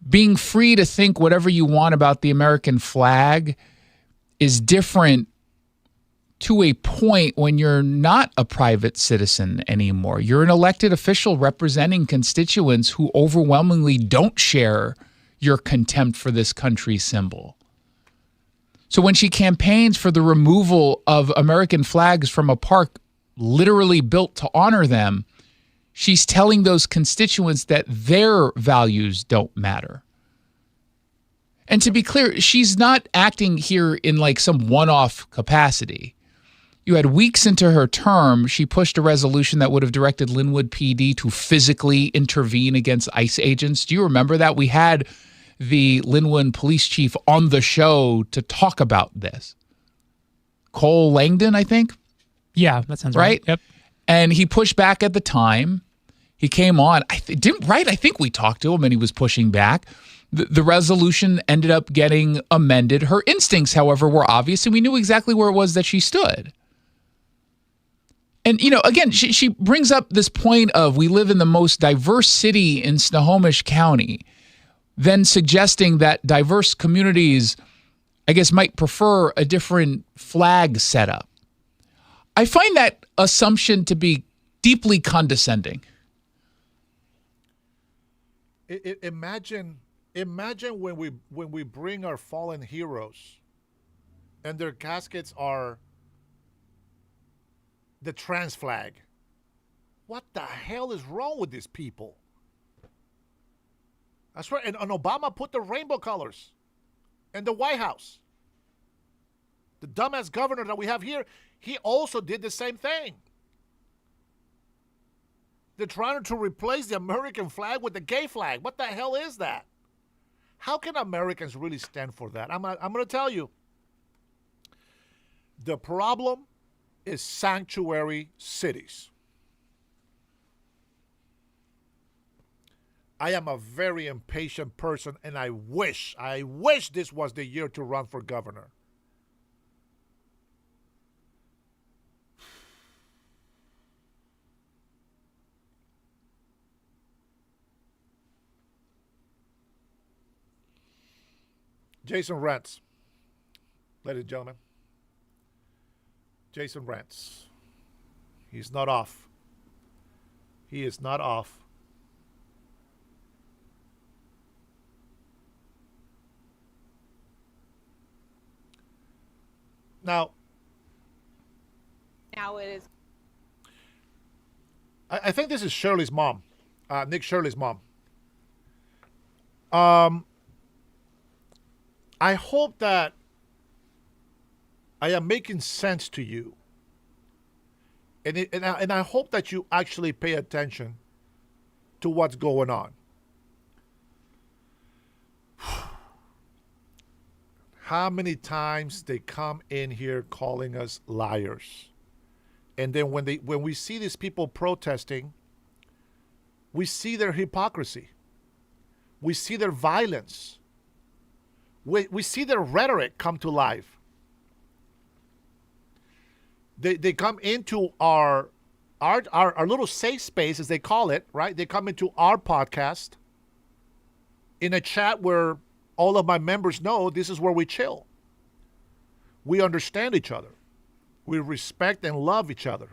being free to think whatever you want about the American flag is different to a point when you're not a private citizen anymore. You're an elected official representing constituents who overwhelmingly don't share your contempt for this country's symbol. So when she campaigns for the removal of American flags from a park literally built to honor them, she's telling those constituents that their values don't matter. And to be clear, she's not acting here in like some one-off capacity. You had weeks into her term, she pushed a resolution that would have directed Linwood PD to physically intervene against ICE agents. Do you remember that? We had the Linwood police chief on the show to talk about this. Cole Langdon, I think? Yeah, that sounds right. Yep. And he pushed back at the time. He came on. I think we talked to him and he was pushing back. The resolution ended up getting amended. Her instincts, however, were obvious, and we knew exactly where it was that she stood. And, you know, again, she brings up this point of we live in the most diverse city in Snohomish County, then suggesting that diverse communities, I guess, might prefer a different flag setup. I find that assumption to be deeply condescending. Imagine when we bring our fallen heroes and their caskets are the trans flag. What the hell is wrong with these people? I swear, and Obama put the rainbow colors in the White House. The dumbass governor that we have here, he also did the same thing. They're trying to replace the American flag with the gay flag. What the hell is that? How can Americans really stand for that? I'm going to tell you. The problem is sanctuary cities. I am a very impatient person, and I wish this was the year to run for governor. Jason Rants, ladies and gentlemen. Jason Rants. He's not off. He is not off. Now it is. I think this is Shirley's mom, Nick Shirley's mom. I hope that I am making sense to you. And I hope that you actually pay attention to what's going on. How many times they come in here calling us liars. And then when we see these people protesting, we see their hypocrisy. We see their violence. We see their rhetoric come to life. They come into our little safe space, as they call it, right? They come into our podcast in a chat where all of my members know this is where we chill. We understand each other. We respect and love each other.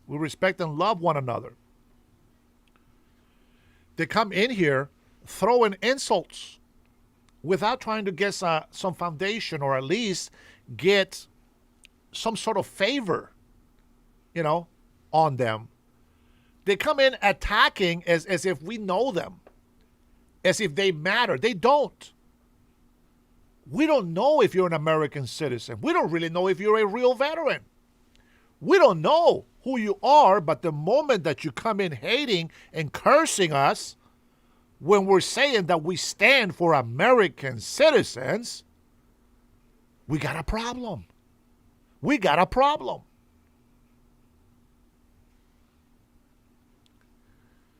We respect and love one another. They come in here throwing insults without trying to get some foundation or at least get some sort of favor, on them. They come in attacking as if we know them, as if they matter. They don't. We don't know if you're an American citizen. We don't really know if you're a real veteran. We don't know who you are, but the moment that you come in hating and cursing us when we're saying that we stand for American citizens, we got a problem. We got a problem.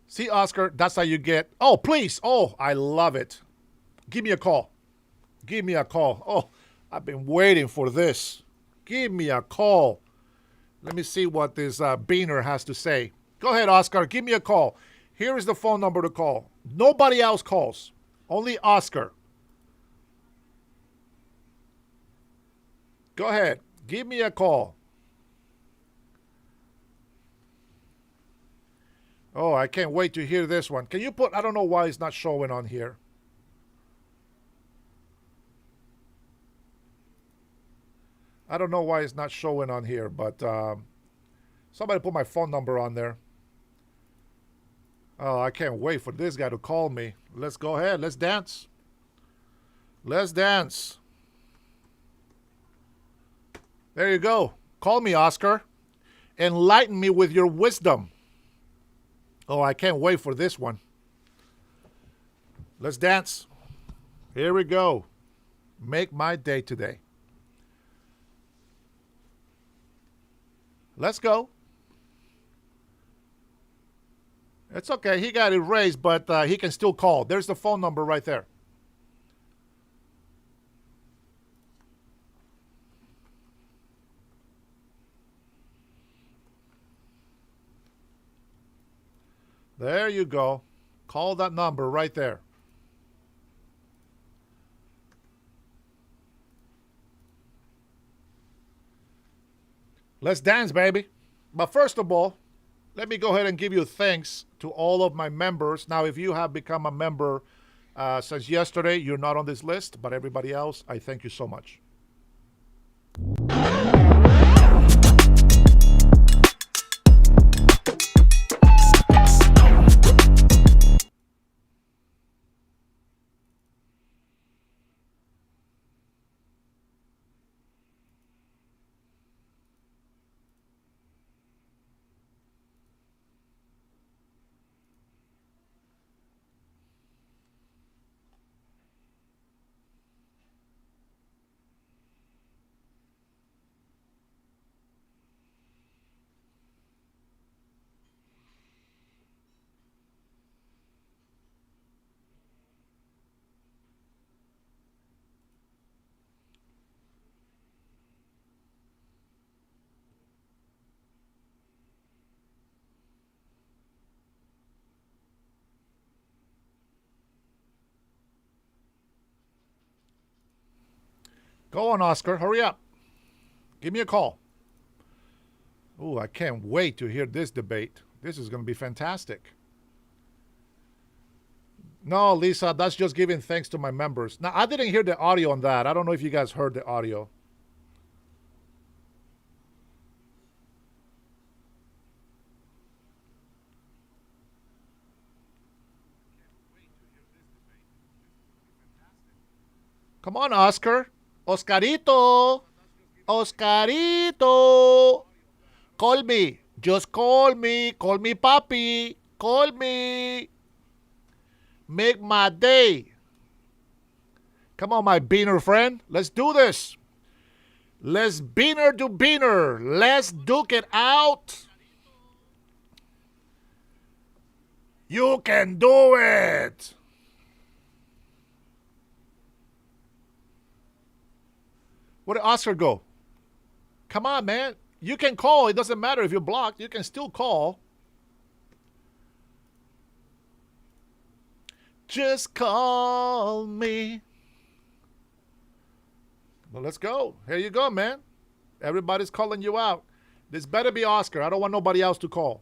See, Oscar, that's how you get. Oh, please. Oh, I love it. Give me a call. Give me a call. Oh, I've been waiting for this. Give me a call. Let me see what this Beaner has to say. Go ahead, Oscar. Give me a call. Here is the phone number to call. Nobody else calls. Only Oscar. Go ahead. Give me a call. Oh, I can't wait to hear this one. Can you put, I don't know why it's not showing on here. I don't know why it's not showing on here, but somebody put my phone number on there. Oh, I can't wait for this guy to call me. Let's go ahead. Let's dance. Let's dance. There you go. Call me, Oscar. Enlighten me with your wisdom. Oh, I can't wait for this one. Let's dance. Here we go. Make my day today. Let's go. It's okay. He got erased, but he can still call. There's the phone number right there. There you go. Call that number right there. Let's dance, baby. But first of all, let me go ahead and give you thanks to all of my members. Now, if you have become a member since yesterday, you're not on this list, but everybody else, I thank you so much. Go on, Oscar. Hurry up. Give me a call. Oh, I can't wait to hear this debate. This is going to be fantastic. No, Lisa, that's just giving thanks to my members. Now, I didn't hear the audio on that. I don't know if you guys heard the audio. Come on, Oscar. Oscarito. Oscarito. Call me. Just call me. Call me, papi. Call me. Make my day. Come on, my beaner friend. Let's do this. Let's beaner to beaner. Let's duke it out. You can do it. Where did Oscar go? Come on, man. You can call. It doesn't matter if you're blocked. You can still call. Just call me. Well, let's go. Here you go, man. Everybody's calling you out. This better be Oscar. I don't want nobody else to call.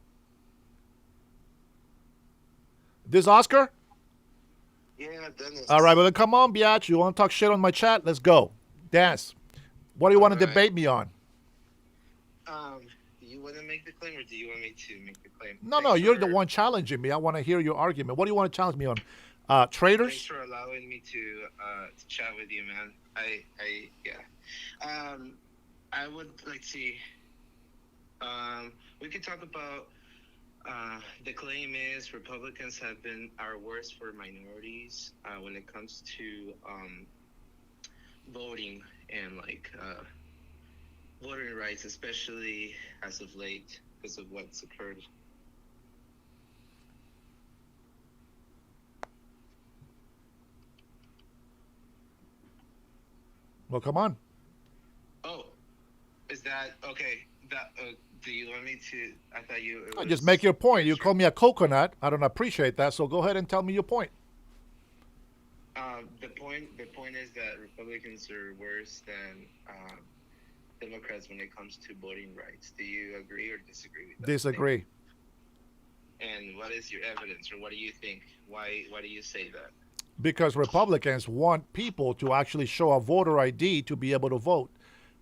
This Oscar? Yeah, Dennis. All right, well, then come on, biatch. You want to talk shit on my chat? Let's go. Dance. What do you want to debate me on? Do you want to make the claim or do you want me to make the claim? No, you're the one challenging me. I want to hear your argument. What do you want to challenge me on? Traders? Thanks for allowing me to chat with you, man. I would like to see. We could talk about the claim is Republicans have been our worst for minorities when it comes to voting and voting rights, especially as of late because of what's occurred. Well, come on. Oh, is that okay? Do you want me to? I thought you. Just make your point. You call me a coconut. I don't appreciate that. So go ahead and tell me your point. The point is that Republicans are worse than Democrats when it comes to voting rights. Do you agree or disagree with that? Disagree. And what is your evidence, or what do you think? Why do you say that? Because Republicans want people to actually show a voter ID to be able to vote.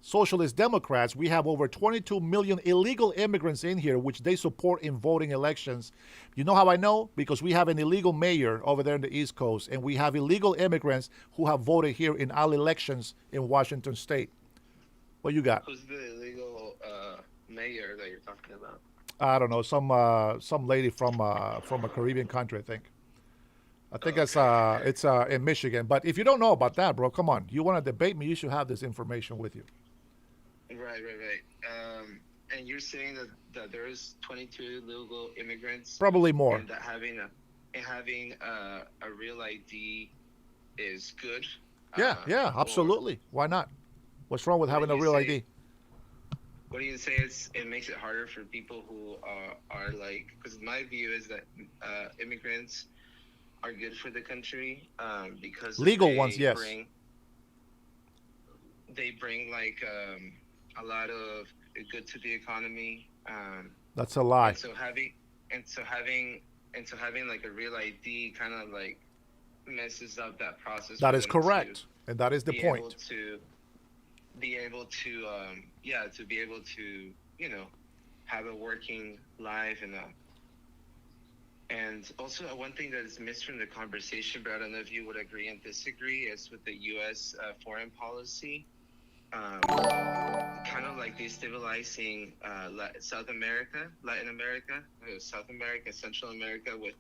Socialist Democrats, we have over 22 million illegal immigrants in here, which they support in voting elections. You know how I know? Because we have an illegal mayor over there in the East Coast, and we have illegal immigrants who have voted here in our elections in Washington State. What you got? Who's the illegal mayor that you're talking about? I don't know, some lady from a Caribbean country, I think. I think it's in Michigan. But if you don't know about that, bro, come on. You want to debate me? You should have this information with you. Right. And you're saying that there is 22 illegal immigrants, Probably more. and that having a real ID is good. Yeah, absolutely. Why not? What's wrong with having a real ID? What do you say? It makes it harder for people who are like, because my view is that immigrants are good for the country because legal ones, yes. They bring like a lot of good to the economy. That's a lie. And so having like a real ID kind of like messes up that process. That is correct, and that is the point. To be able to have a working life and also one thing that is missed from the conversation, but I don't know if you would agree and disagree, is with the U.S. Foreign policy, kind of like destabilizing Latin America, South America, Central America, with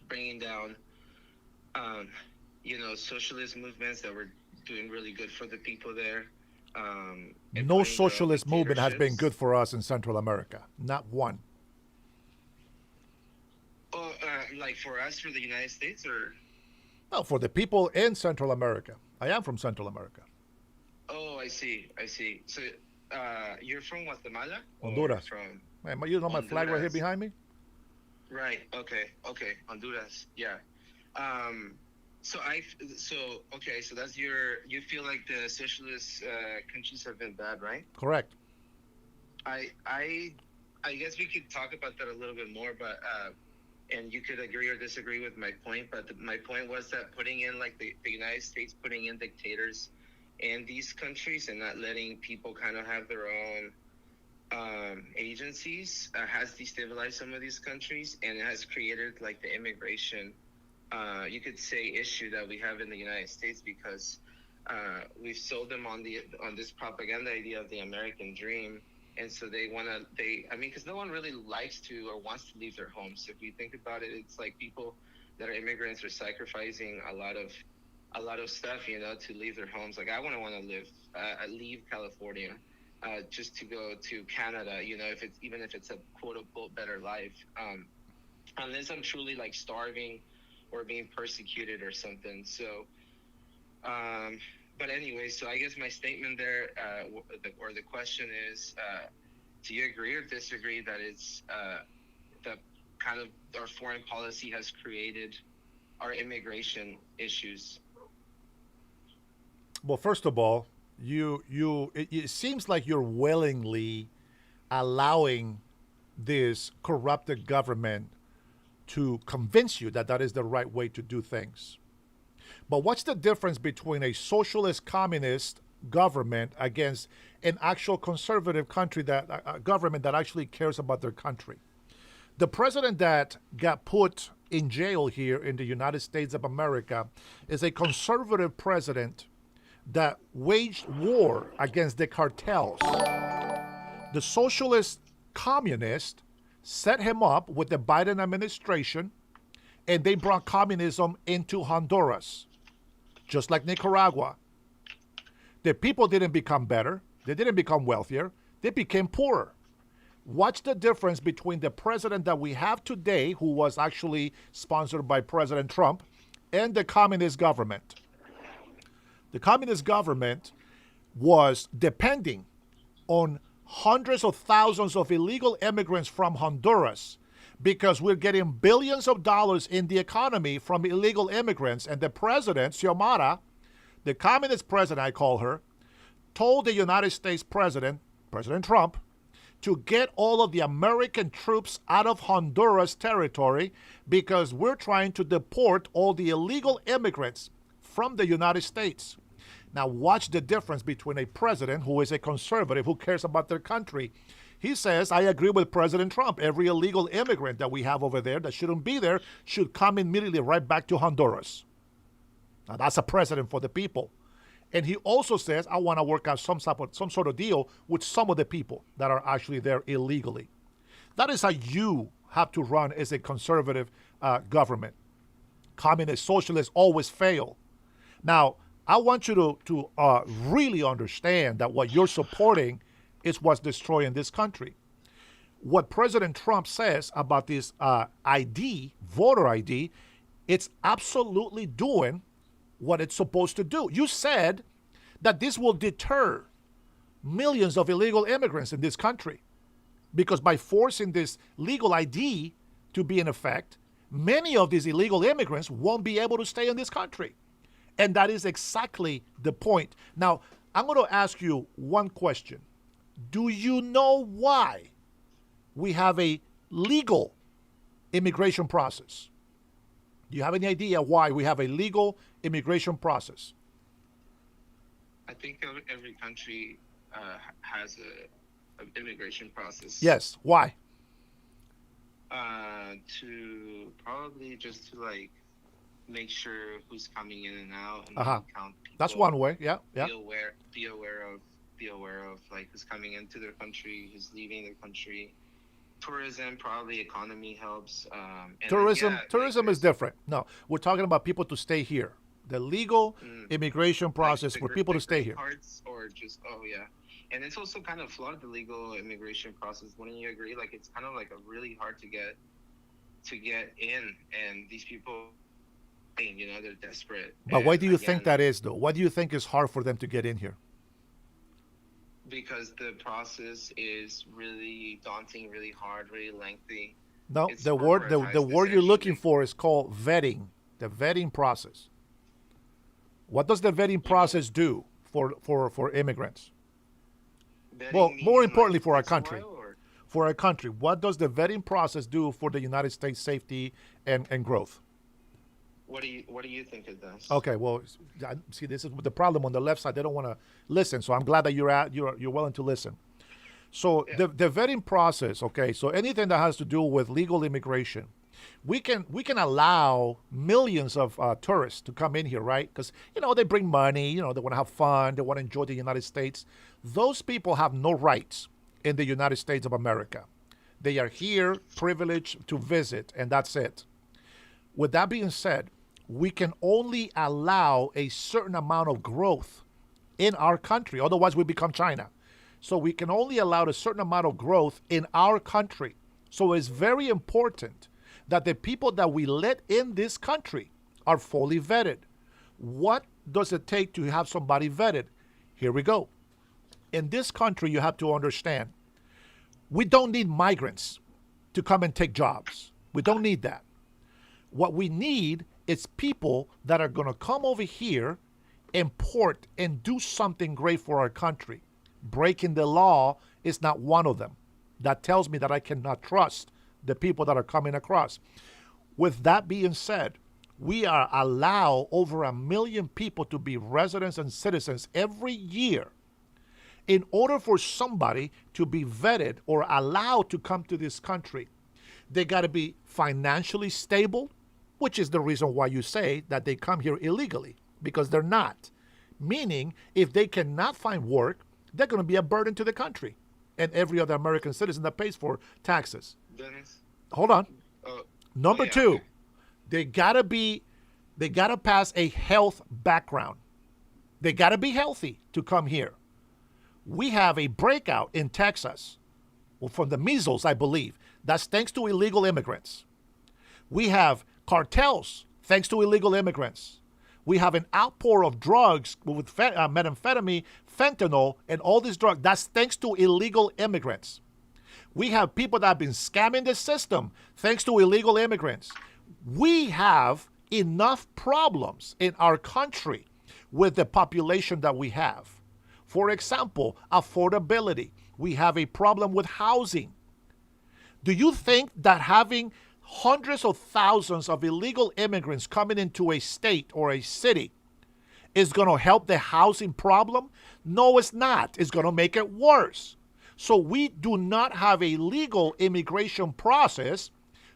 bringing down, socialist movements that were doing really good for the people there. No socialist movement has been good for us in Central America. Not one. Oh, like for us, for the United States, or? No, for the people in Central America. I am from Central America. Oh, I see. So, you're from Guatemala? Honduras. Man, you know my flag right here behind me? Right. Okay. Honduras. Yeah. So that's you feel like the socialist countries have been bad, right? Correct. I guess we could talk about that a little bit more, but and you could agree or disagree with my point, but my point was that putting in like the United States putting in dictators in these countries and not letting people kind of have their own agencies has destabilized some of these countries, and it has created like the immigration you could say issue that we have in the United States, because we've sold them on this propaganda idea of the American dream, and so because no one really likes to or wants to leave their homes. If we think about it, it's like people that are immigrants are sacrificing a lot of stuff, to leave their homes. Like I wouldn't want to leave California just to go to Canada, if it's a quote unquote better life, unless I'm truly like starving or being persecuted or something. So, but anyway, so I guess my statement there, or the question is, do you agree or disagree that it's that kind of our foreign policy has created our immigration issues? Well, first of all, it seems like you're willingly allowing this corrupted government to convince you that that is the right way to do things. But what's the difference between a socialist communist government against an actual conservative country, that a government that actually cares about their country? The president that got put in jail here in the United States of America is a conservative president that waged war against the cartels. The socialist communist set him up with the Biden administration, and they brought communism into Honduras, just like Nicaragua. The people didn't become better. They didn't become wealthier. They became poorer. Watch the difference between the president that we have today, who was actually sponsored by President Trump, and the communist government. The communist government was depending on hundreds of thousands of illegal immigrants from Honduras, because we're getting billions of dollars in the economy from illegal immigrants. And the president, Xiomara, the communist president, I call her, told the United States president, President Trump, to get all of the American troops out of Honduras territory because we're trying to deport all the illegal immigrants from the United States. Now, watch the difference between a president who is a conservative, who cares about their country. He says, I agree with President Trump. Every illegal immigrant that we have over there that shouldn't be there should come immediately right back to Honduras. Now, that's a president for the people. And he also says, I want to work out some sort of deal with some of the people that are actually there illegally. That is how you have to run as a conservative government. Communist socialists always fail. Now, I want you to really understand that what you're supporting is what's destroying this country. What President Trump says about this ID, voter ID, it's absolutely doing what it's supposed to do. You said that this will deter millions of illegal immigrants in this country because by forcing this legal ID to be in effect, many of these illegal immigrants won't be able to stay in this country. And that is exactly the point. Now, I'm going to ask you one question. Do you know why we have a legal immigration process? Do you have any idea why we have a legal immigration process? I think every country has an immigration process. Yes. Why? To probably just to like make sure who's coming in and out and count people. That's one way. Yeah. Be aware of like who's coming into their country, who's leaving their country. Tourism, probably economy helps. Tourism is different. No, we're talking about people to stay here. The legal immigration process for people to stay here. Cards or just and it's also kind of flawed, the legal immigration process. Wouldn't you agree? Like it's kind of like a really hard to get in, and these people, they're desperate. But why do you think that is, though? Why do you think it's hard for them to get in here? Because the process is really daunting, really hard, really lengthy. No, the word you're looking for is called vetting. The vetting process. What does the vetting process do for immigrants? Well, more importantly, for our country. For our country, what does the vetting process do for the United States safety and growth? What do you think it does? Okay, well, see, this is the problem on the left side. They don't want to listen. So I'm glad that you're willing to listen. So the vetting process, okay. So anything that has to do with legal immigration, we can allow millions of tourists to come in here, right? Because they bring money. They want to have fun. They want to enjoy the United States. Those people have no rights in the United States of America. They are here, privileged to visit, and that's it. With that being said, we can only allow a certain amount of growth in our country. Otherwise, we become China. So we can only allow a certain amount of growth in our country. So it's very important that the people that we let in this country are fully vetted. What does it take to have somebody vetted? Here we go. In this country, you have to understand, we don't need migrants to come and take jobs. We don't need that. What we need is people that are going to come over here, import, and do something great for our country. Breaking the law is not one of them. That tells me that I cannot trust the people that are coming across. With that being said, we are allow over 1 million people to be residents and citizens every year. In order for somebody to be vetted or allowed to come to this country, they got to be financially stable, which is the reason why you say that they come here illegally, because they're not. Meaning, if they cannot find work, they're going to be a burden to the country and every other American citizen that pays for taxes. Dennis? Hold on. Number two, okay. they gotta pass a health background. They gotta be healthy to come here. We have a breakout in Texas, from the measles, I believe. That's thanks to illegal immigrants. We have cartels thanks to illegal immigrants. We have an outpour of drugs with methamphetamine, fentanyl, and all these drugs. That's thanks to illegal immigrants. We have people that have been scamming the system thanks to illegal immigrants. We have enough problems in our country with the population that we have. For example, affordability. We have a problem with housing. Do you think that having hundreds of thousands of illegal immigrants coming into a state or a city is going to help the housing problem? No, it's not. It's going to make it worse. So we do not have a legal immigration process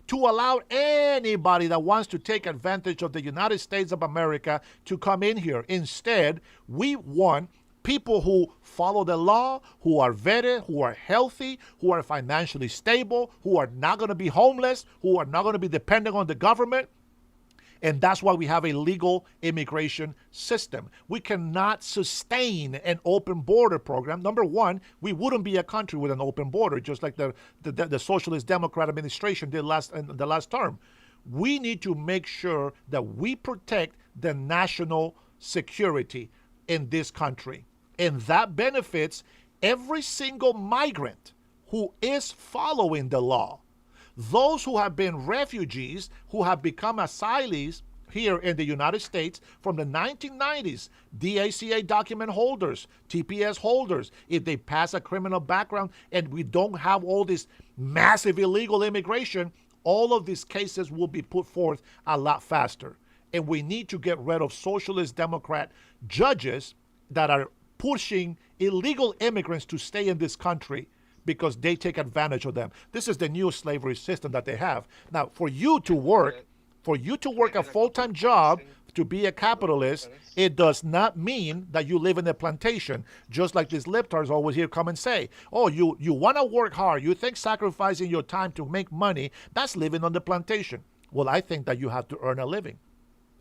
to allow anybody that wants to take advantage of the United States of America to come in here. Instead, we want people who follow the law, who are vetted, who are healthy, who are financially stable, who are not going to be homeless, who are not going to be dependent on the government. And that's why we have a legal immigration system. We cannot sustain an open border program. Number one, we wouldn't be a country with an open border, just like the Socialist Democrat administration did in the last term. We need to make sure that we protect the national security in this country. And that benefits every single migrant who is following the law. Those who have been refugees, who have become asylees here in the United States from the 1990s, DACA document holders, TPS holders, if they pass a criminal background and we don't have all this massive illegal immigration, all of these cases will be put forth a lot faster. And we need to get rid of Socialist Democrat judges that are pushing illegal immigrants to stay in this country because they take advantage of them. This is the new slavery system that they have. Now, for you to work a full-time job, to be a capitalist, it does not mean that you live in a plantation. Just like these libtards always here come and say, oh, you want to work hard. You think sacrificing your time to make money, that's living on the plantation. Well, I think that you have to earn a living.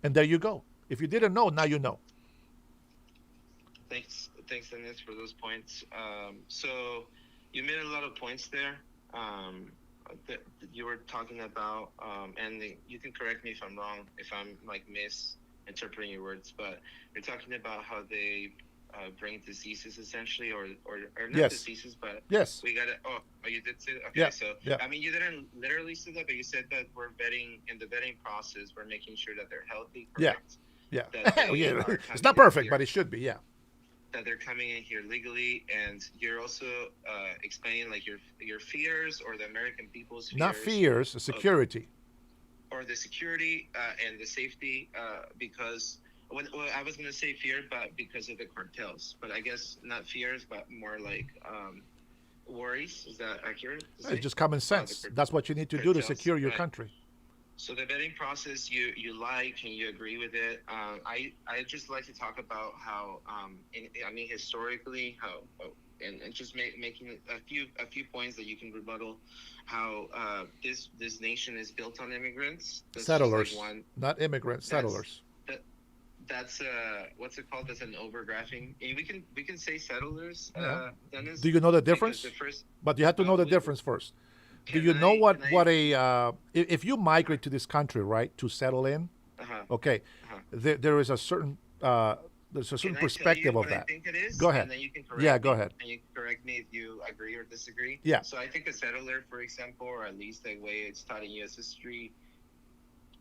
And there you go. If you didn't know, now you know. Thanks, Dennis, for those points. So you made a lot of points there that you were talking about, and you can correct me if I'm wrong, if I'm like misinterpreting your words, but you're talking about how they bring diseases essentially, or not yes. diseases, but yes. we gotta. Oh, you did say that. Okay, yeah. so yeah. I mean, you didn't literally say that, but you said that we're vetting in the vetting process. We're making sure that they're healthy. Correct? Yeah. Yeah. It's not perfect, but it should be. Yeah. That they're coming in here legally, and you're also explaining like your fears or the American people's fears. Not fears, security. Or the security and the safety, because I was going to say fear, but because of the cartels. But I guess not fears, but more like worries. Is that accurate? It's just common sense. That's what you need to do to secure your country. So the vetting process, you like and you agree with it. I just like to talk about how, historically, how, and just making a few points that you can rebuttal, how this nation is built on immigrants. That's settlers, like not immigrants, settlers. That's what's it called? That's an overgraphing. We can say settlers. Yeah. Dennis, do you know the difference? But you have to know the difference first. Do you know if you migrate to this country, right, to settle in? Okay, there is a certain perspective of that. I think it is? Go ahead. And then you can go ahead. And you can correct me if you agree or disagree. Yeah. So I think a settler, for example, or at least the way it's taught in U.S. history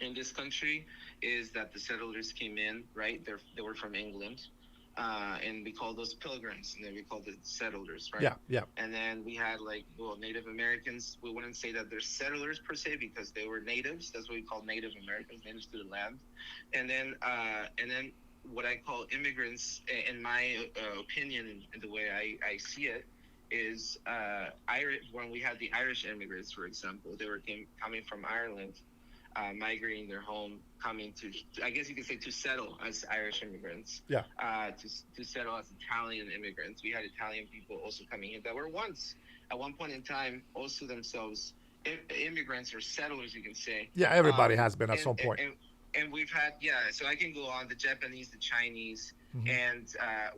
in this country, is that the settlers came in, right? They were from England. And we call those pilgrims, and then we call the settlers, right? Yeah. And then we had Native Americans. We wouldn't say that they're settlers per se because they were natives. That's what we call Native Americans, natives to the land. And then what I call immigrants, in my opinion, and the way I see it, is when we had the Irish immigrants, for example, they were coming from Ireland. Migrating their home, coming to, I guess you could say, to settle as Irish immigrants. Yeah. To settle as Italian immigrants. We had Italian people also coming in that were at one point in time, also themselves immigrants or settlers, you can say. Yeah, everybody has been at some point. And we've had, so I can go on, the Japanese, the Chinese, and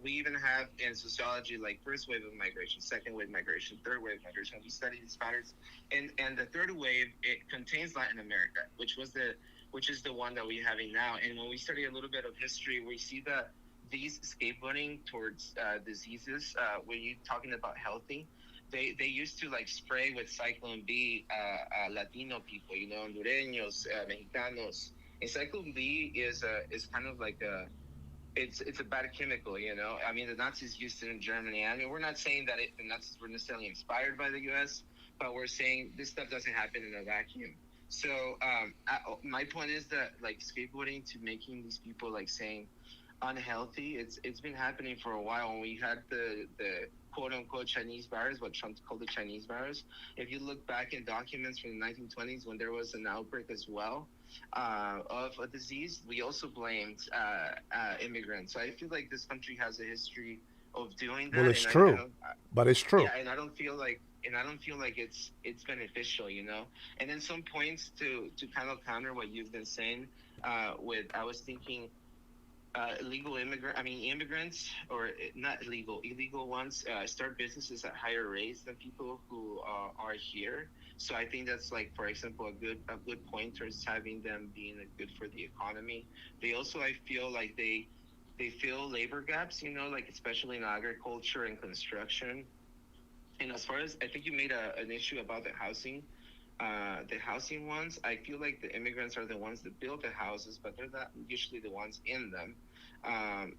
we even have in sociology like first wave of migration, second wave migration, third wave migration. We study these patterns, and the third wave, it contains Latin America, which is the one that we're having now. And when we study a little bit of history, we see that these scapegoating towards diseases, when you're talking about healthy, they used to spray with Cyclone B Latino people, Hondureños, Mexicanos. And Cyclone B is kind of like it's a bad chemical, you know. I mean, the Nazis used it in Germany. I mean, we're not saying that the Nazis were necessarily inspired by the U.S., but we're saying this stuff doesn't happen in a vacuum. So my point is that like scapegoating to making these people like saying unhealthy, it's been happening for a while. When we had the quote unquote Chinese virus, what Trump called the Chinese virus, if you look back in documents from the 1920s when there was an outbreak as well of a disease, we also blamed immigrants. So I feel like this country has a history of doing that. Well, it's true, but it's true. Yeah, and I don't feel like it's beneficial, you know. And then some points to kind of counter what you've been saying. I was thinking immigrants, or not illegal ones, start businesses at higher rates than people who are here. So I think that's like, for example, a good point towards having them being good for the economy. They also, I feel like they fill labor gaps, you know, like especially in agriculture and construction. And as far as, I think you made an issue about the housing ones, I feel like the immigrants are the ones that build the houses, but they're not usually the ones in them.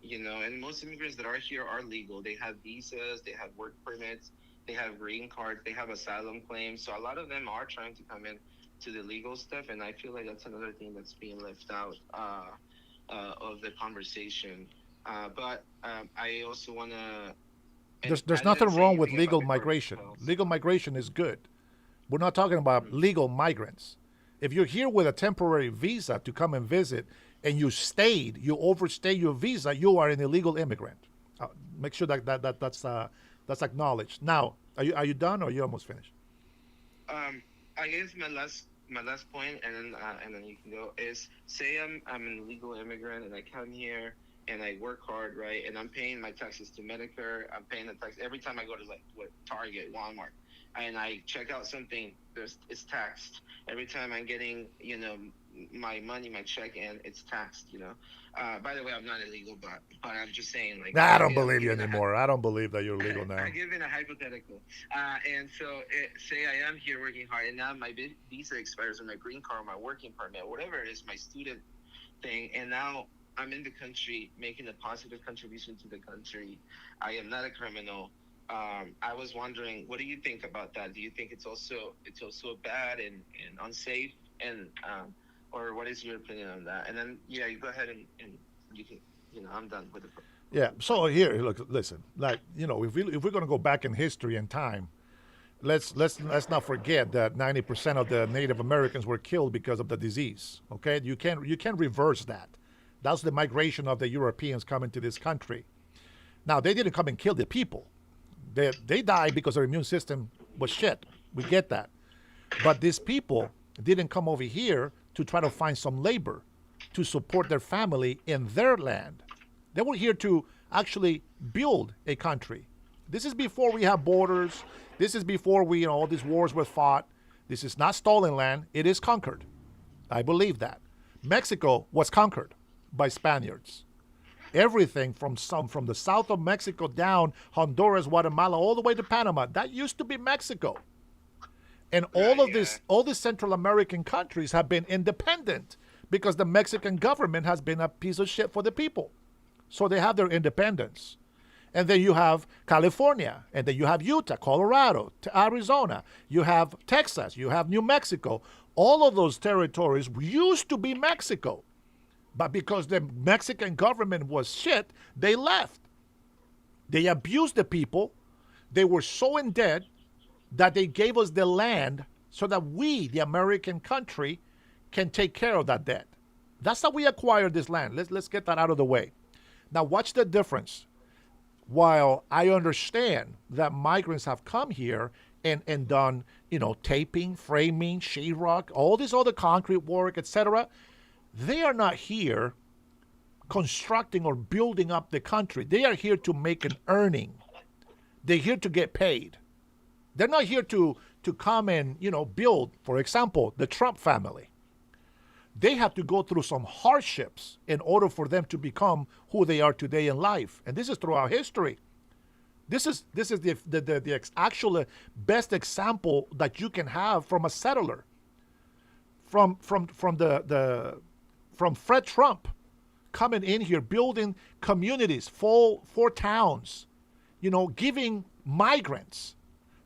You know, and most immigrants that are here are legal. They have visas, they have work permits, they have green cards, they have asylum claims. So a lot of them are trying to come in to the legal stuff, and I feel like that's another thing that's being left out of the conversation. But I also want to... There's nothing wrong with legal migration. Legal migration is good. We're not talking about legal migrants. If you're here with a temporary visa to come and visit, and you overstayed your visa, you are an illegal immigrant. Make sure that's acknowledged. Now, are you done, or are you almost finished? I guess my last point, and then you can go, is say I'm an illegal immigrant and I come here and I work hard, right? And I'm paying my taxes to Medicare. I'm paying the tax every time I go to Target, Walmart, and I check out something. It's taxed. Every time I'm getting, you know, my money, my check, and it's taxed. You know. By the way, I'm not illegal, but I'm just saying, like. I don't believe you anymore. I don't believe that you're legal now. I'm giving a hypothetical, and so say I am here working hard, and now my visa expires, or my green card, or my working permit, whatever it is, my student thing, and now I'm in the country making a positive contribution to the country. I am not a criminal. I was wondering, what do you think about that? Do you think it's also bad and unsafe, and or what is your opinion on that? And then you go ahead and you can, I'm done with it. Yeah. So here, look, listen. Like, if we're going to go back in history and time, let's not forget that 90% of the Native Americans were killed because of the disease. Okay, you can't reverse that. That's the migration of the Europeans coming to this country. Now, they didn't come and kill the people. They died because their immune system was shit. We get that. But these people didn't come over here to try to find some labor to support their family in their land. They were here to actually build a country. This is before we have borders. This is before all these wars were fought. This is not stolen land. It is conquered. I believe that. Mexico was conquered by Spaniards. Everything from the south of Mexico down Honduras, Guatemala, all the way to Panama, that used to be Mexico. And all these Central American countries have been independent because the Mexican government has been a piece of shit for the people. So they have their independence. And then you have California, and then you have Utah, Colorado, Arizona, you have Texas, you have New Mexico. All of those territories used to be Mexico. But because the Mexican government was shit, they left. They abused the people. They were so in debt that they gave us the land so that we, the American country, can take care of that debt. That's how we acquired this land. Let's get that out of the way. Now, watch the difference. While I understand that migrants have come here and done, taping, framing, sheetrock, all this other concrete work, etc., they are not here constructing or building up the country. They are here to make an earning. They're here to get paid. They're not here to come and, build. For example, the Trump family. They have to go through some hardships in order for them to become who they are today in life. And this is throughout history. This is the actual best example that you can have from a settler. From Fred Trump, coming in here, building communities, full for towns, giving migrants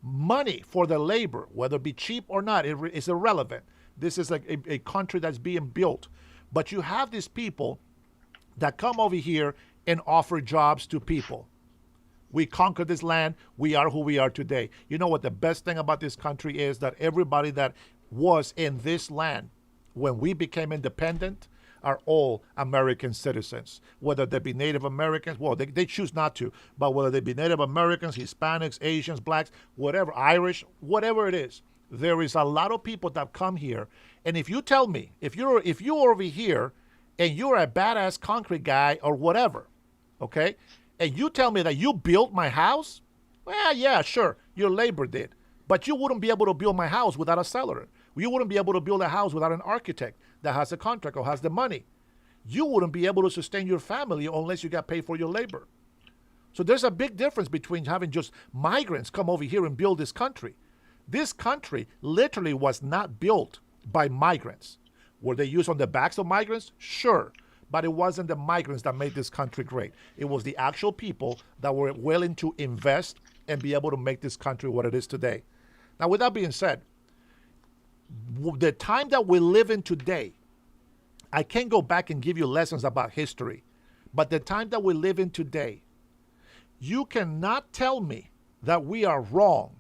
money for their labor, whether it be cheap or not, it's irrelevant. This is like a country that's being built. But you have these people that come over here and offer jobs to people. We conquered this land. We are who we are today. You know what the best thing about this country is? That everybody that was in this land when we became independent are all American citizens. Whether they be Native Americans, well, they choose not to, but whether they be Native Americans, Hispanics, Asians, blacks, whatever, Irish, whatever it is, there is a lot of people that come here. And if you tell me, if you're over here and you're a badass concrete guy or whatever, okay, and you tell me that you built my house, well, yeah, sure, your labor did. But you wouldn't be able to build my house without a seller. You wouldn't be able to build a house without an architect that has a contract or has the money. You wouldn't be able to sustain your family unless you got paid for your labor. So there's a big difference between having just migrants come over here and build this country. This country literally was not built by migrants. Were they used on the backs of migrants? Sure. But it wasn't the migrants that made this country great. It was the actual people that were willing to invest and be able to make this country what it is today. Now, with that being said, the time that we live in today, I can't go back and give you lessons about history, but the time that we live in today, you cannot tell me that we are wrong,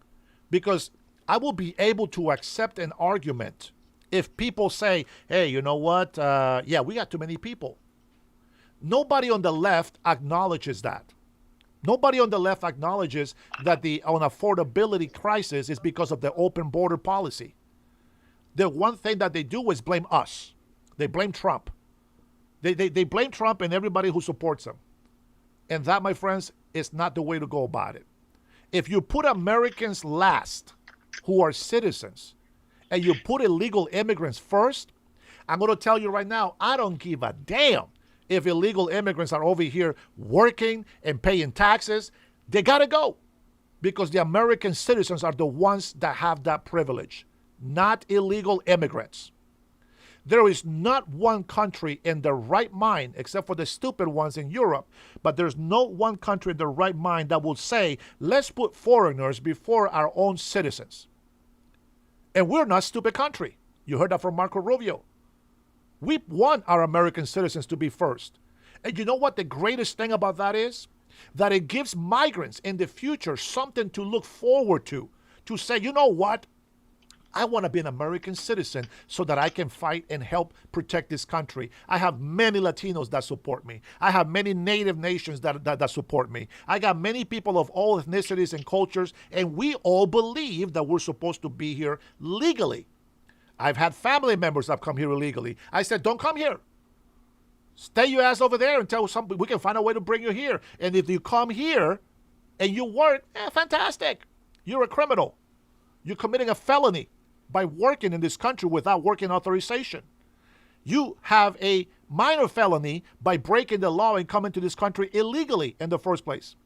because I will be able to accept an argument if people say, hey, you know what? Yeah, we got too many people. Nobody on the left acknowledges that. Nobody on the left acknowledges that the unaffordability crisis is because of the open border policy. The one thing that they do is blame us. They blame Trump. They blame Trump and everybody who supports him. And that, my friends, is not the way to go about it. If you put Americans last, who are citizens, and you put illegal immigrants first, I'm going to tell you right now, I don't give a damn if illegal immigrants are over here working and paying taxes. They got to go, because the American citizens are the ones that have that privilege, not illegal immigrants. There is not one country in their right mind, except for the stupid ones in Europe, but there's no one country in their right mind that will say, let's put foreigners before our own citizens. And we're not a stupid country. You heard that from Marco Rubio. We want our American citizens to be first. And you know what the greatest thing about that is? That it gives migrants in the future something to look forward to say, you know what? I want to be an American citizen so that I can fight and help protect this country. I have many Latinos that support me. I have many native nations that support me. I got many people of all ethnicities and cultures, and we all believe that we're supposed to be here legally. I've had family members that have come here illegally. I said, don't come here. Stay your ass over there until we can find a way to bring you here. And if you come here and you work, fantastic. You're a criminal. You're committing a felony by working in this country without working authorization. You have a minor felony by breaking the law and coming to this country illegally in the first place.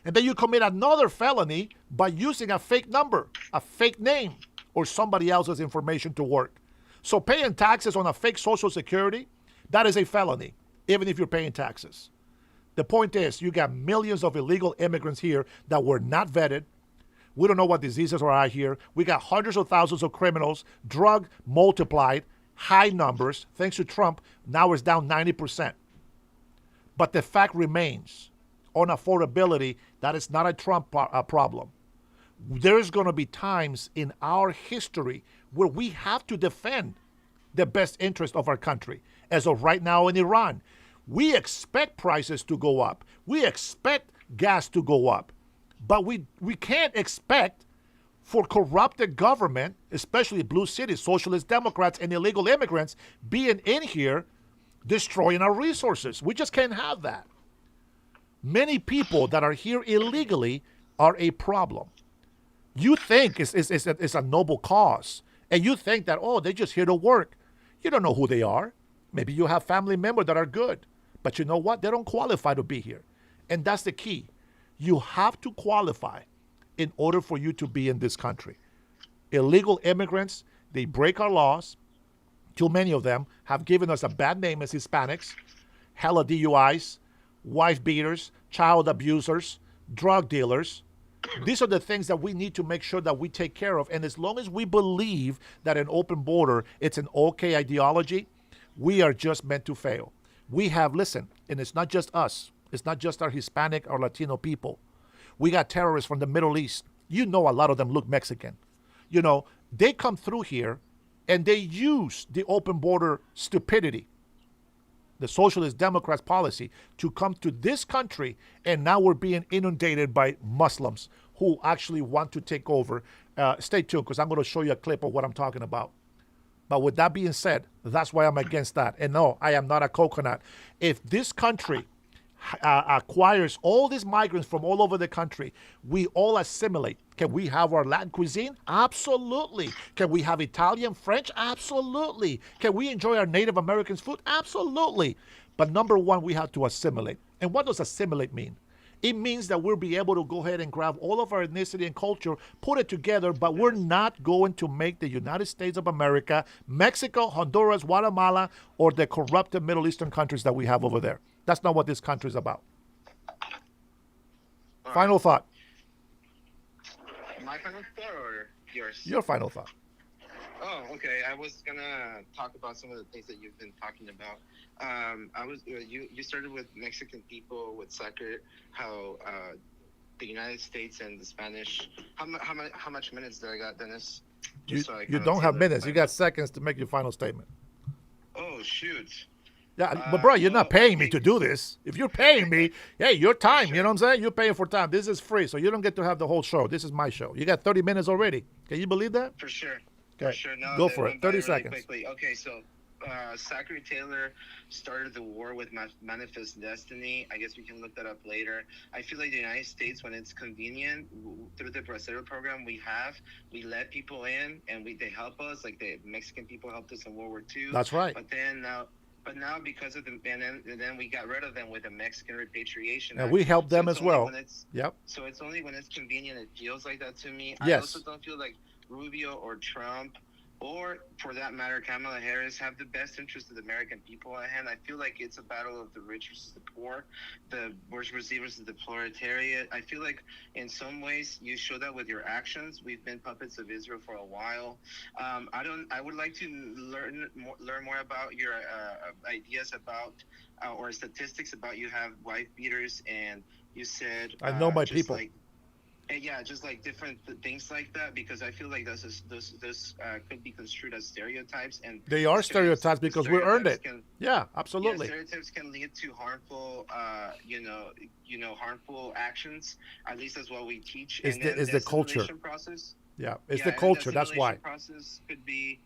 And then you commit another felony by using a fake number, a fake name, or somebody else's information to work. So paying taxes on a fake Social Security, that is a felony, even if you're paying taxes. The point is, you got millions of illegal immigrants here that were not vetted. We don't know what diseases are out here. We got hundreds of thousands of criminals, drug multiplied, high numbers. Thanks to Trump, now it's down 90%. But the fact remains, on affordability, that is not a Trump problem. There's going to be times in our history where we have to defend the best interest of our country. As of right now in Iran, we expect prices to go up. We expect gas to go up. But we can't expect for corrupted government, especially blue cities, socialist Democrats, and illegal immigrants being in here destroying our resources. We just can't have that. Many people that are here illegally are a problem. You think it's a noble cause, and you think that, oh, they're just here to work. You don't know who they are. Maybe you have family members that are good, but you know what? They don't qualify to be here. And that's the key. You have to qualify in order for you to be in this country. Illegal immigrants, they break our laws. Too many of them have given us a bad name as Hispanics, hella DUIs, wife beaters, child abusers, drug dealers. These are the things that we need to make sure that we take care of. And as long as we believe that an open border, it's an okay ideology, we are just meant to fail. We have, listen, and it's not just us. It's not just our Hispanic or Latino people. We got terrorists from the Middle East. You know, a lot of them look Mexican. You know, they come through here and they use the open border stupidity, the socialist Democrats policy, to come to this country, and now we're being inundated by Muslims who actually want to take over. Stay tuned, because I'm going to show you a clip of what I'm talking about. But with that being said, that's why I'm against that. And no, I am not a coconut. If this country acquires all these migrants from all over the country, we all assimilate. Can we have our Latin cuisine? Absolutely. Can we have Italian, French? Absolutely. Can we enjoy our Native Americans' food? Absolutely. But number one, we have to assimilate. And what does assimilate mean? It means that we'll be able to go ahead and grab all of our ethnicity and culture, put it together, but we're not going to make the United States of America, Mexico, Honduras, Guatemala, or the corrupted Middle Eastern countries that we have over there. That's not what this country is about. Final thought. My final thought or yours? Your final thought. Oh, okay. I was gonna talk about some of the things that you've been talking about. You started with Mexican people with soccer, how the United States and the Spanish. How much minutes did I got, Dennis? You don't have minutes. You got seconds to make your final statement. Oh shoot. Yeah, but bro, you're not paying me to do this. If you're paying me, hey, your time, you know what I'm saying? You're paying for time. This is free, so you don't get to have the whole show. This is my show. You got 30 minutes already. Can you believe that? For sure. Okay. For sure. No, go for it. 30 really seconds. Quickly. Okay, so Zachary Taylor started the war with Manifest Destiny. I guess we can look that up later. I feel like the United States, when it's convenient, through the Bracero program we let people in, and they help us. Like the Mexican people helped us in World War II. That's right. But now because of and then we got rid of them with the Mexican repatriation. And we helped them as well. Yep. So it's only when it's convenient it feels like that to me. Yes. I also don't feel like Rubio or Trump, or for that matter, Kamala Harris, have the best interest of the American people at hand. I feel like it's a battle of the rich versus the poor, the bourgeoisie versus the proletariat. I feel like in some ways you show that with your actions. We've been puppets of Israel for a while. I would like to learn more about your ideas about or statistics about you have wife beaters, and you said I know my people. And yeah, just like different things like that, because I feel like those could be construed as stereotypes, and they are stereotypes because we earned it. Yeah, absolutely. Yeah, stereotypes can lead to harmful, harmful actions. At least that's what we teach. Is the culture process? Yeah, it's the culture. That's why. Process could be.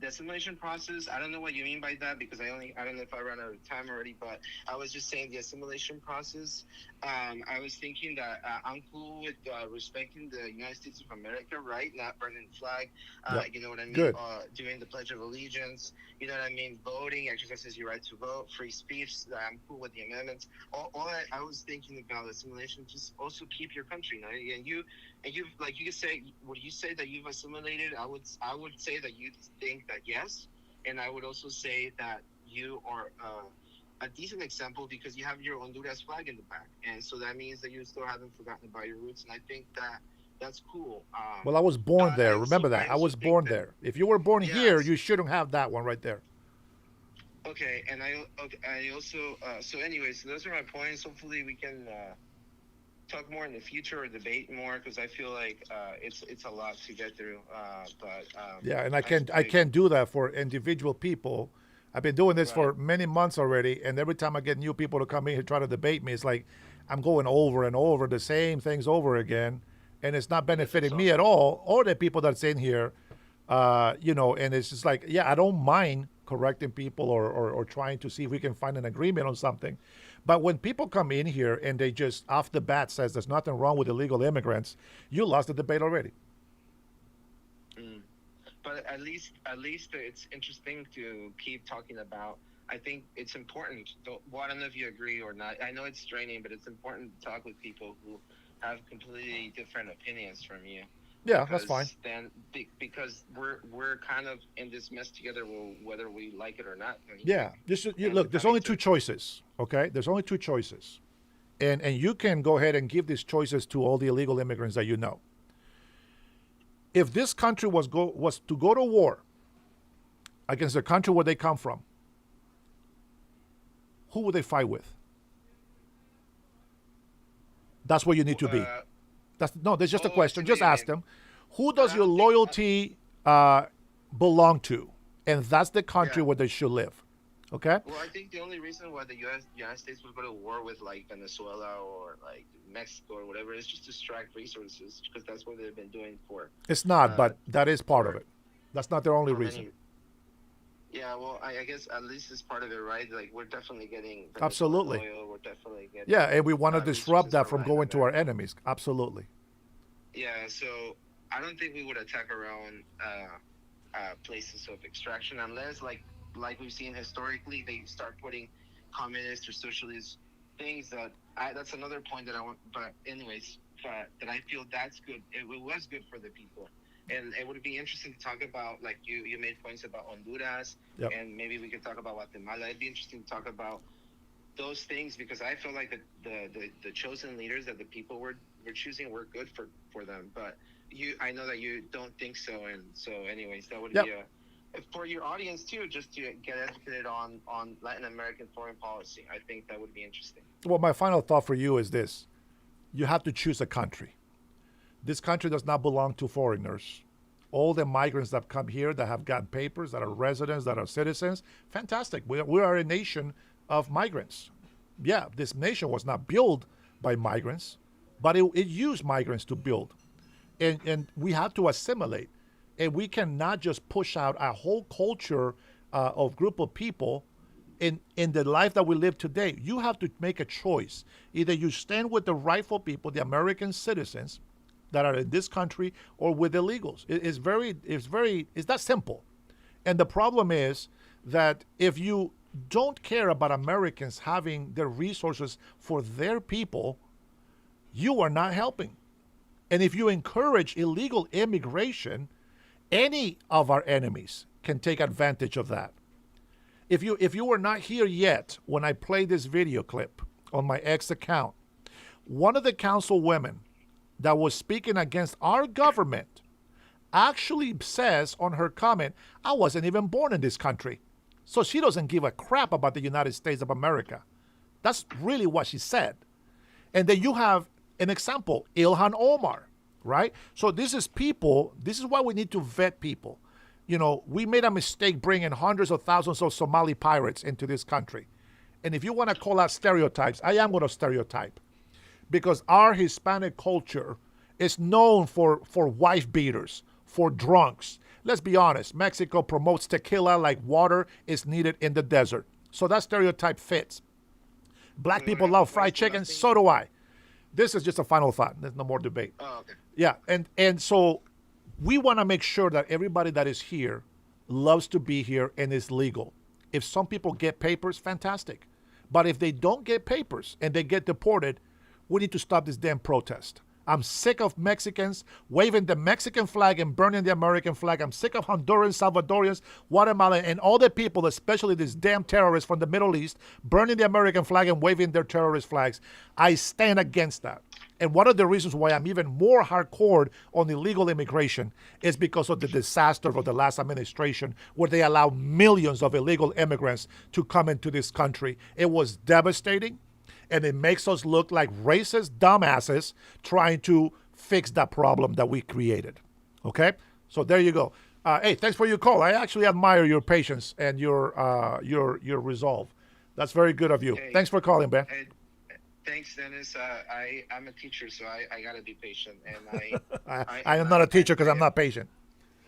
The assimilation process, I don't know what you mean by that, because I don't know if I ran out of time already, but I was just saying the assimilation process. I was thinking that I'm cool with respecting the United States of America, right? Not burning flag, yep. You know what I mean? Good. Doing the Pledge of Allegiance, you know what I mean? Voting, exercises your right to vote, free speech. I'm cool with the amendments. All I was thinking about assimilation, just also keep your country, and you like you could say, would you say that you've assimilated? I would say that you think that yes, and I would also say that you are a decent example because you have your Honduras flag in the back, and so that means that you still haven't forgotten about your roots, and I think that that's cool. Well, I was born there. Remember that. I was born there. If you were born here, you shouldn't have that one right there. Okay, and I also so anyways, those are my points. Hopefully we can talk more in the future or debate more, because I feel like it's a lot to get through. Yeah, and I can't do that for individual people. I've been doing this for many months already, and every time I get new people to come in and try to debate me, it's like I'm going over and over the same things over again, and it's not benefiting me at all or the people that's in here. And it's just like, yeah, I don't mind correcting people or trying to see if we can find an agreement on something. But when people come in here and they just off the bat says there's nothing wrong with illegal immigrants, you lost the debate already. But at least it's interesting to keep talking about. I think it's important. Well, I don't know if you agree or not. I know it's draining, but it's important to talk with people who have completely different opinions from you. Yeah, that's fine. Then because we're kind of in this mess together, whether we like it or not. Yeah, look. There's only two choices. Okay, there's only two choices, and you can go ahead and give these choices to all the illegal immigrants that you know. If this country was to go to war against the country where they come from, who would they fight with? That's where you need to be. That's just a question. Just ask them, who does your loyalty belong to? And that's the country where they should live. Okay? Well, I think the only reason why the United States would go to war with like Venezuela or like Mexico or whatever is just to extract resources, because that's what they've been doing for. It's not, but that is part of it. That's not their only reason. Yeah, well, I guess at least it's part of it, right? Like, we're definitely getting absolutely oil, we're definitely getting, yeah, and we want to disrupt that from going to our enemies. Absolutely. Yeah, so I don't think we would attack our own places of extraction unless, like we've seen historically, they start putting communist or socialist things that's another point that I want. But anyways, that I feel that's good. It was good for the people. And it would be interesting to talk about, like you made points about Honduras, and maybe we could talk about Guatemala. It'd be interesting to talk about those things, because I feel like the chosen leaders that the people were choosing were good for them. But I know that you don't think so, and so anyways, that would be for your audience too, just to get educated on Latin American foreign policy. I think that would be interesting. Well, my final thought for you is this: you have to choose a country. This country does not belong to foreigners. All the migrants that come here that have gotten papers, that are residents, that are citizens, fantastic. We are a nation of migrants. Yeah, this nation was not built by migrants, but it used migrants to build. And we have to assimilate. And we cannot just push out a whole culture of group of people in the life that we live today. You have to make a choice. Either you stand with the rightful people, the American citizens, that are in this country, or with illegals. It's that simple. And the problem is that if you don't care about Americans having the resources for their people, you are not helping. And if you encourage illegal immigration, any of our enemies can take advantage of that. If you were not here yet when I played this video clip on my X account, one of the councilwomen that was speaking against our government actually says on her comment, I wasn't even born in this country. So she doesn't give a crap about the United States of America. That's really what she said. And then you have an example, Ilhan Omar, right? So this is why we need to vet people. You know, we made a mistake bringing hundreds of thousands of Somali pirates into this country. And if you want to call out stereotypes, I am going to stereotype. Because our Hispanic culture is known for wife beaters, for drunks. Let's be honest, Mexico promotes tequila like water is needed in the desert. So that stereotype fits. Black people love fried chicken, so do I. This is just a final thought. There's no more debate. Oh, okay. Yeah, and so we want to make sure that everybody that is here loves to be here and is legal. If some people get papers, fantastic. But if they don't get papers and they get deported, we need to stop this damn protest. I'm sick of Mexicans waving the Mexican flag and burning the American flag. I'm sick of Hondurans, Salvadorians, Guatemalan, and all the people, especially these damn terrorists from the Middle East, burning the American flag and waving their terrorist flags. I stand against that. And one of the reasons why I'm even more hardcore on illegal immigration is because of the disaster of the last administration, where they allowed millions of illegal immigrants to come into this country. It was devastating. And it makes us look like racist dumbasses trying to fix that problem that we created. Okay? So there you go. Hey, thanks for your call. I actually admire your patience and your resolve. That's very good of you. Hey, thanks for calling, Ben. Hey, thanks, Dennis. I'm a teacher, so I got to be patient. And I am not a teacher because I'm not patient.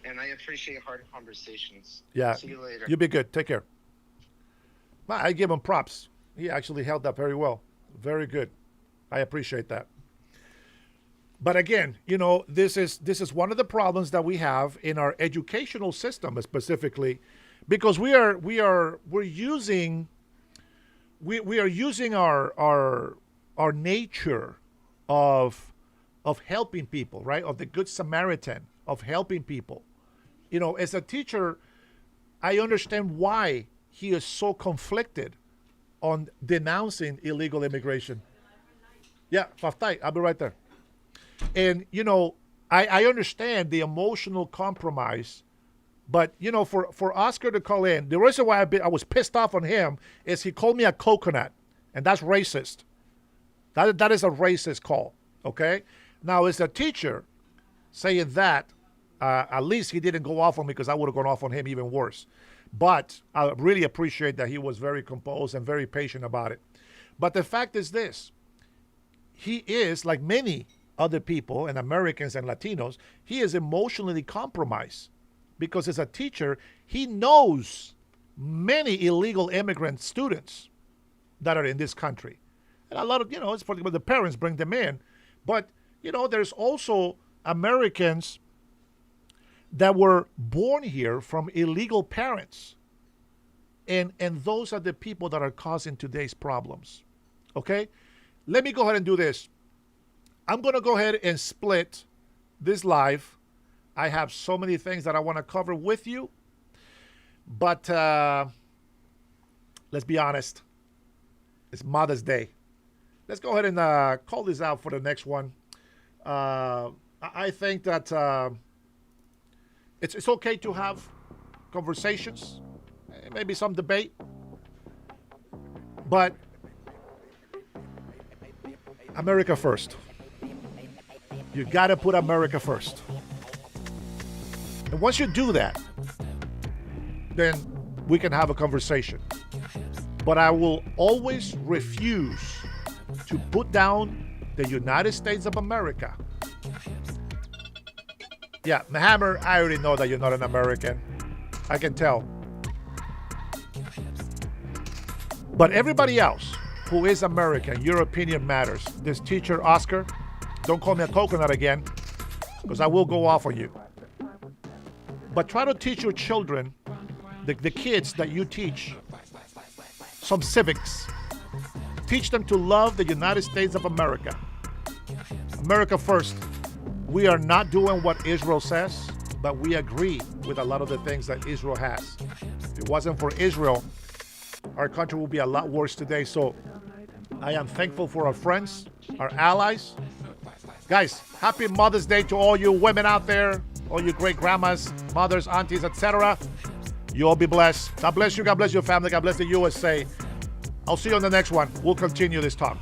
And I appreciate hard conversations. Yeah. See you later. You be good. Take care. I give him props. He actually held up very well. Very good. I appreciate that. But again, you know, this is one of the problems that we have in our educational system specifically, because we are using our nature of of helping people, right? Of the Good Samaritan, of helping people. You know, as a teacher, I understand why he is so conflicted on denouncing illegal immigration. Yeah, Faftay, I'll be right there. And, you know, I understand the emotional compromise, but, you know, for Oscar to call in, the reason why I was pissed off on him is he called me a coconut, and that's racist. That is a racist call, okay? Now, as a teacher saying that, at least he didn't go off on me, because I would have gone off on him even worse. But I really appreciate that he was very composed and very patient about it. But the fact is this. He is, like many other people, and Americans and Latinos, he is emotionally compromised. Because as a teacher, he knows many illegal immigrant students that are in this country. And a lot of, you know, it's probably the parents bring them in. But, you know, there's also Americans that were born here from illegal parents. And those are the people that are causing today's problems. Okay? Let me go ahead and do this. I'm going to go ahead and split this live. I have so many things that I want to cover with you. But let's be honest. It's Mother's Day. Let's go ahead and call this out for the next one. I think that it's okay to have conversations, maybe some debate, but America first. You got to put America first. And once you do that, then we can have a conversation. But I will always refuse to put down the United States of America. Yeah, Hammer, I already know that you're not an American. I can tell. But everybody else who is American, your opinion matters. This teacher, Oscar, don't call me a coconut again, because I will go off on you. But try to teach your children, the kids that you teach, some civics. Teach them to love the United States of America. America first. We are not doing what Israel says, but we agree with a lot of the things that Israel has. If it wasn't for Israel, our country would be a lot worse today. So I am thankful for our friends, our allies. Guys, happy Mother's Day to all you women out there, all you great grandmas, mothers, aunties, etc. You all be blessed. God bless you. God bless your family. God bless the USA. I'll see you on the next one. We'll continue this talk.